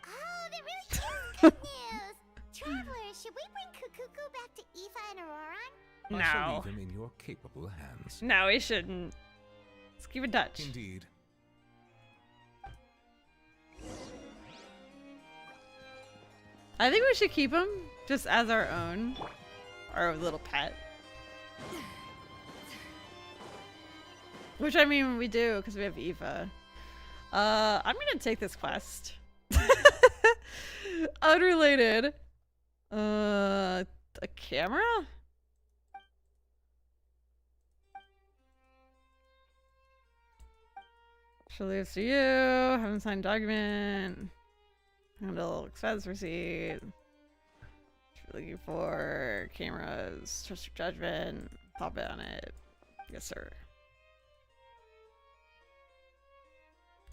Oh, that really is good news. Travelers, should we bring Kukuku back to Aoife and Auroran? I shall No. leave him in your capable hands. No, he shouldn't. Let's keep in touch. Indeed. I think we should keep him just as our own. Our little pet. Which, I mean, we do because we have Eva. I'm gonna take this quest. Unrelated. A camera? Shall leave to you. Haven't signed document. Handle expense receipt. Looking for cameras. Trust your judgment. Pop it on it. Yes, sir.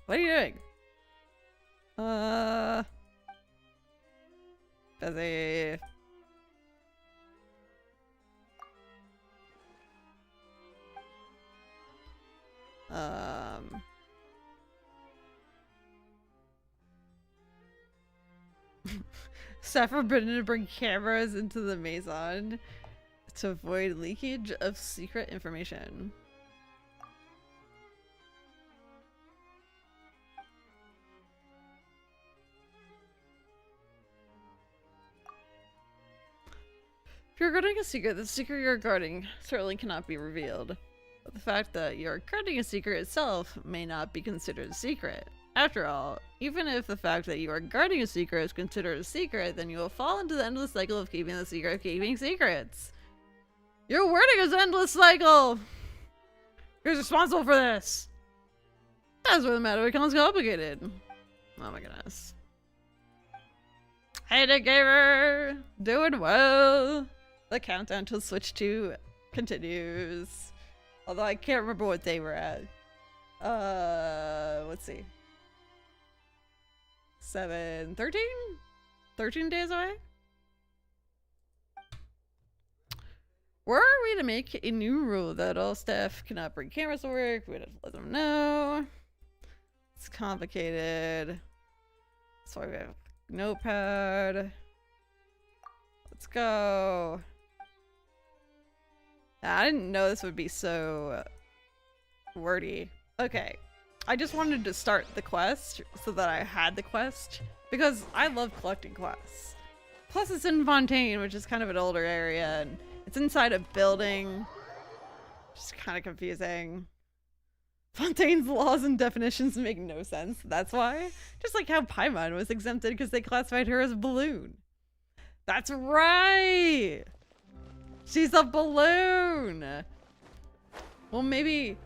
What are you doing? Busy. Staff forbidden to bring cameras into the Maison to avoid leakage of secret information. If you're guarding a secret, the secret you're guarding certainly cannot be revealed. But the fact that you're guarding a secret itself may not be considered a secret. After all, even if the fact that you are guarding a secret is considered a secret, then you will fall into the endless cycle of keeping the secret of keeping secrets. Your wording is endless cycle! Who's responsible for this? That's where the matter becomes complicated. Oh my goodness. Hey there, gamer! Doing well! The countdown to Switch 2 continues. Although I can't remember what day we're at. Let's see. 13 days away? Were we to make a new rule that all staff cannot bring cameras to work, we'd have to let them know. It's complicated. That's why we have a notepad. Let's go. I didn't know this would be so wordy. Okay. I just wanted to start the quest so that I had the quest because I love collecting quests. Plus it's in Fontaine, which is kind of an older area, and it's inside a building. Just kind of confusing. Fontaine's laws and definitions make no sense. That's why. Just like how Paimon was exempted because they classified her as a balloon. That's right! She's a balloon! Well, maybe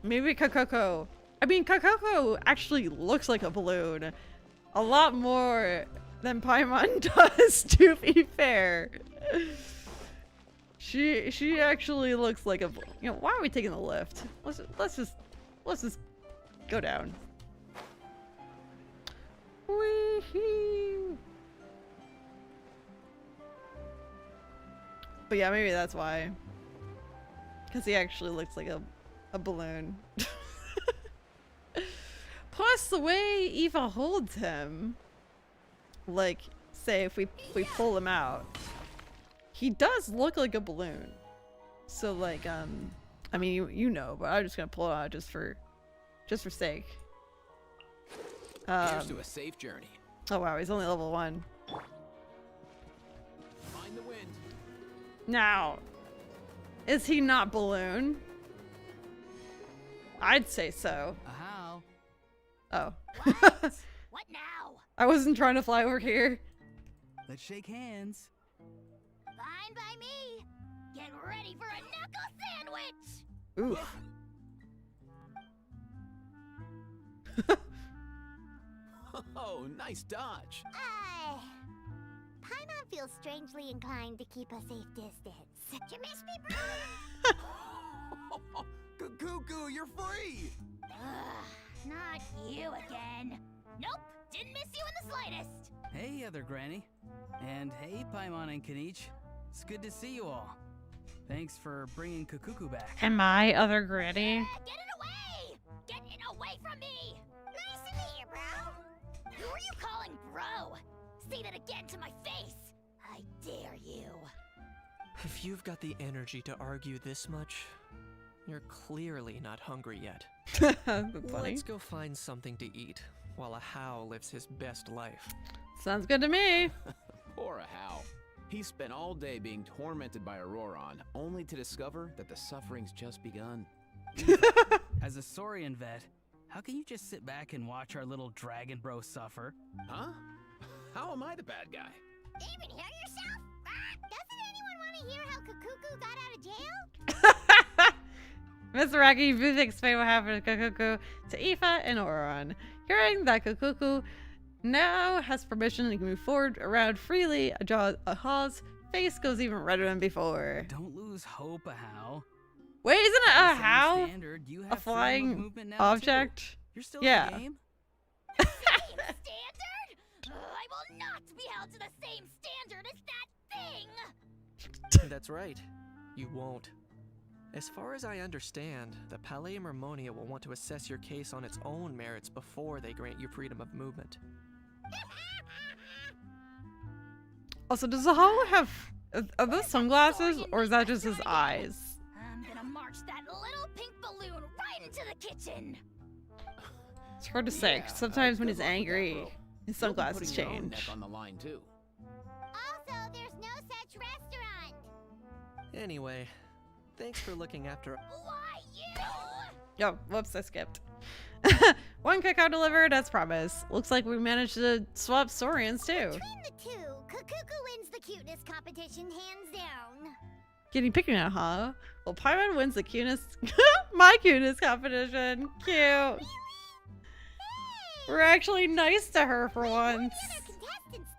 Kakoko. I mean, Kakoko actually looks like a balloon. A lot more than Paimon does, to be fair. She actually looks like a, you know, why are we taking the lift? Let's just go down. Wee-hee. But yeah, maybe that's why. Because he actually looks like a balloon. Plus the way Eva holds him, like, say if we pull him out, he does look like a balloon. So like, I mean, you know, but I'm just gonna pull it out just for sake. Here's to a safe journey. Oh wow, he's only level 1. Find the wind. Now, is he not balloon? I'd say so. How? Oh. What now? I wasn't trying to fly over here. Let's shake hands. Fine by me. Get ready for a knuckle sandwich. Ooh. Oh, nice dodge. Paimon feels strangely inclined to keep a safe distance. Did you miss me, bro? Cuckoo, you're free! Not you again. Nope, didn't miss you in the slightest. Hey, other granny. And hey, Paimon and Kenichi. It's good to see you all. Thanks for bringing Kukuku back. Am I other granny? Get it away! Get it away from me! Nice to meet you, bro. Who are you calling bro? Say that again to my face. I dare you. If you've got the energy to argue this much, you're clearly not hungry yet. That's funny. Let's go find something to eat while a How lives his best life. Sounds good to me. Poor How. He spent all day being tormented by Auroron, only to discover that the suffering's just begun. As a Saurian vet, how can you just sit back and watch our little dragon bro suffer? Huh? How am I the bad guy? Even hear yourself? Doesn't anyone want to hear how Kukuku got out of jail? Mr. Raki, please explain what happened to Kukuku, to Aoife, and Auron. Hearing that Kukuku now has permission to move forward around freely, Aha's face goes even redder than before. Don't lose hope, How. Wait, isn't it a How? Standard, you A have flying object? Too. You're still yeah. in the game? Same standard? I will not be held to the same standard as that thing! That's right. You won't. As far as I understand, the Palais Mermonia will want to assess your case on its own merits before they grant you freedom of movement. Also, does the Hollow have... Are those sunglasses, or is that just his eyes? I'm gonna march that little pink balloon right into the kitchen! It's hard to say. Sometimes when he's angry, his sunglasses Putting your own change. neck on the line too. Also, there's no such restaurant! Anyway, thanks for looking after. Why you? Oh, whoops, I skipped. One cacao delivered as promised. Looks like we managed to swap Saurians too. Between the two, Kakuku wins the cuteness competition hands down. Getting picky now, huh? Well, Paimon wins the cuteness, my cuteness competition. Cute. Really? We're actually nice to her for once. Contestants,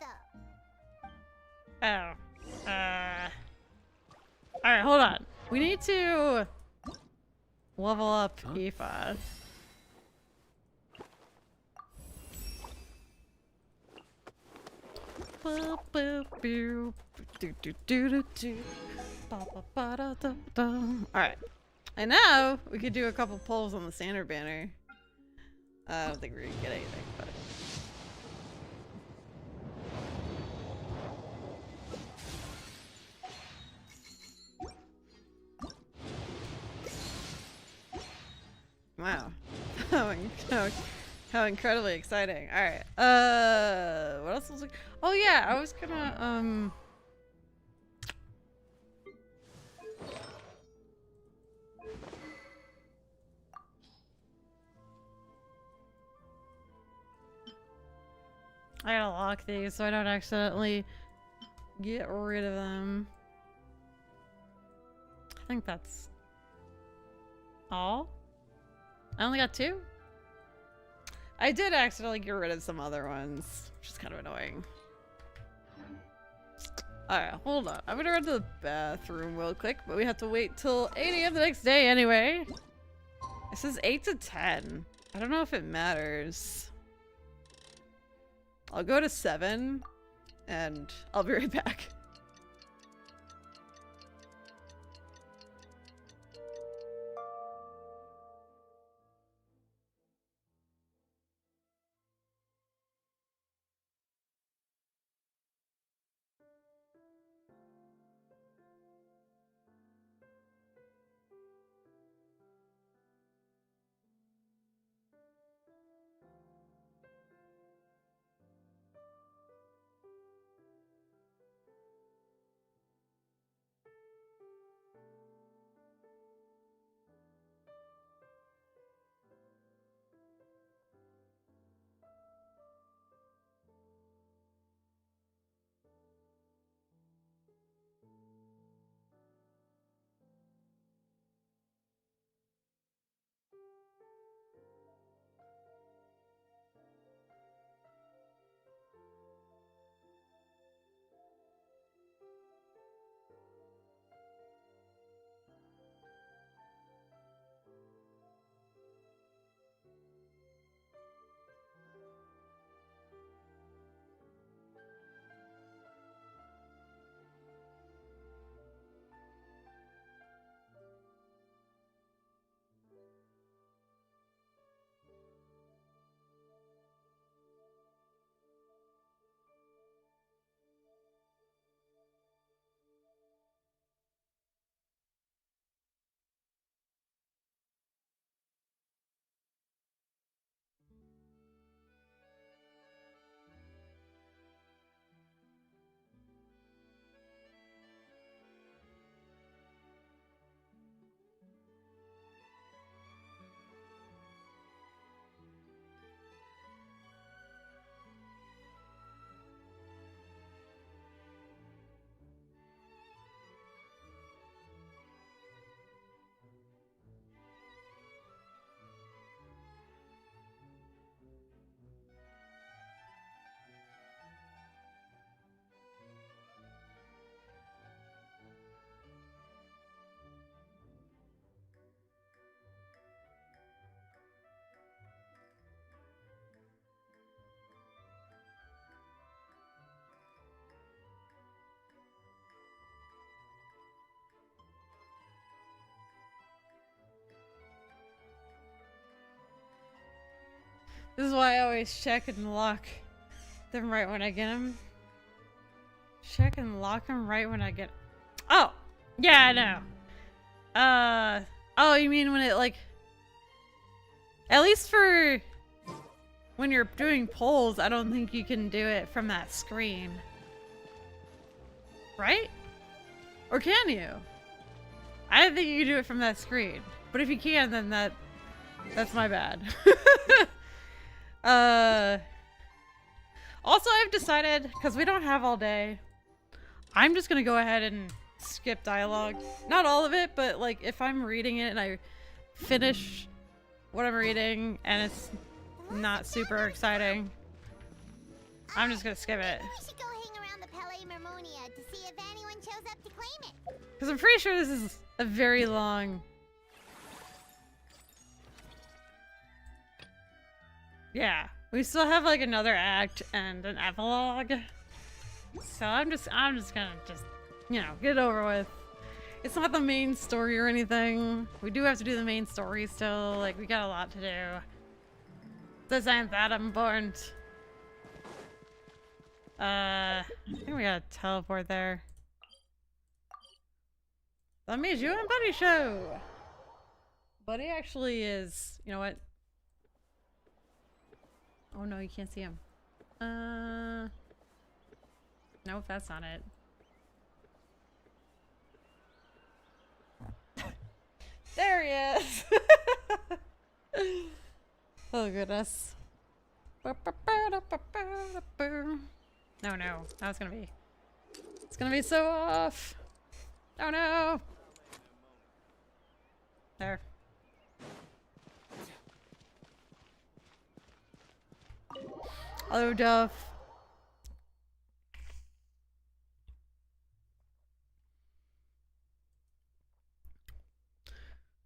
though. Oh. Alright, hold on. We need to level up Aoife. Alright. And now we could do a couple pulls on the standard banner. I don't think we're gonna get anything, but. Wow. How incredibly exciting. Alright. What else was like? Oh yeah, I was gonna I gotta lock these so I don't accidentally get rid of them. I think that's all. I only got 2? I did accidentally get rid of some other ones, which is kind of annoying. Alright, hold on. I'm gonna run to the bathroom real quick, but we have to wait till 8 AM the next day anyway. It says 8 to 10. I don't know if it matters. I'll go to 7 and I'll be right back. This is why I always check and lock them right when I get them. Check and lock them right when I get. Oh, yeah, I know. Oh, you mean when it like, at least for when you're doing polls, I don't think you can do it from that screen, right? Or can you? I didn't think you could do it from that screen. But if you can, then that's my bad. Also, I've decided, because we don't have all day, I'm just gonna go ahead and skip dialogue. Not all of it, but like if I'm reading it and I finish what I'm reading and it's not super exciting, I'm just gonna skip it. Maybe we should go hang around the Palais Mermonia to see if anyone shows up to claim it. Because I'm pretty sure this is a very long... Yeah, we still have like another act and an epilogue. So I'm just gonna you know, get it over with. It's not the main story or anything. We do have to do the main story still. Like, we got a lot to do. This ain't that important. I think we gotta teleport there. The Mijou and Buddy show! Buddy actually is... You know what? Oh no, you can't see him. Nope, that's not it. There he is! Oh goodness. No, no, that's gonna be... It's gonna be so off! Oh no! There. Hello, Duff.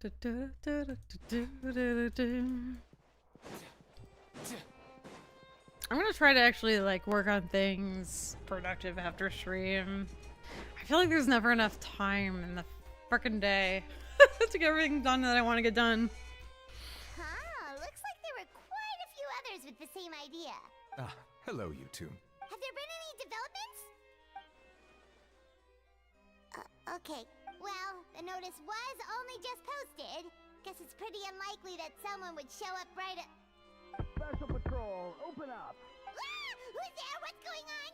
I'm gonna try to actually like work on things productive after stream. I feel like there's never enough time in the frickin' day to get everything done that I want to get done. Huh, looks like there were quite a few others with the same idea. Ah, hello, you two. Have there been any developments? Okay. Well, the notice was only just posted. Guess it's pretty unlikely that someone would show up right at... Special Patrol, open up! Ah! Who's there? What's going on?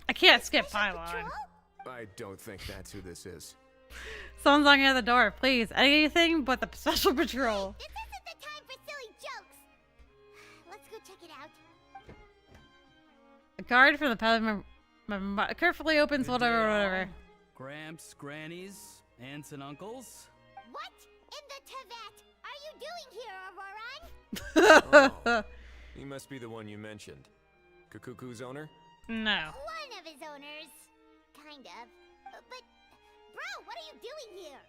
I can't skip Special pylon. Patrol? I don't think that's who this is. Someone's knocking at the door. Please, anything but the special patrol. This isn't the time for silly jokes. Let's go check it out. A guard from the palace carefully opens Good whatever, day, all. whatever. Gramps, grannies, aunts and uncles. What in the Tibet are you doing here, Auroran? Oh, he must be the one you mentioned. Kukuku's owner? No. One of his owners. Kind of. But, bro, what are you doing here?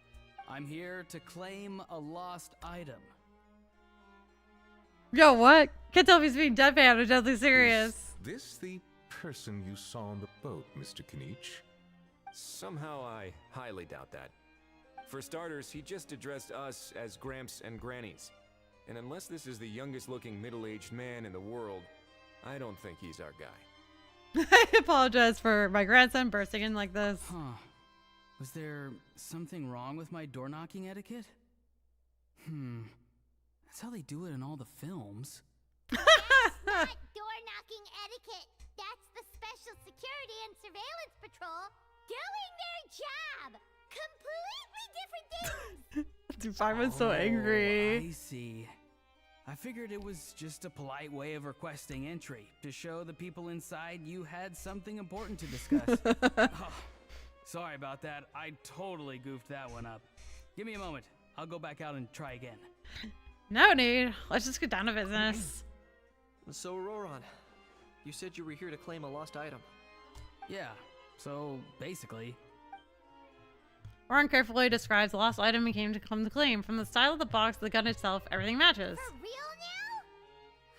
I'm here to claim a lost item. Yo, what? Can't tell if he's being deadpan or deadly serious. Is this the person you saw on the boat, Mr. Kinich? Somehow I highly doubt that. For starters, he just addressed us as Gramps and Grannies. And unless this is the youngest looking middle-aged man in the world, I don't think he's our guy. I apologize for my grandson bursting in like this. Huh. Was there something wrong with my door-knocking etiquette? That's how they do it in all the films. Not door-knocking etiquette. That's the Special Security and Surveillance Patrol doing their job. Completely different things. Dude, Simon's so angry. I see. I figured it was just a polite way of requesting entry to show the people inside you had something important to discuss. Oh, sorry about that. I totally goofed that one up. Give me a moment. I'll go back out and try again. No, dude. Let's just get down to business. So, Auroran, you said you were here to claim a lost item. Yeah, so basically... Warren carefully describes the lost item he came to come to claim. From the style of the box to the gun itself, everything matches. For real now?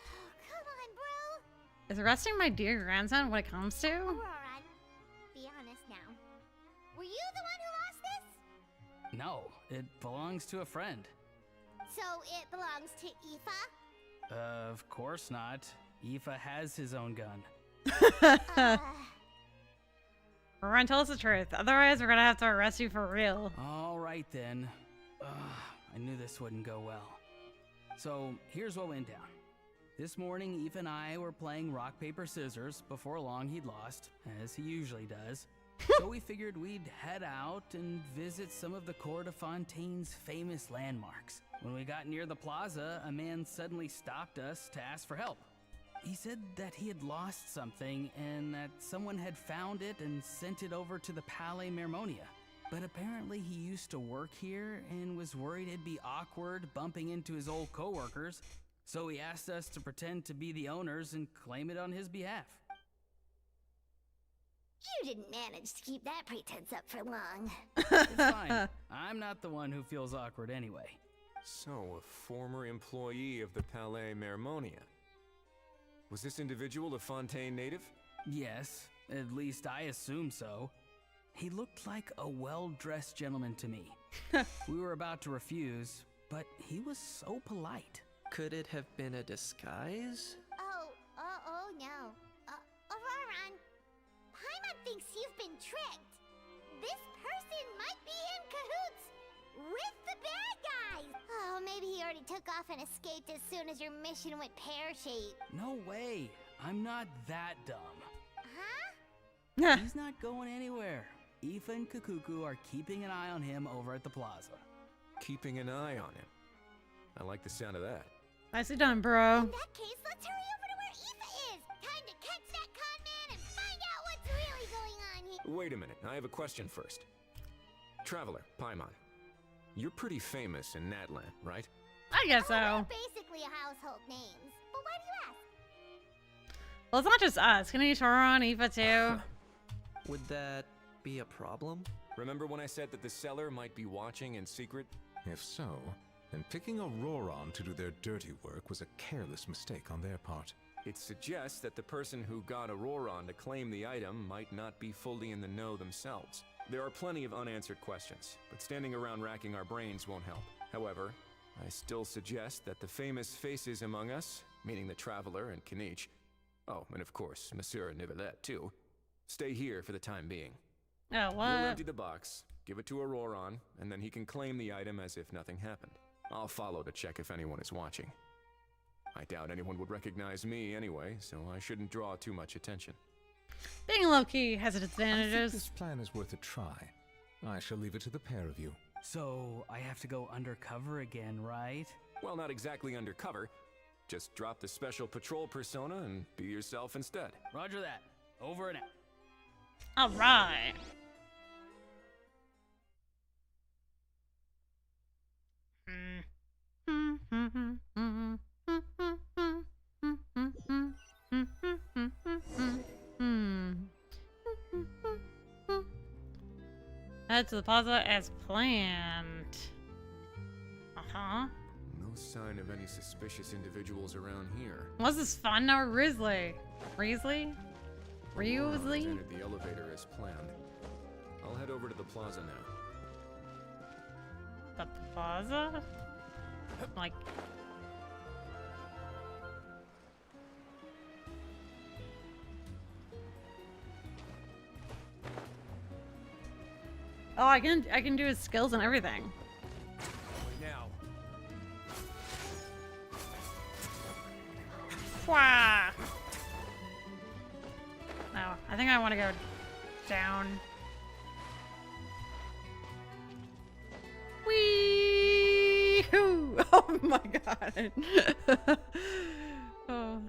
Oh, come on, bro. Is arresting my dear grandson what it comes to? Auroran, be honest now. Were you the one who lost this? No, it belongs to a friend. So it belongs to Aoife? Of course not. Aoife has his own gun. Warren, tell us the truth. Otherwise, we're gonna have to arrest you for real. All right then. I knew this wouldn't go well. So here's what went down. This morning, Aoife and I were playing rock, paper, scissors. Before long, he'd lost, as he usually does. So we figured we'd head out and visit some of the Cour de Fontaine's famous landmarks. When we got near the plaza, a man suddenly stopped us to ask for help. He said that he had lost something and that someone had found it and sent it over to the Palais Mermonia. But apparently he used to work here and was worried it'd be awkward bumping into his old coworkers, so he asked us to pretend to be the owners and claim it on his behalf. You didn't manage to keep that pretense up for long. It's fine. I'm not the one who feels awkward anyway. So, a former employee of the Palais Mermonia. Was this individual a Fontaine native? Yes, at least I assume so. He looked like a well-dressed gentleman to me. We were about to refuse, but he was so polite. Could it have been a disguise? Oh no. Auroran, Paimon thinks you've been tricked. This person might be in cahoots with the bad guys. Oh, maybe he already took off and escaped as soon as your mission went pear-shaped. No way. I'm not that dumb. Huh? He's not going anywhere. Aoife and Kakuku are keeping an eye on him over at the plaza. Keeping an eye on him. I like the sound of that. Nicely done, bro. In that case, let's hurry over to where Aoife is. Time to catch that con man and find out what's really going on here. Wait a minute, I have a question first. Traveler, Paimon, you're pretty famous in Natlan, right? I guess so. We're basically household names. But why do you ask? Well, it's not just us. Can you turn on Aoife too? Would that be a problem? Remember when I said that the seller might be watching in secret? If so, then picking Auroron to do their dirty work was a careless mistake on their part. It suggests that the person who got Auroron to claim the item might not be fully in the know themselves. There are plenty of unanswered questions, but standing around racking our brains won't help. However, I still suggest that the famous faces among us, meaning the Traveler and Kinich, oh, and of course, Monsieur Nivelet too, stay here for the time being. Oh, what? We'll empty the box, give it to Auroron, and then he can claim the item as if nothing happened. I'll follow to check if anyone is watching. I doubt anyone would recognize me anyway, so I shouldn't draw too much attention. Being low-key has its I think advantages. this plan is worth a try. I shall leave it to the pair of you. So, I have to go undercover again, right? Well, not exactly undercover. Just drop the special patrol persona and be yourself instead. Roger that. Over and out. All right. Head to the plaza as planned. Uh-huh. No sign of any suspicious individuals around here. Was this fun or Risley? Risley? Auroron's Risley? entered the elevator as planned. I'll head over to the plaza now. The plaza? Like... Oh, I can do his skills and everything. Now. Wah! No, I think I want to go down. Wee-hoo! Oh my god. Oh.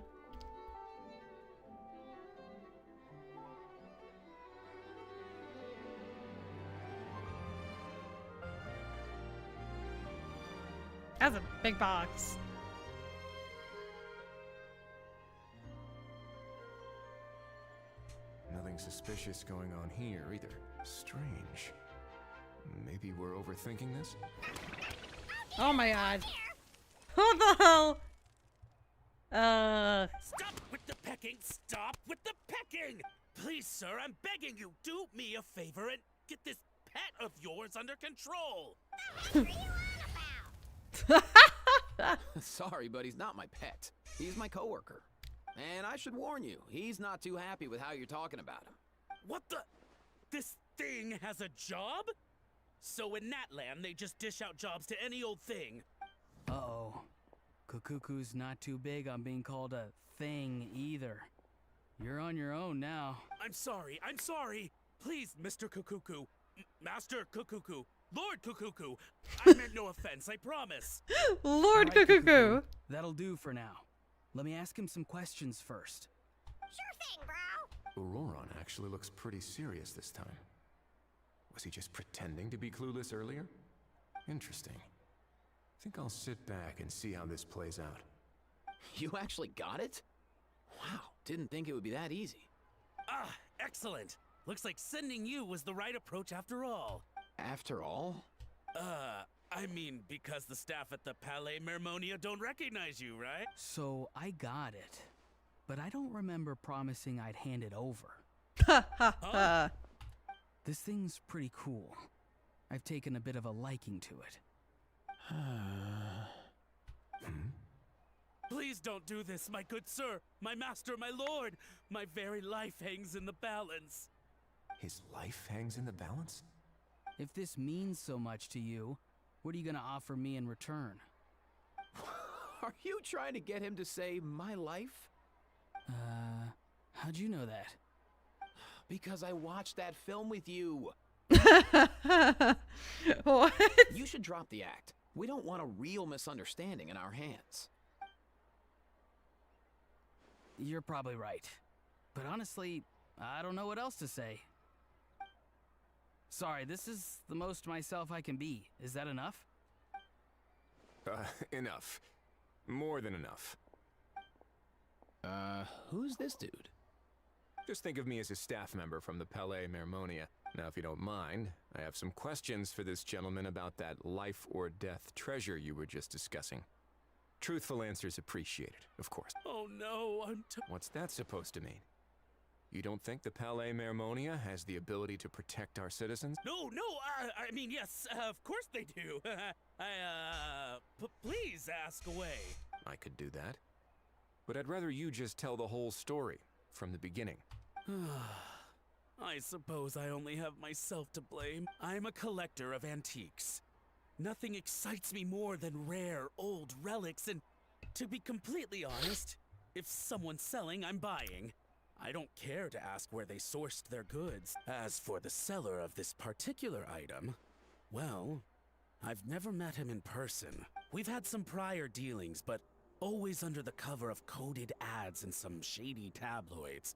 That's a big box. Nothing suspicious going on here either. Strange. Maybe we're overthinking this? Oh my god. What the hell? Stop with the pecking! Stop with the pecking! Please, sir, I'm begging you, do me a favor and get this pet of yours under control! Sorry, but he's not my pet. He's my coworker. And I should warn you, he's not too happy with how you're talking about him. What the? This thing has a job? So in Natlan, they just dish out jobs to any old thing. Uh-oh. Kukuku's not too big on being called a thing either. You're on your own now. I'm sorry. please, Mr. Kukuku. Master Kukuku. Lord Kukuku. I meant no offense, I promise. Lord All right, Kukuku. That'll do for now. Let me ask him some questions first. Sure thing, bro. Auroron actually looks pretty serious this time. Was he just pretending to be clueless earlier? Interesting. Think I'll sit back and see how this plays out. You actually got it? Wow, didn't think it would be that easy. Ah, excellent. Looks like sending you was the right approach after all. After all? I mean, because the staff at the Palais Mermonia don't recognize you, right? So I got it, but I don't remember promising I'd hand it over. Ha ha ha. This thing's pretty cool. I've taken a bit of a liking to it. Please don't do this, my good sir, my master, my lord. My very life hangs in the balance. His life hangs in the balance? If this means so much to you, what are you gonna offer me in return? Are you trying to get him to say my life? How'd you know that? Because I watched that film with you. What? You should drop the act. We don't want a real misunderstanding in our hands. You're probably right. But honestly, I don't know what else to say. Sorry, this is the most myself I can be. Is that enough? Enough. More than enough. Who's this dude? Just think of me as a staff member from the Palais Mermonia. Now, if you don't mind, I have some questions for this gentleman about that life or death treasure you were just discussing. Truthful answers appreciated, of course. Oh no, What's that supposed to mean? You don't think the Palais Mermonia has the ability to protect our citizens? No, I mean, yes, of course they do. Please ask away. I could do that. But I'd rather you just tell the whole story, from the beginning. I suppose I only have myself to blame. I'm a collector of antiques. Nothing excites me more than rare, old relics, and to be completely honest, if someone's selling, I'm buying. I don't care to ask where they sourced their goods. As for the seller of this particular item, well, I've never met him in person. We've had some prior dealings, but always under the cover of coded ads in some shady tabloids.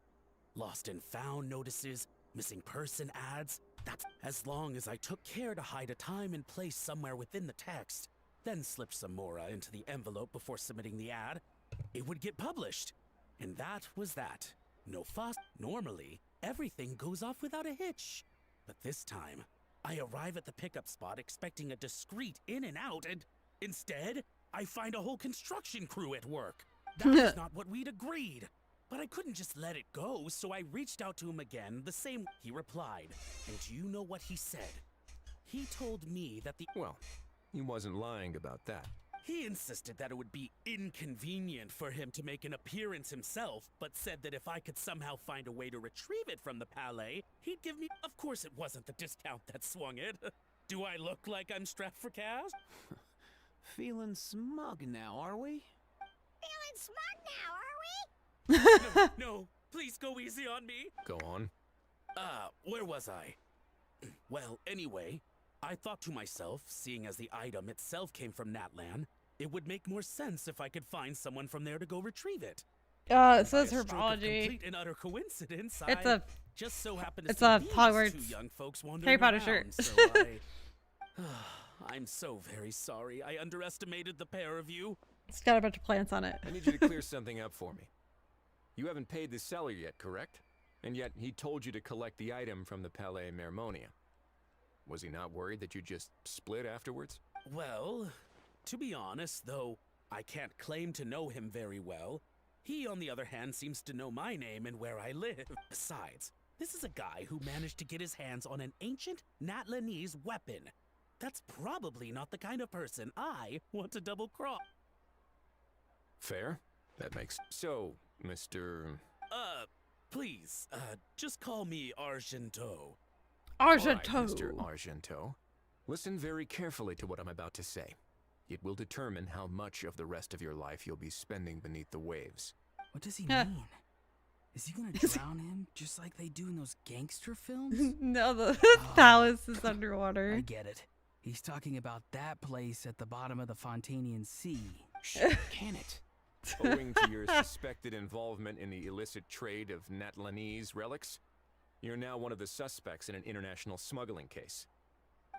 Lost and found notices, missing person ads. That's as long as I took care to hide a time and place somewhere within the text, then slip some mora into the envelope before submitting the ad, it would get published. And that was that. No fuss. Normally, everything goes off without a hitch. But this time, I arrive at the pickup spot expecting a discreet in and out, and instead, I find a whole construction crew at work. That's not what we'd agreed. But I couldn't just let it go, so I reached out to him again, the same. He replied, and do you know what he said? He told me that the— Well, he wasn't lying about that. He insisted that it would be inconvenient for him to make an appearance himself, but said that if I could somehow find a way to retrieve it from the Palais, he'd give me— Of course it wasn't the discount that swung it. Do I look like I'm strapped for cash? Feeling smug now, are we? Feeling smug now, are we? No, please go easy on me. Go on. Where was I? Well, anyway, I thought to myself, seeing as the item itself came from Natlan, it would make more sense if I could find someone from there to go retrieve it. It says By a stroke of herbology. complete and utter coincidence, It's I a- just so happened to it's see a these Hogwarts two young folks wandering Harry Potter around, shirt. so I'm so very sorry. I underestimated the pair of you. It's got a bunch of plants on it. I need you to clear something up for me. You haven't paid the seller yet, correct? And yet he told you to collect the item from the Palais Mermonia. Was he not worried that you just split afterwards? Well, to be honest, though I can't claim to know him very well, he, on the other hand, seems to know my name and where I live. Besides, this is a guy who managed to get his hands on an ancient Natlanese weapon. That's probably not the kind of person I want to double-cross. Fair. That makes... So, Mr... Please, just call me Argento. All right, Argento. Mr. Argento. Listen very carefully to what I'm about to say. It will determine how much of the rest of your life you'll be spending beneath the waves. What does he mean? Is he gonna drown him just like they do in those gangster films? No, the palace is underwater. I get it. He's talking about that place at the bottom of the Fontanian Sea. Can it? Owing to your suspected involvement in the illicit trade of Natlanese relics, you're now one of the suspects in an international smuggling case.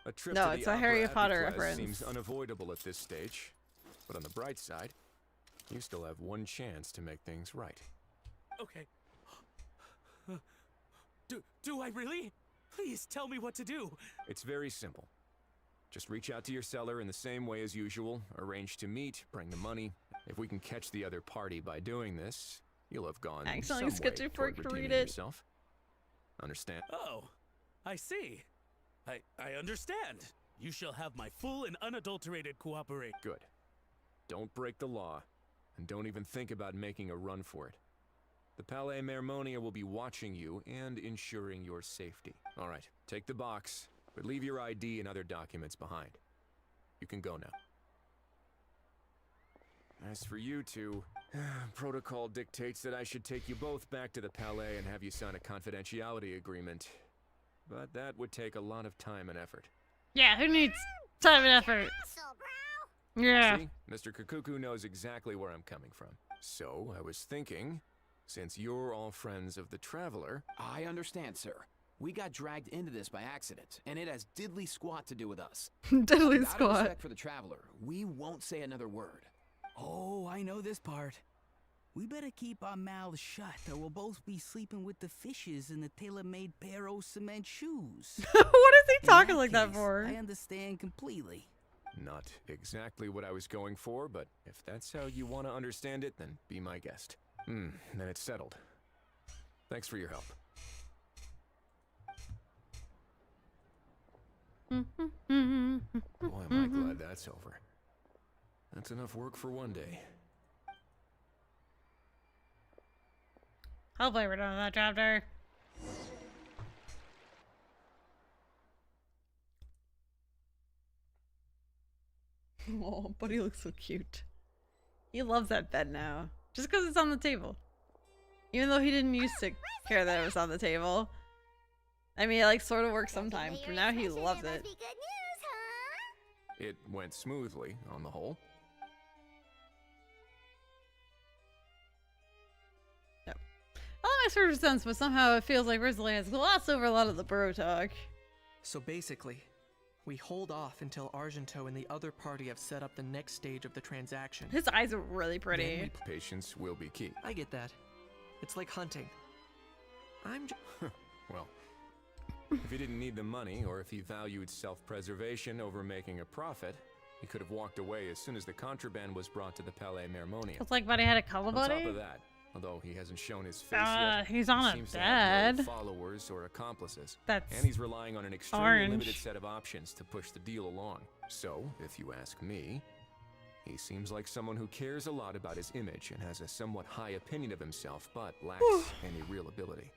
A trip No, to it's the a Harry Opera Potter Epiclese reference. seems unavoidable at this stage. But on the bright side, you still have one chance to make things right. Okay. Do I really? Please tell me what to do. It's very simple. Just reach out to your seller in the same way as usual, arrange to meet, bring the money. If we can catch the other party by doing this, you'll have gone Accidentally some skipped way it before I toward could read redeeming it. yourself. Understand? Oh, I see. I understand. You shall have my full and unadulterated cooperation. Good. Don't break the law, and don't even think about making a run for it. The Palais Mermonia will be watching you and ensuring your safety. All right, take the box, but leave your ID and other documents behind. You can go now. As for you two, protocol dictates that I should take you both back to the Palais and have you sign a confidentiality agreement. But that would take a lot of time and effort. Yeah, who needs time and effort? Yeah. See, Mr. Kakuku knows exactly where I'm coming from. So, I was thinking, since you're all friends of the Traveler... I understand, sir. We got dragged into this by accident, and it has diddly squat to do with us. Diddly Out of squat. respect for the Traveler, we won't say another word. Oh, I know this part. We better keep our mouths shut, or we'll both be sleeping with the fishes in the tailor-made pair of cement shoes. What is he In talking that like that case, for? I understand completely. Not exactly what I was going for, but if that's how you want to understand it, then be my guest. Then it's settled. Thanks for your help. Boy, am I glad that's over. That's enough work for one day. Hopefully we're done with that chapter. Oh, buddy looks so cute. He loves that bed now. Just because it's on the table. Even though he didn't used to care that it was on the table. I mean, it like sort of works sometimes, but now he loves it. It went smoothly, on the whole. All makes perfect sense, but somehow it feels like Rosalie has glossed over a lot of the bro talk. So basically, we hold off until Argento and the other party have set up the next stage of the transaction. His eyes are really pretty. Patience will be key. I get that. It's like hunting. Well, if he didn't need the money, or if he valued self-preservation over making a profit, he could have walked away as soon as the contraband was brought to the Palais Mermonia. It's like Buddy had a color On buddy. top of that, although he hasn't shown his face yet, he's on he a seems to have no bed. followers or accomplices. That's and he's relying on an extremely orange. limited set of options to push the deal along. So, if you ask me, he seems like someone who cares a lot about his image and has a somewhat high opinion of himself, but lacks any real ability.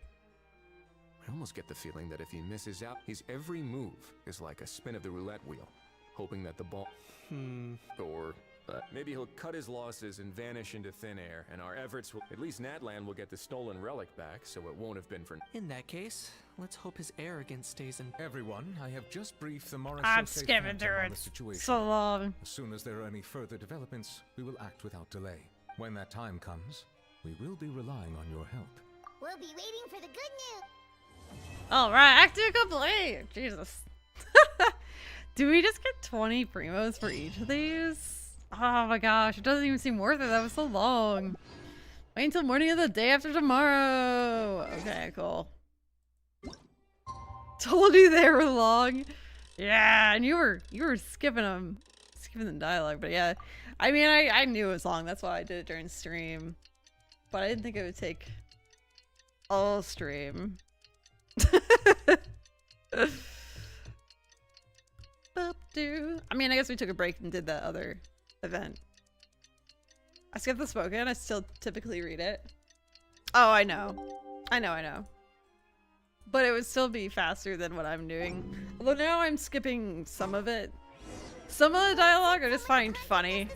I almost get the feeling that if he misses out, his every move is like a spin of the roulette wheel, hoping that the ball... Or maybe he'll cut his losses and vanish into thin air, and our efforts will... At least Natlan will get the stolen relic back, so it won't have been for... In that case, let's hope his arrogance stays in. Everyone, I have just briefed the Morris I'm Sensei skipping Phantom through on it the situation. so long. As soon as there are any further developments, we will act without delay. When that time comes, we will be relying on your help. We'll be waiting for the good news. Alright, Act 2 complete! Jesus. Do we just get 20 primos for each of these? Oh my gosh, it doesn't even seem worth it. That was so long. Wait until morning of the day after tomorrow. Okay, cool. Told you they were long. Yeah, and you were skipping them. Skipping the dialogue, but yeah. I mean, I knew it was long. That's why I did it during stream. But I didn't think it would take all stream. I mean, I guess we took a break and did that other event. I skipped the spoken. I still typically read it. Oh, I know. I know. But it would still be faster than what I'm doing. Although now I'm skipping some of it. Some of the dialogue I just find funny.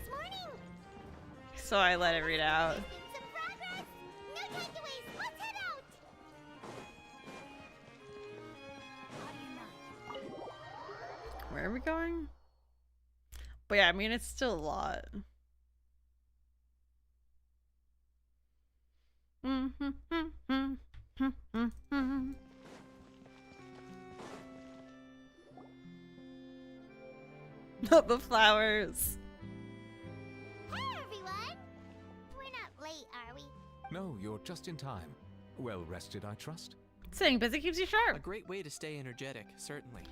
So I let it read out. No time to waste. Let's head Where are we going? But yeah, I mean, it's still a lot. Not the flowers. Hey, everyone! We're not late, are we? No, you're just in time. Well rested, I trust? Staying busy keeps you A sharp. great way to stay energetic, certainly.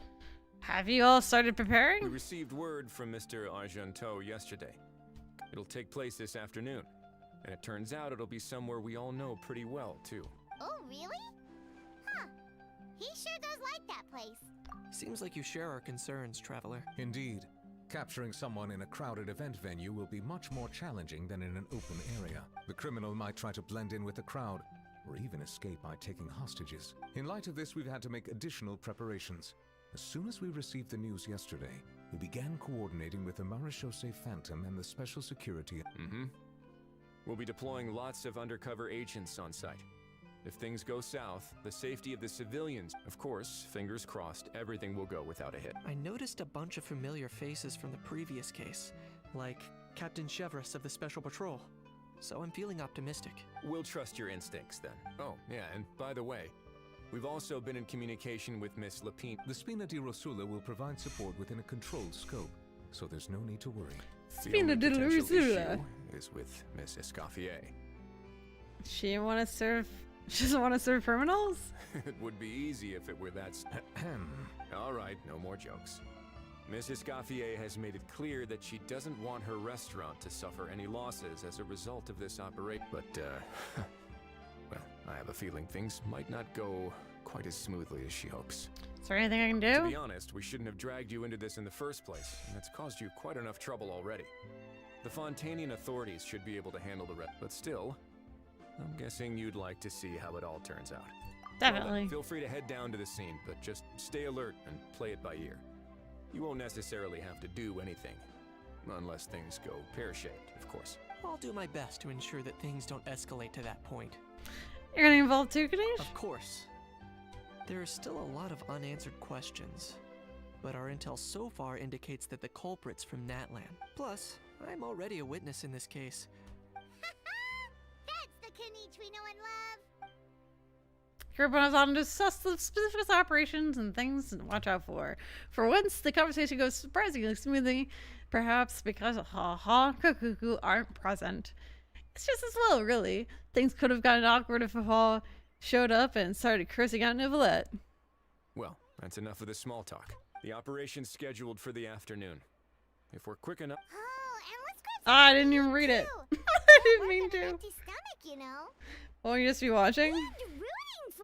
Have you all started We preparing? received word from Mr. Argenteau yesterday. It'll take place this afternoon. And it turns out it'll be somewhere we all know pretty well, too. Oh, really? Huh. He sure does like that place. Seems like you share our concerns, traveler. Indeed. Capturing someone in a crowded event venue will be much more challenging than in an open area. The criminal might try to blend in with the crowd, or even escape by taking hostages. In light of this, we've had to make additional preparations. As soon as we received the news yesterday, we began coordinating with the Marechaussee Phantom and the Special Security. We'll be deploying lots of undercover agents on site. If things go south, the safety of the civilians, of course, fingers crossed, everything will go without a hit. I noticed a bunch of familiar faces from the previous case, like Captain Chevreuse of the Special Patrol. So I'm feeling optimistic. We'll trust your instincts then. Oh, yeah, and by the way, we've also been in communication with Miss Lapine. The Spina di Rosula will provide support within a controlled scope, so there's no need to worry. The only potential issue is with Miss Escoffier. She want to serve. She doesn't want to serve criminals. It would be easy if it were that. All right, no more jokes. Miss Escoffier has made it clear that she doesn't want her restaurant to suffer any losses as a result of this operation. But, well, I have a feeling things might not go quite as smoothly as she hopes. Is there anything I can To do? be honest, we shouldn't have dragged you into this in the first place, and it's caused you quite enough trouble already. The Fontanian authorities should be able to handle the rest, but still, I'm guessing you'd like to see how it all turns out. Definitely. Well then, feel free to head down to the scene, but just stay alert and play it by ear. You won't necessarily have to do anything, unless things go pear-shaped, of course. I'll do my best to ensure that things don't escalate to that point. You're gonna involve too, Ganesh? Of course. There are still a lot of unanswered questions, but our intel so far indicates that the culprit's from Natlan. Plus, I'm already a witness in this case. That's the Kanichi we know and love. Group was on to discuss the specific operations and things to watch out for. For once, the conversation goes surprisingly smoothly, perhaps because Ha-Ha and Kuku aren't present. It's just as well, really. Things could have gotten awkward if Ha-Ha showed up and started cursing out Nicolette. Well, that's enough of the small talk. The operation's scheduled for the afternoon. If we're quick enough... Oh, and let's grab Oh, I didn't even read it. I didn't mean to. empty stomach, you know. Won't you just be watching?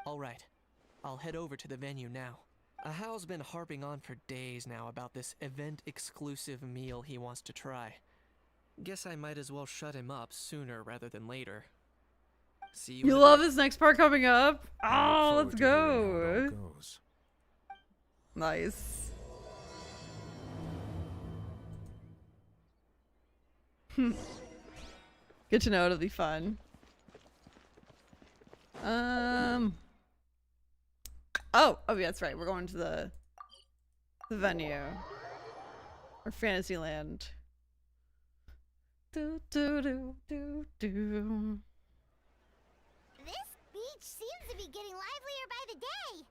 Alright, I'll head over to the venue now. Ahal's been harping on for days now about this event-exclusive meal he wants to try. Guess I might as well shut him up sooner rather than later. See you. You love this next part coming up? Oh, let's go. Nice. Good to know, it'll be fun. Oh, yeah, that's right. We're going to the venue. Or Fantasyland. Do do do do do. This beach seems to be getting livelier by the day.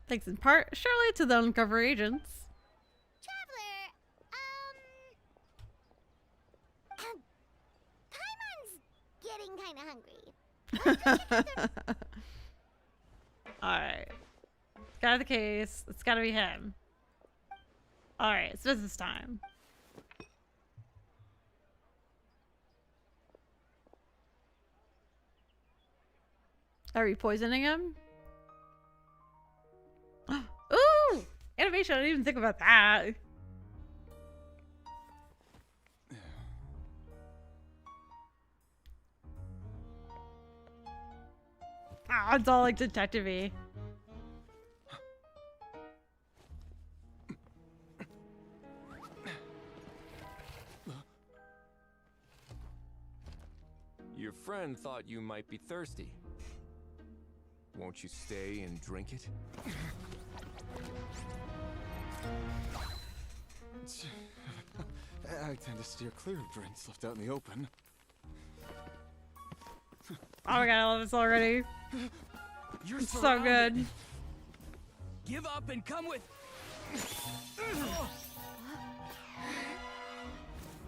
Thanks in part, surely, to the undercover agents. Paimon's getting kind of hungry. Alright. Got the case. It's gotta be him. Alright, it's business time. Are we poisoning him? Ooh! Animation, I didn't even think about that. Ah, it's all like detective-y. Your friend thought you might be thirsty. Won't you stay and drink it? I tend to steer clear of drinks left out in the open. Oh my god, I love this already. You're It's so surrounded. good. Give up and come with.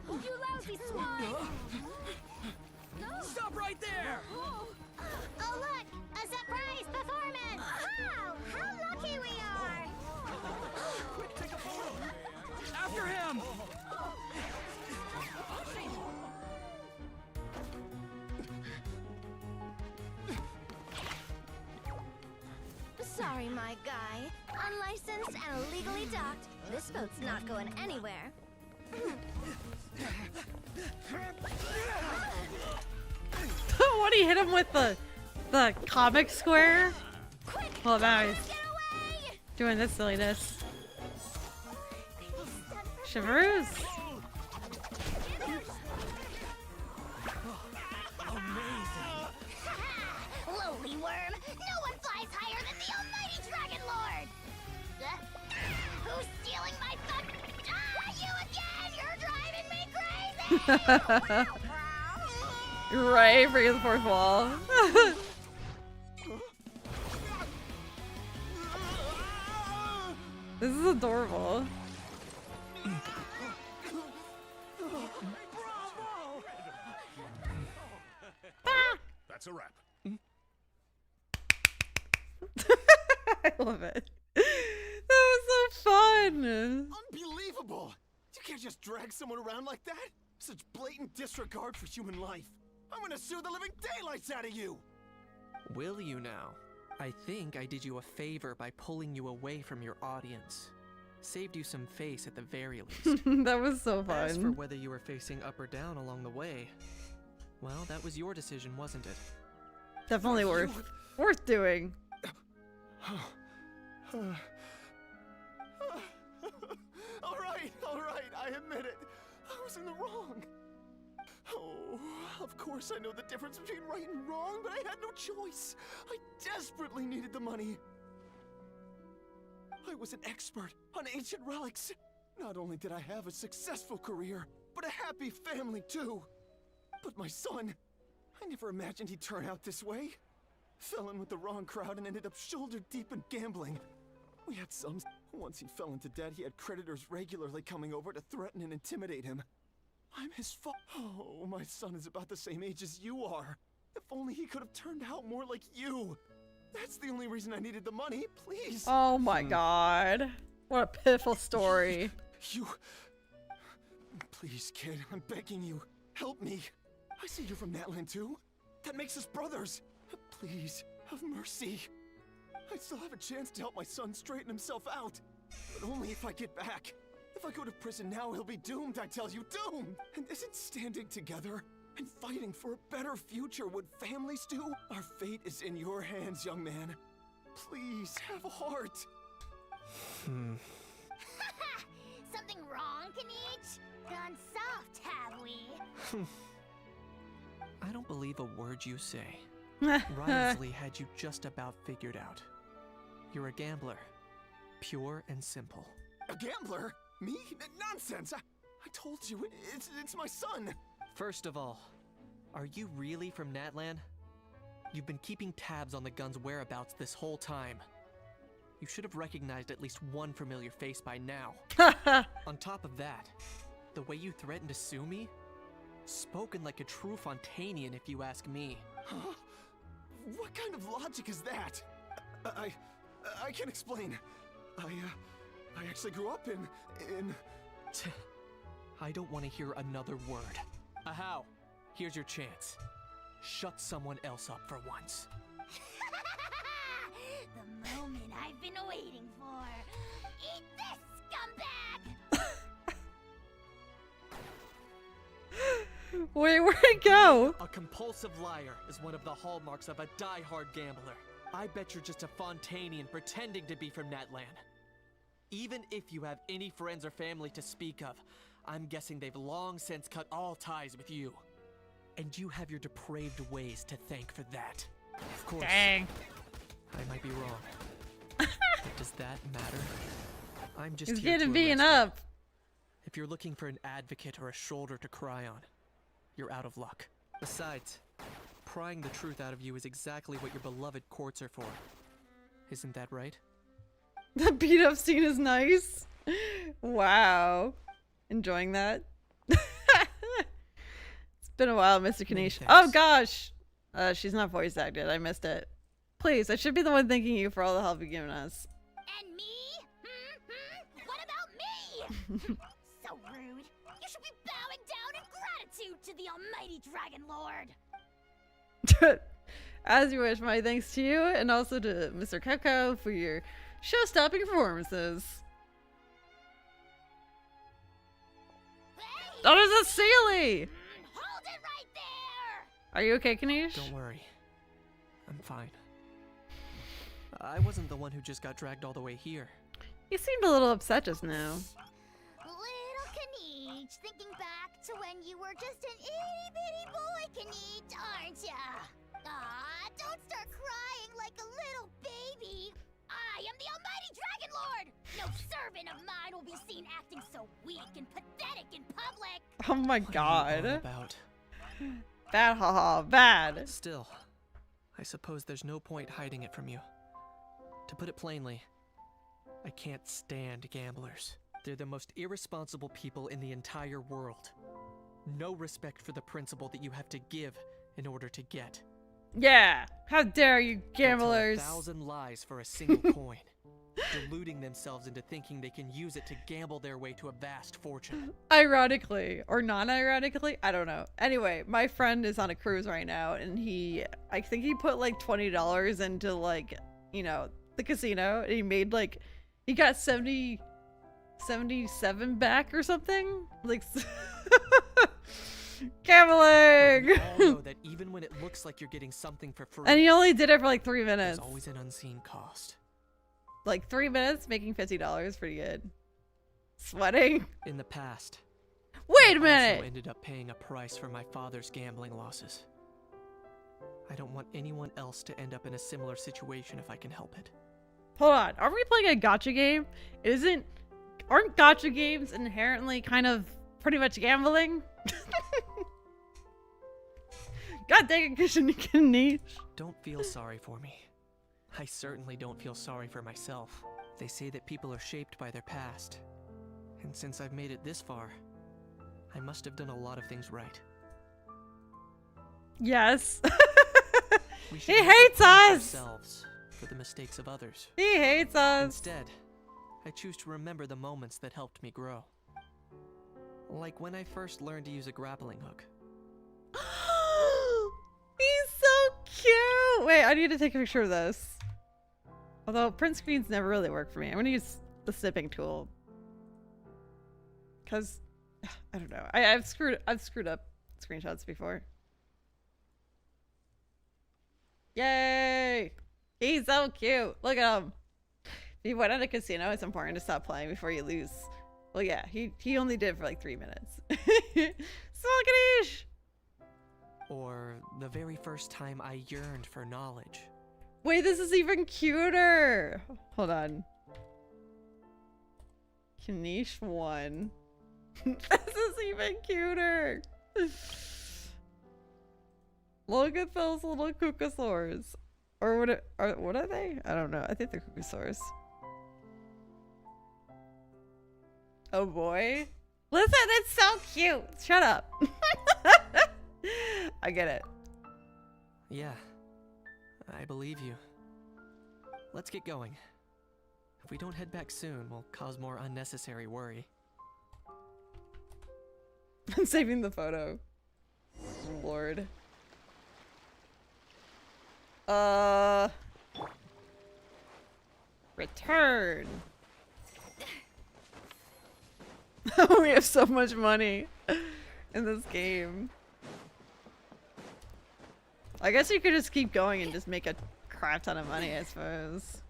You lousy swine! Stop right there! Oh, look! A surprise performance! Wow! How lucky we are! Quick, take a photo. After him! Sorry, my guy. Unlicensed and illegally docked. This boat's not going anywhere. What, he hit him with the comic square? Well, now he's doing this silliness. Shiveroos. Lowly worm! No one flies higher than the almighty Dragon Lord! Who's stealing my fun? You again! You're driving me crazy! Right, breaking the fourth wall. This is adorable. That's a wrap. I love it. That was so fun. Unbelievable! You can't just drag someone around like that. Such blatant disregard for human life. I'm gonna sue the living daylights out of you! Will you now? I think I did you a favor by pulling you away from your audience. Saved you some face at the very least. That was so fun. As for whether you were facing up or down along the way, well, that was your decision, wasn't it? Definitely worth doing. All right, I admit it. I was in the wrong. Oh, of course I know the difference between right and wrong, but I had no choice. I desperately needed the money. I was an expert on ancient relics. Not only did I have a successful career, but a happy family too. But my son, I never imagined he'd turn out this way. Fell in with the wrong crowd and ended up shoulder deep in gambling. We had sums. Once he fell into debt, he had creditors regularly coming over to threaten and intimidate him. I'm his fault. Oh, my son is about the same age as you are. If only he could have turned out more like you. That's the only reason I needed the money, please. Oh my god. What a pitiful story. You... Please, kid, I'm begging you. Help me. I see you're from Natland too. That makes us brothers. Please, have mercy. I still have a chance to help my son straighten himself out. But only if I get back. If I go to prison now, he'll be doomed, I tell you, doomed! And isn't standing together and fighting for a better future what families do? Our fate is in your hands, young man. Please, have a heart. Something wrong, Kanich? Gone soft, have we? I don't believe a word you say. Rhymesley had you just about figured out. You're a gambler. Pure and simple. A gambler? Me? Nonsense! I told you, it's my son! First of all, are you really from Natland? You've been keeping tabs on the gun's whereabouts this whole time. You should have recognized at least one familiar face by now. On top of that, the way you threatened to sue me? Spoken like a true Fontanian, if you ask me. Huh? What kind of logic is that? I can explain. I actually grew up in... I don't want to hear another word. Ahau, here's your chance. Shut someone else up for once. The moment I've been waiting for. Eat this, scumbag! Wait, where'd it go? A compulsive liar is one of the hallmarks of a die-hard gambler. I bet you're just a Fontanian pretending to be from Natland. Even if you have any friends or family to speak of, I'm guessing they've long since cut all ties with you. And you have your depraved ways to thank for that. Of course. Dang. I might be wrong. But does that matter? I'm just He's here to getting beaten arrest you. up. If you're looking for an advocate or a shoulder to cry on, you're out of luck. Besides, prying the truth out of you is exactly what your beloved courts are for. Isn't that right? The beat up scene is nice. Wow. Enjoying that. It's been a while, Mr. Kanish. Oh gosh. She's not voice acted. I missed it. Please, I should be the one thanking you for all the help you've given us. And me? What about me? So rude. You should be bowing down in gratitude to the almighty Dragon Lord. As you wish, my thanks to you and also to Mr. Keko for your show-stopping performances. Hey! That is a Sealy! Hold it right there! Are you okay, Kanish? Don't worry. I'm fine. I wasn't the one who just got dragged all the way here. You seemed a little upset just now. Little Kanish, thinking back to when you were just an itty-bitty boy, Kanish, aren't ya? Aw, don't start crying like a little baby. I am the almighty Dragon Lord! No servant of mine will be seen acting so weak and pathetic in public! Oh my What are you god. on about? Bad, haha, bad. Still, I suppose there's no point hiding it from you. To put it plainly, I can't stand gamblers. They're the most irresponsible people in the entire world. No respect for the principle that you have to give in order to get. Yeah, how dare you, They'll gamblers. tell 1,000 lies for a single coin, deluding themselves into thinking they can use it to gamble their way to a vast fortune. Ironically, or non-ironically, I don't know. Anyway, my friend is on a cruise right now, and I think he put like $20 into like, you know, the casino, and he made like, he got 77 back or something. Like, gambling! We all know that even when it looks like you're getting something for free, And he only did it for like 3 minutes. there's always an unseen cost. Like 3 minutes, making $50, pretty good. Sweating. In the past, Wait a I minute! also ended up paying a price for my father's gambling losses. I don't want anyone else to end up in a similar situation if I can help it. Hold on, aren't we playing a gacha game? Aren't gacha games inherently kind of pretty much gambling? God dang it, Kanish. Don't feel sorry for me. I certainly don't feel sorry for myself. They say that people are shaped by their past. And since I've made it this far, I must have done a lot of things right. Yes. We should He never hates punish us. ourselves for the mistakes of others. He hates us. Instead, I choose to remember the moments that helped me grow. Like when I first learned to use a grappling hook. He's so cute. Wait, I need to take a picture of this. Although print screens never really work for me. I'm gonna use the snipping tool. Cause I don't know. I've screwed up screenshots before. Yay! He's so cute. Look at him. If you went at a casino, it's important to stop playing before you lose. Well, yeah, he only did it for like 3 minutes. Smokanish! Or the very first time I yearned for knowledge. Wait, this is even cuter. Hold on. Kanish 1. This is even cuter. Look at those little kukasaurs. Or what are they? I don't know. I think they're kukasaurs. Oh boy. Listen, it's so cute. Shut up. I get it. Yeah, I believe you. Let's get going. If we don't head back soon, we'll cause more unnecessary worry. I'm saving the photo. Lord. Return. We have so much money in this game. I guess you could just keep going and just make a crap ton of money, I suppose.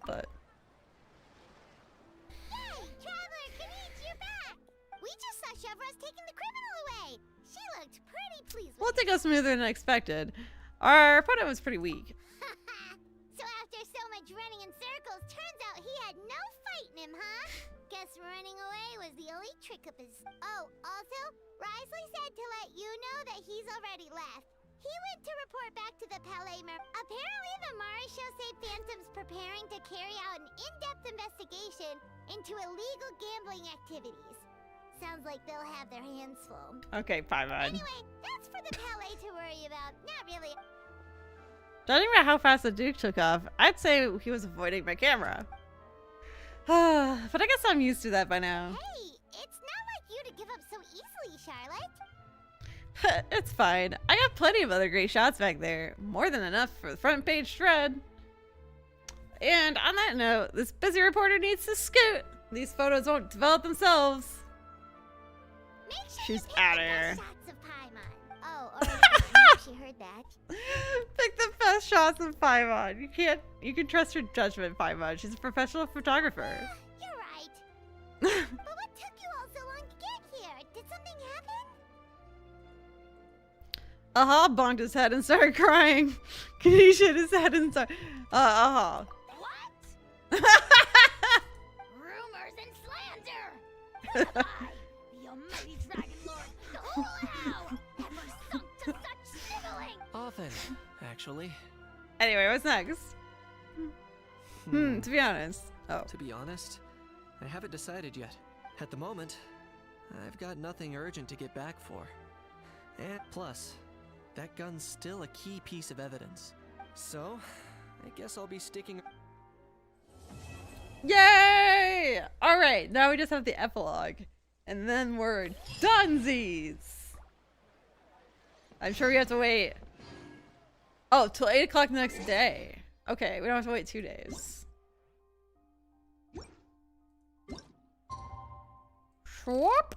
But Yay! Traveler, Kanish, you're back! We just saw Chevro's taking the criminal away. She looked pretty pleased with well, it goes smoother than expected. Our opponent was pretty weak. So after so much Peach running in circles, turns out he had no fight in him, huh? Guess running away was the only trick up his... Oh, also, Risley said to let you know that he's already left. He went to report back to the Palais Apparently, the Mari show say Phantom's preparing to carry out an in-depth investigation into illegal gambling activities. Sounds like they'll have their hands full. Okay, Paimon. Anyway, that's for the Palais to worry about. Not really. Judging by how fast the Duke took off, I'd say he was avoiding my camera. But I guess I'm used to that by now. Hey, it's not like you to give up so easily, Charlotte. It's fine. I got plenty of other great shots back there. More than enough for the front page shred. And on that note, this busy reporter needs to scoot. These photos won't develop themselves. Make sure She's you pick out the of best here. shots of Paimon. Oh, or I she heard that. Pick the best shots of Paimon. You can trust her judgment, Paimon. She's a professional photographer. You're right. But what took you all so long to get here? Did something happen? Aha bonked his head and started crying. He hit his head and started... Aha. What? Rumors and slander! The almighty Dragon Lord, the whole owl, ever sunk to such sniveling! Often, actually. Anyway, what's next? To be honest. Oh. To be honest, I haven't decided yet. At the moment, I've got nothing urgent to get back for. And plus, that gun's still a key piece of evidence. So, I guess I'll be sticking... Yay! Alright, now we just have the epilogue. And then we're donesies! I'm sure we have to wait. Oh, till 8 o'clock the next day. Okay, we don't have to wait 2 days. Schwap!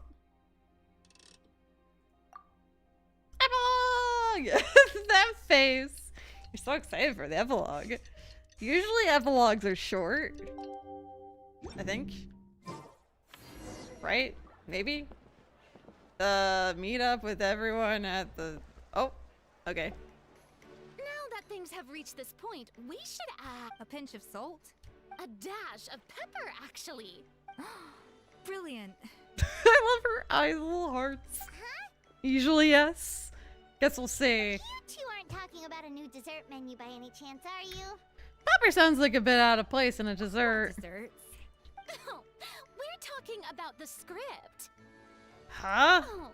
Epilogue! That face! You're so excited for the epilogue. Usually epilogues are short. I think. Right? Maybe? Meet up with everyone at the... Oh, okay. Now that things have reached this point, we should add A pinch of salt? a dash of pepper, actually. Brilliant. I love her eyes, little hearts. Huh? Usually yes. Guess we'll see. You two aren't talking about a new dessert menu by any chance, are you? Pepper sounds like a bit out of place in a dessert. Desserts. Oh, we're talking about the script. Huh? Oh,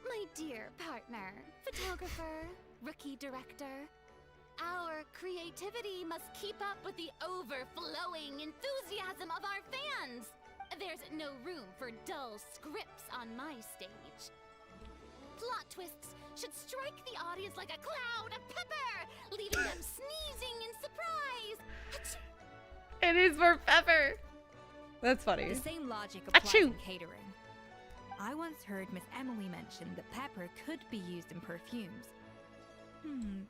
my dear partner, photographer, rookie director. Our creativity must keep up with the overflowing enthusiasm of our fans. There's no room for dull scripts on my stage. Plot twists should strike the audience like a cloud of pepper, leaving them sneezing in surprise. It is for pepper. That's funny. The same logic applies Achoo. in catering. I once heard Miss Emily mention that pepper could be used in perfumes.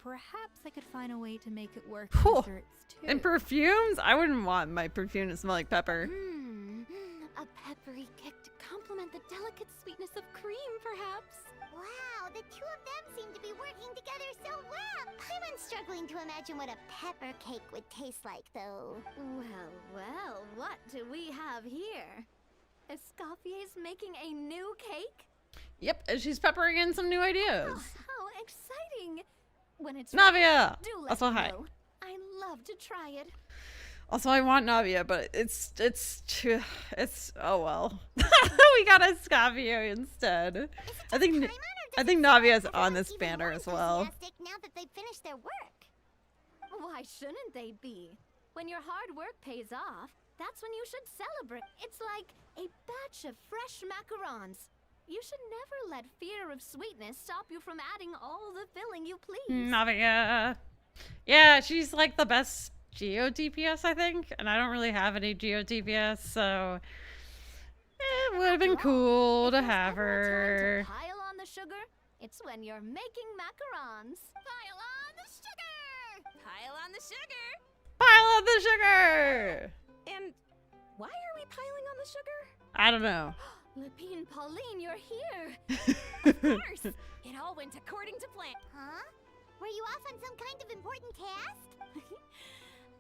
Perhaps I could find a way to make it work in Whew. desserts too. And perfumes? I wouldn't want my perfume to smell like pepper. A peppery kick to complement the delicate sweetness of cream, perhaps. Wow, the two of them seem to be working together so well. I'm struggling to imagine what a pepper cake would taste like, though. Well, what do we have here? Escoffier's making a new cake? Yep, and she's peppering in some new ideas. How exciting! When it's Navia! ready, do let Also, me hi. know. I love to try it. Also, I want Navia, but it's oh well. We got Escoffier instead. I think Navia's on this banner as well. Now that they've finished their work. Why shouldn't they be? When your hard work pays off, that's when you should celebrate. It's like a batch of fresh macarons. You should never let fear of sweetness stop you from adding all the filling you please. Navia. Yeah, she's like the best Geo DPS, I think, and I don't really have any Geo DPS, so it would have been cool to have her. Pile on the sugar. It's when you're making macarons. Pile on the sugar! Pile on the sugar! Pile on the sugar! And why are we piling on the sugar? I don't know. Lepine Pauline, you're here. Of course! It all went according to plan. Huh? Were you off on some kind of important task?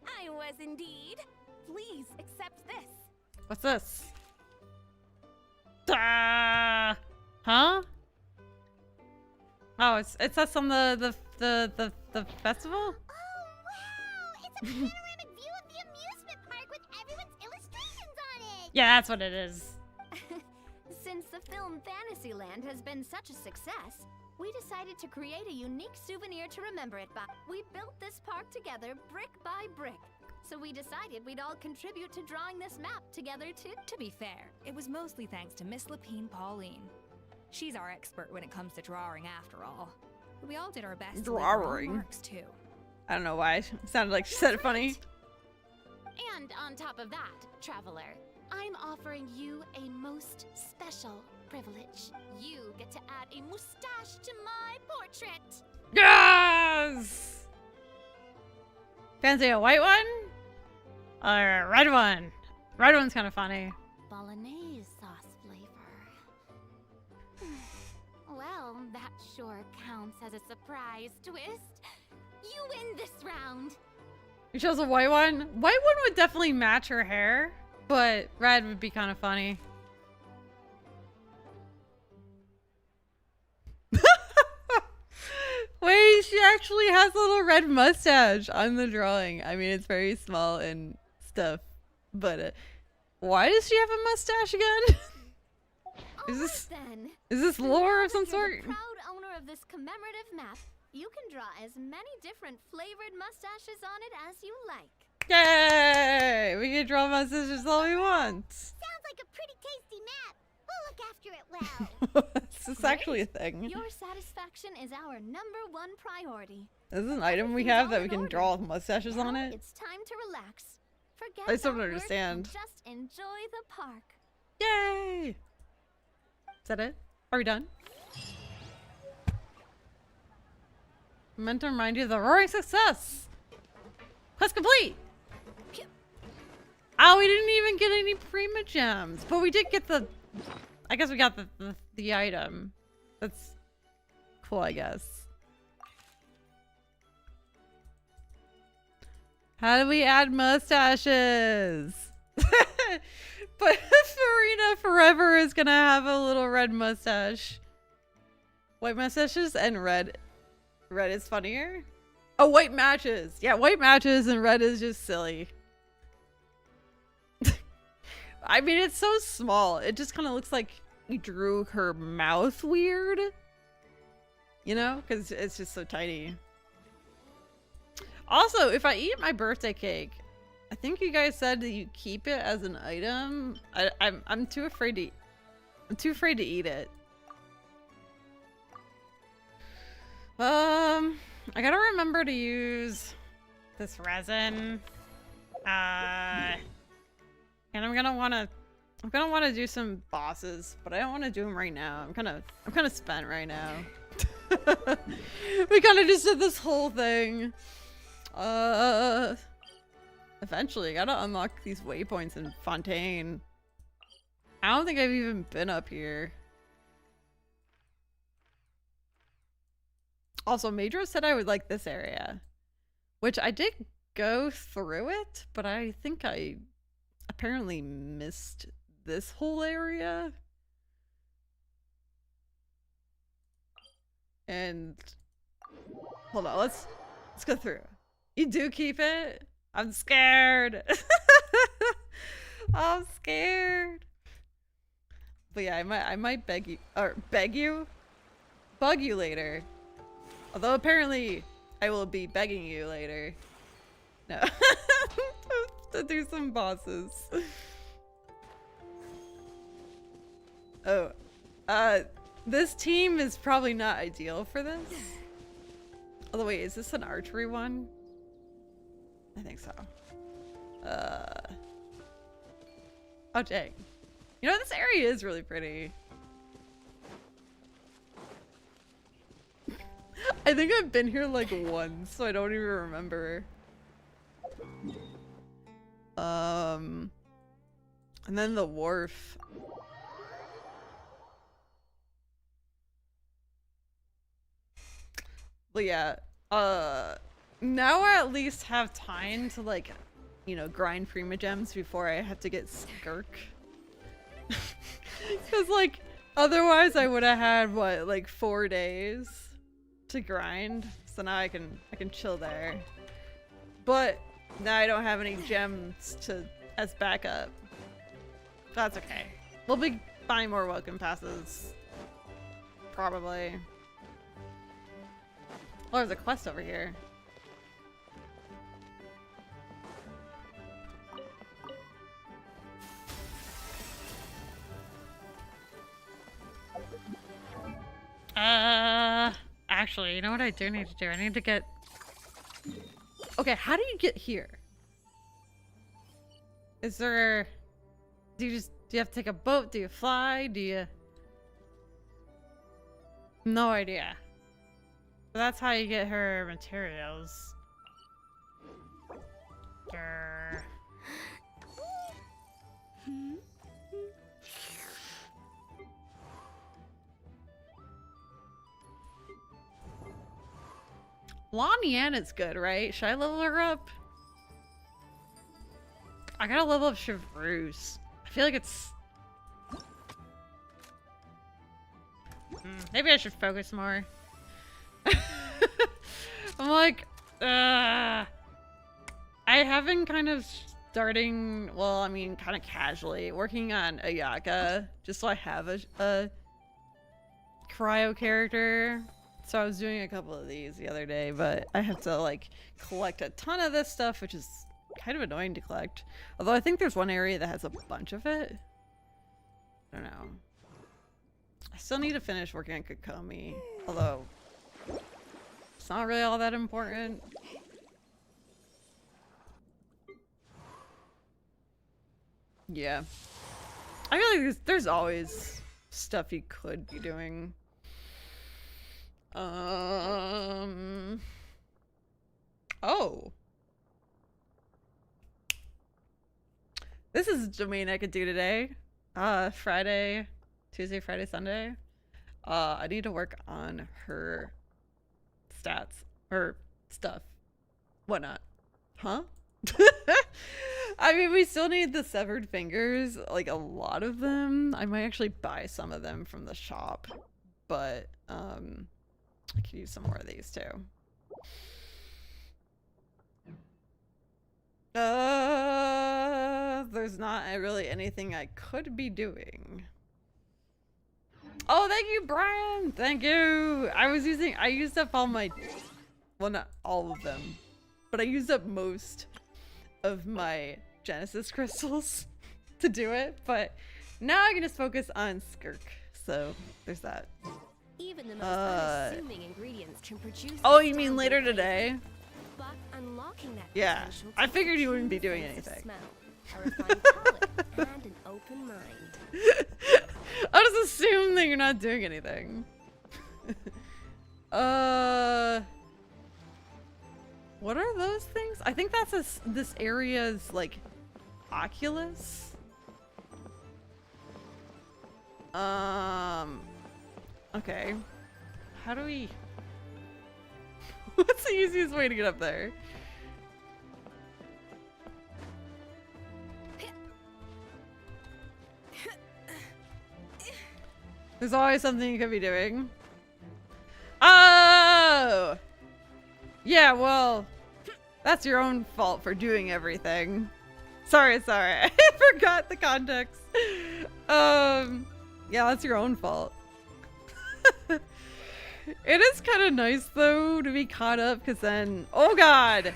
I was has indeed. Please accept this. What's this? Huh? Oh, it says on the festival? Oh, wow! It's a panoramic view of the amusement park with everyone's illustrations on it! Yeah, that's what it is. Since the film Fantasyland has been such a success, we decided to create a unique souvenir to remember it by. We built this park together brick by brick. So we decided we'd all contribute to drawing this map together too. To be fair, it was mostly thanks to Miss Lapine Pauline. She's our expert when it comes to drawing after all. We all did our best to leave our own Drawing? marks too. I don't know why. It sounded like she said it funny. And on top of that, Traveler, I'm offering you a most special privilege. You get to add a mustache to my portrait. Yes! Fancy a white one? Or a red one? Red one's kind of funny. Bolognese sauce flavor. Well, that sure counts as a surprise twist. You win this round. You chose a white one? White one would definitely match her hair, but red would be kind of funny. Wait, she actually has a little red mustache on the drawing. I mean, it's very small and stuff, but why does she have a mustache again? Is this lore of some sort? The proud owner of this commemorative map, you can draw as many different flavored mustaches on it as you like. Yay! We can draw mustaches all we want. Sounds like a pretty tasty map. We'll look after it well. This is actually a thing. Your satisfaction is our #1 priority. This is an item we have that we can draw mustaches on it. It's time to relax. Forget I still don't about work and understand. just enjoy the park. Yay! Is that it? Are we done? I meant to remind you of the roaring success. Quest complete. Oh, we didn't even get any Prima gems, but we did get the. I guess we got the item. That's cool, I guess. How do we add mustaches? But Farina forever is gonna have a little red mustache. White mustaches and red. Red is funnier. Oh, white matches. Yeah, white matches and red is just silly. I mean, it's so small. It just kind of looks like you drew her mouth weird. You know? Because it's just so tiny. Also, if I eat my birthday cake, I think you guys said that you keep it as an item. I'm too afraid to. I'm too afraid to eat it. I gotta remember to use this resin. And I'm gonna wanna do some bosses, but I don't wanna do them right now. I'm kind of spent right now. We kind of just did this whole thing. Eventually, I gotta unlock these waypoints in Fontaine. I don't think I've even been up here. Also, Major said I would like this area, which I did go through it, but I think I apparently missed this whole area. And hold on, let's go through. You do keep it? I'm scared. I'm scared. But yeah, I might bug you later. Although apparently I will be begging you later. No. To do some bosses. Oh. This team is probably not ideal for this. Although wait, is this an archery one? I think so. Oh dang. You know, this area is really pretty. I think I've been here like once, so I don't even remember. And then the wharf. But yeah, now I at least have time to like you know, grind Prima Gems before I have to get Skirk. Because, like, otherwise I would have had, what, like 4 days to grind. So now I can chill there. But now I don't have any gems as backup. That's okay. We'll be buying more welcome passes. Probably. Oh, there's a quest over here. Actually, you know what I do need to do? I need to get... Okay, how do you get here? Is there... Do you have to take a boat? Do you fly? Do you... No idea. But that's how you get her materials. Grr. Laniana's good, right? Should I level her up? I gotta level up Chevreuse. I feel like it's... Maybe I should focus more. I'm like, I have been kind of starting, well, I mean, kind of casually, working on Ayaka, just so I have a cryo character. So I was doing a couple of these the other day, but I have to, like, collect a ton of this stuff, which is kind of annoying to collect. Although I think there's one area that has a bunch of it. I don't know. I still need to finish working on Kokomi, although it's not really all that important. Yeah. I feel like there's always stuff you could be doing. Oh. This is a domain I could do today. Friday, Tuesday, Friday, Sunday. I need to work on her stats. Her stuff. Whatnot. Huh? I mean, we still need the severed fingers. Like, a lot of them. I might actually buy some of them from the shop. But, I could use some more of these too. There's not really anything I could be doing. Oh, thank you, Brian. Thank you. I used up all my, well, not all of them, but I used up most of my Genesis crystals to do it. But now I can just focus on Skirk. So there's that. Even the most unassuming ingredients can produce. Oh, you mean later today? But unlocking that Yeah, I figured you wouldn't be doing anything. Smell, a refined palate, and an open mind. I'll just assume that you're not doing anything. What are those things? I think that's this area's, like, Oculus. Okay. How do we... What's the easiest way to get up there? There's always something you could be doing. Oh! Yeah, well, that's your own fault for doing everything. Sorry. I forgot the context. Yeah, that's your own fault. It is kind of nice, though, to be caught up, because then... Oh, God!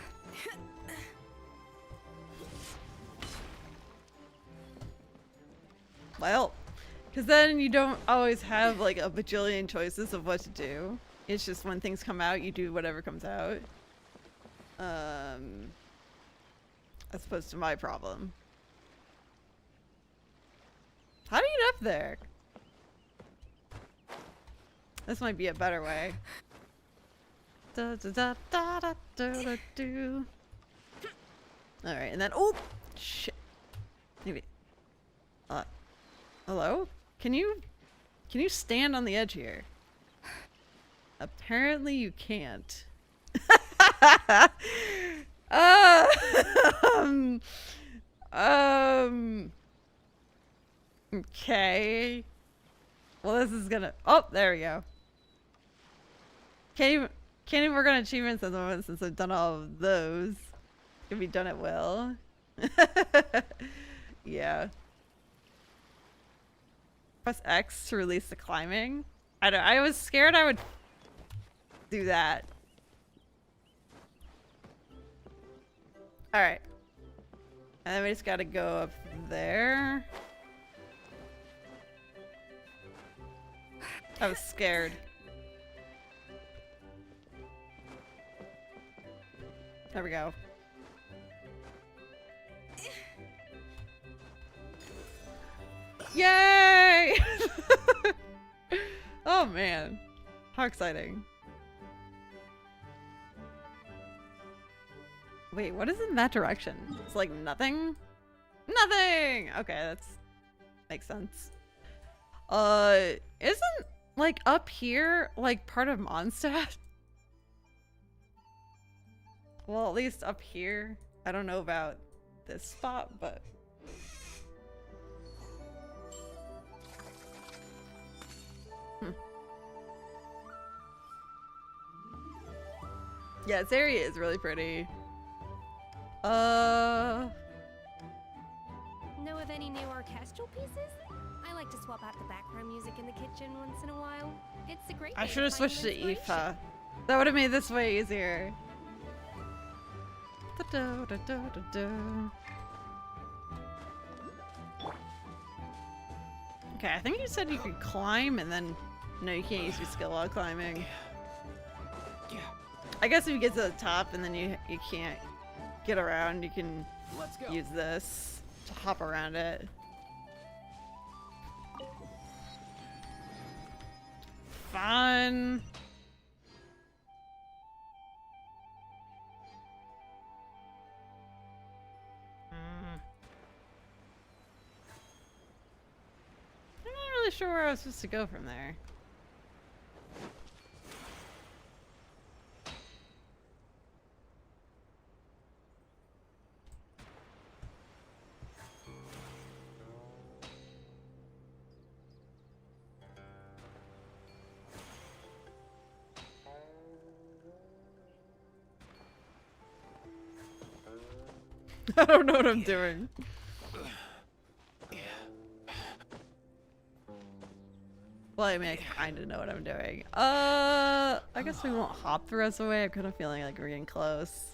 Well, because then you don't always have, like, a bajillion choices of what to do. It's just when things come out, you do whatever comes out. As opposed to my problem. How do you get up there? This might be a better way. Da, da, da, da, da, da, da, do. All right, and then oh, shit. Maybe. Hello? Can you stand on the edge here? Apparently you can't. Okay. Well, this is gonna. Oh, there we go. Can't even work on achievements at the moment since I've done all of those. Can be done at will. Yeah. Press X to release the climbing. I was scared I would do that. All right. And then we just gotta go up there. I was scared. There we go. Yay! Oh man. How exciting. Wait, what is in that direction? It's like nothing? Nothing! Okay, that's makes sense. Isn't like up here like part of Mondstadt? Well, at least up here. I don't know about this spot, but yeah, this area is really pretty. Know of any new orchestral pieces? I like to swap out the background music in the kitchen once in a while. It's a great I way should have find switched to inspiration. Aoife. That would have made this way easier. Okay, I think you said you could climb and then no, you can't use your skill while climbing. I guess if you get to the top and then you can't get around, you can use this to hop around it. Fun. I'm not really sure where I was supposed to go from there. I don't know what I'm doing. Well, I mean, I kind of know what I'm doing. I guess we won't hop the rest of the way. I'm kind of feeling like we're getting close.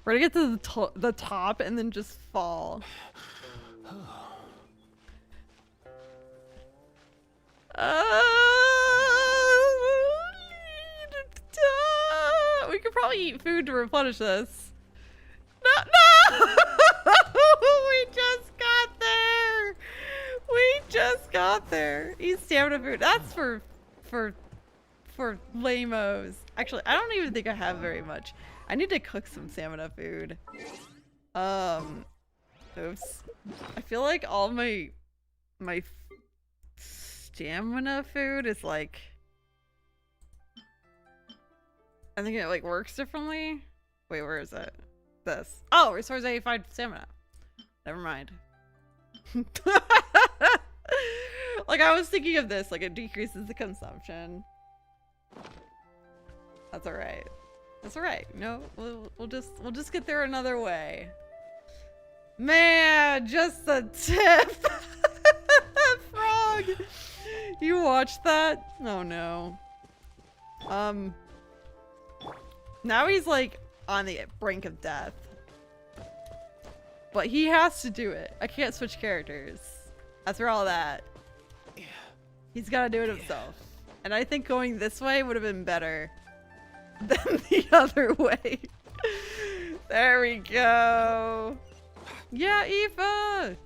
We're gonna get to the top and then just fall. We could probably eat food to replenish this. No! We just got there! We just got there! Eat stamina food. That's for lame-os. Actually, I don't even think I have very much. I need to cook some stamina food. Oops. I feel like all my stamina food is like, I think it like works differently. Wait, where is it? This. Oh, restores 85 stamina. Never mind. Like I was thinking of this, like it decreases the consumption. That's alright. That's alright. No, we'll just get there another way. Man, just the tip. Frog. You watched that? Oh no. Now he's like on the brink of death. But he has to do it. I can't switch characters. After all that. He's gotta do it himself. And I think going this way would have been better than the other way. There we go. Yeah, Aoife.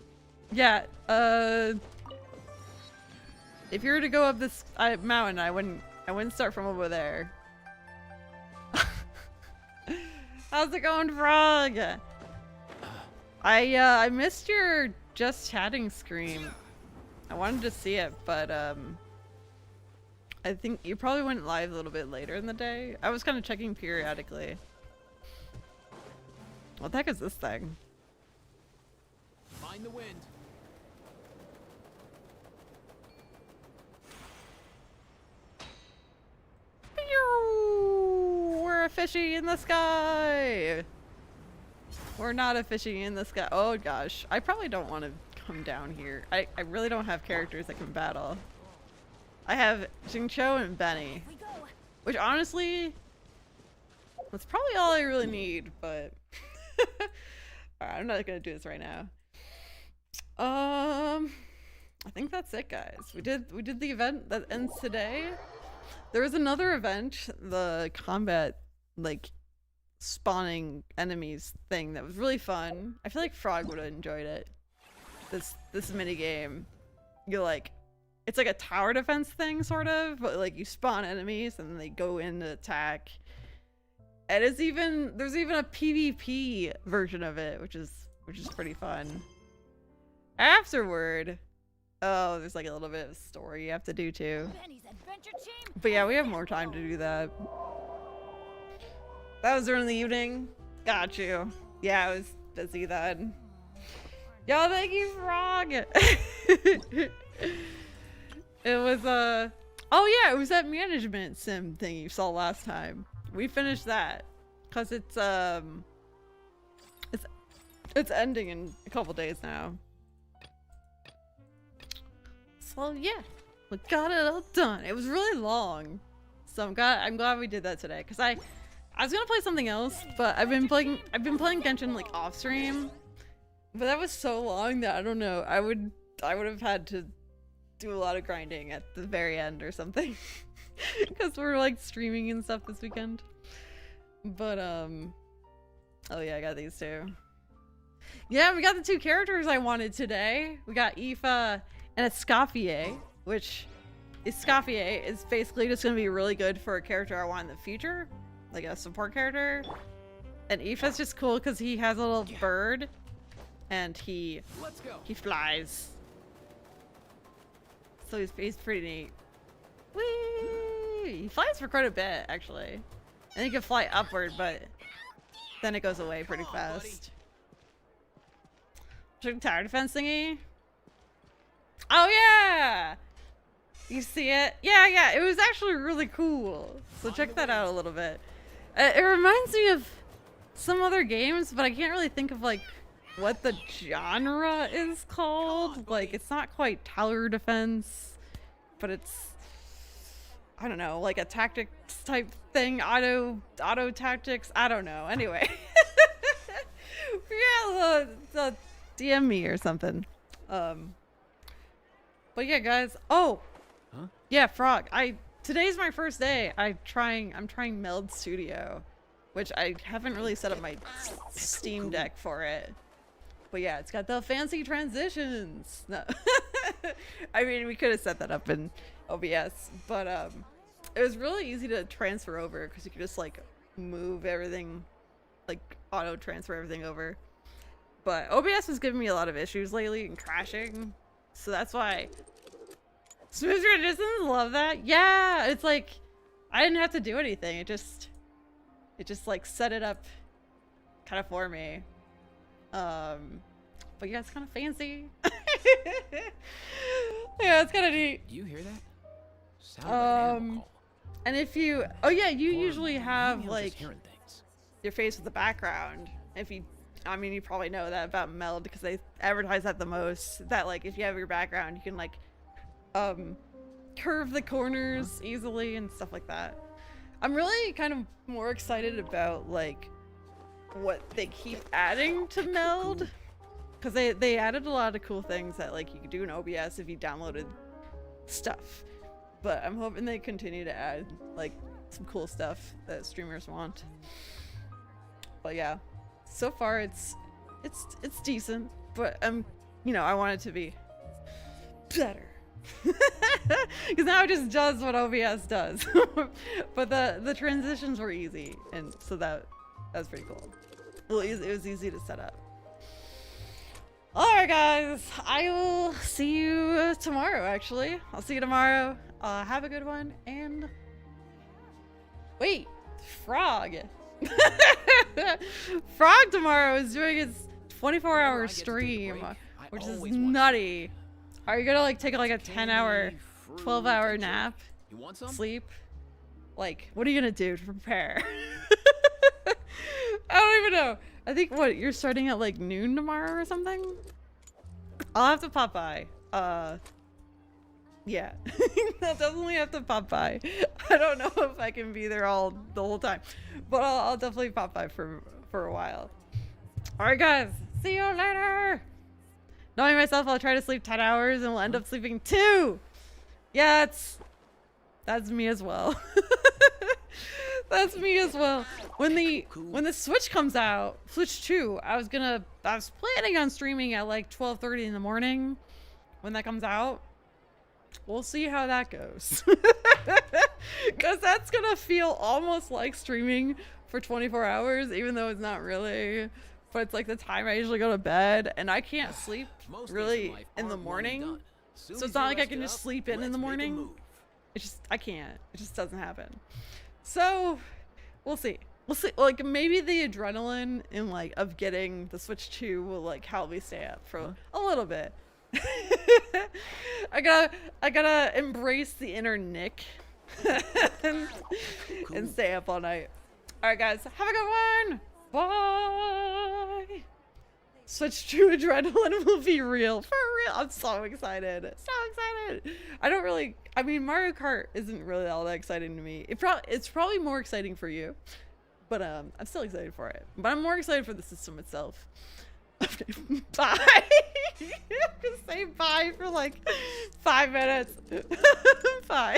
Yeah, if you were to go up this mountain, I wouldn't start from over there. How's it going, Frog? I missed your just chatting scream. I wanted to see it, but I think you probably went live a little bit later in the day. I was kind of checking periodically. What the heck is this thing? Mind the wind. We're a fishy in the sky. We're not a fishy in the sky. Oh gosh, I probably don't want to come down here. I really don't have characters that can battle. I have Mijou and Benny, which honestly, that's probably all I really need. But alright, I'm not gonna do this right now. I think that's it, guys. We did the event that ends today. There was another event, the combat, like, spawning enemies thing that was really fun. I feel like Frog would have enjoyed it. This mini game, you're like, it's like a tower defense thing sort of, but like you spawn enemies and they go in to attack. And there's even a PvP version of it, which is pretty fun. Afterward, oh, there's like a little bit of story you have to do too. But yeah, we have more time to do that. That was during the evening. Got you. Yeah, I was busy then. Yo, thank you, Frog. It was oh yeah, it was that management sim thing you saw last time. We finished that because it's ending in a couple days now. So yeah, we got it all done. It was really long, so I'm glad we did that today. Because I was gonna play something else, but I've been playing Genshin like off stream, but that was so long that I don't know. I would have had to do a lot of grinding at the very end or something, because we're like streaming and stuff this weekend. But oh yeah, I got these two. Yeah, we got the two characters I wanted today. We got Aoife and Escoffier, which Escoffier is basically just gonna be really good for a character I want in the future, like a support character. And Aoife's just cool because he has a little bird, and he flies. So he's pretty neat. Whee! He flies for quite a bit actually, and he can fly upward, but then it goes away pretty fast. Tower defense thingy. Oh yeah! You see it? Yeah, it was actually really cool. So check that out a little bit. It reminds me of some other games, but I can't really think of like what the genre is called. Like, it's not quite tower defense, but it's, I don't know, like a tactics type thing, auto tactics. I don't know. Anyway, yeah, the DM me or something. But yeah, guys. Oh, yeah, Frog. Today's my first day. I'm trying Meld Studio, which I haven't really set up my Steam Deck for it. But yeah, it's got the fancy transitions. No. I mean, we could have set that up in OBS, but it was really easy to transfer over because you could just like move everything, like auto transfer everything over. But OBS was giving me a lot of issues lately and crashing, so that's why. Smooth transitions, love that. Yeah, it's like I didn't have to do anything. It just like set it up kind of for me. But yeah, it's kind of fancy. Yeah, it's kind of neat. You hear that? Sound like an animal call. And if you, oh yeah, you usually have like your face with the background. If you, I mean, you probably know that about Meld because they advertise that the most. That like if you have your background, you can like curve the corners easily and stuff like that. I'm really kind of more excited about like what they keep adding to Meld, because they added a lot of cool things that like you could do in OBS if you downloaded stuff. But I'm hoping they continue to add like some cool stuff that streamers want. But yeah, so far it's decent, but you know, I want it to be better. Because now it just does what OBS does. But the transitions were easy, and so that That's pretty cool. Well, it was easy to set up. Alright guys, I will see you tomorrow actually. I'll see you tomorrow. Have a good one, and wait, Frog. Frog tomorrow is doing his 24-hour stream, which is nutty. Are you gonna like take like a 10-hour, 12-hour nap? You want some? Sleep? Like, what are you gonna do to prepare? I don't even know. I think what, you're starting at like noon tomorrow or something? I'll have to pop by. Yeah. I'll definitely have to pop by. I don't know if I can be there the whole time, but I'll definitely pop by for a while. All right, guys. See you later. Knowing myself, I'll try to sleep 10 hours and we'll end up sleeping 2. Yeah, that's me as well. That's me as well. When the Switch comes out, Switch 2, I was planning on streaming at like 12:30 in the morning when that comes out. We'll see how that goes. Because that's gonna feel almost like streaming for 24 hours, even though it's not really. But it's like the time I usually go to bed, and I can't sleep really in the morning. So it's not like I can just sleep in the morning. I can't. It just doesn't happen. So we'll see. We'll see. Like maybe the adrenaline in like of getting the Switch 2 will like help me stay up for a little bit. I gotta embrace the inner Nick and stay up all night. All right, guys, have a good one. Bye. Switch 2 adrenaline will be real. For real. I'm so excited. So excited. I mean, Mario Kart isn't really all that exciting to me. It's probably more exciting for you, but I'm still excited for it. But I'm more excited for the system itself. Okay, bye. Just say bye for like 5 minutes. Bye.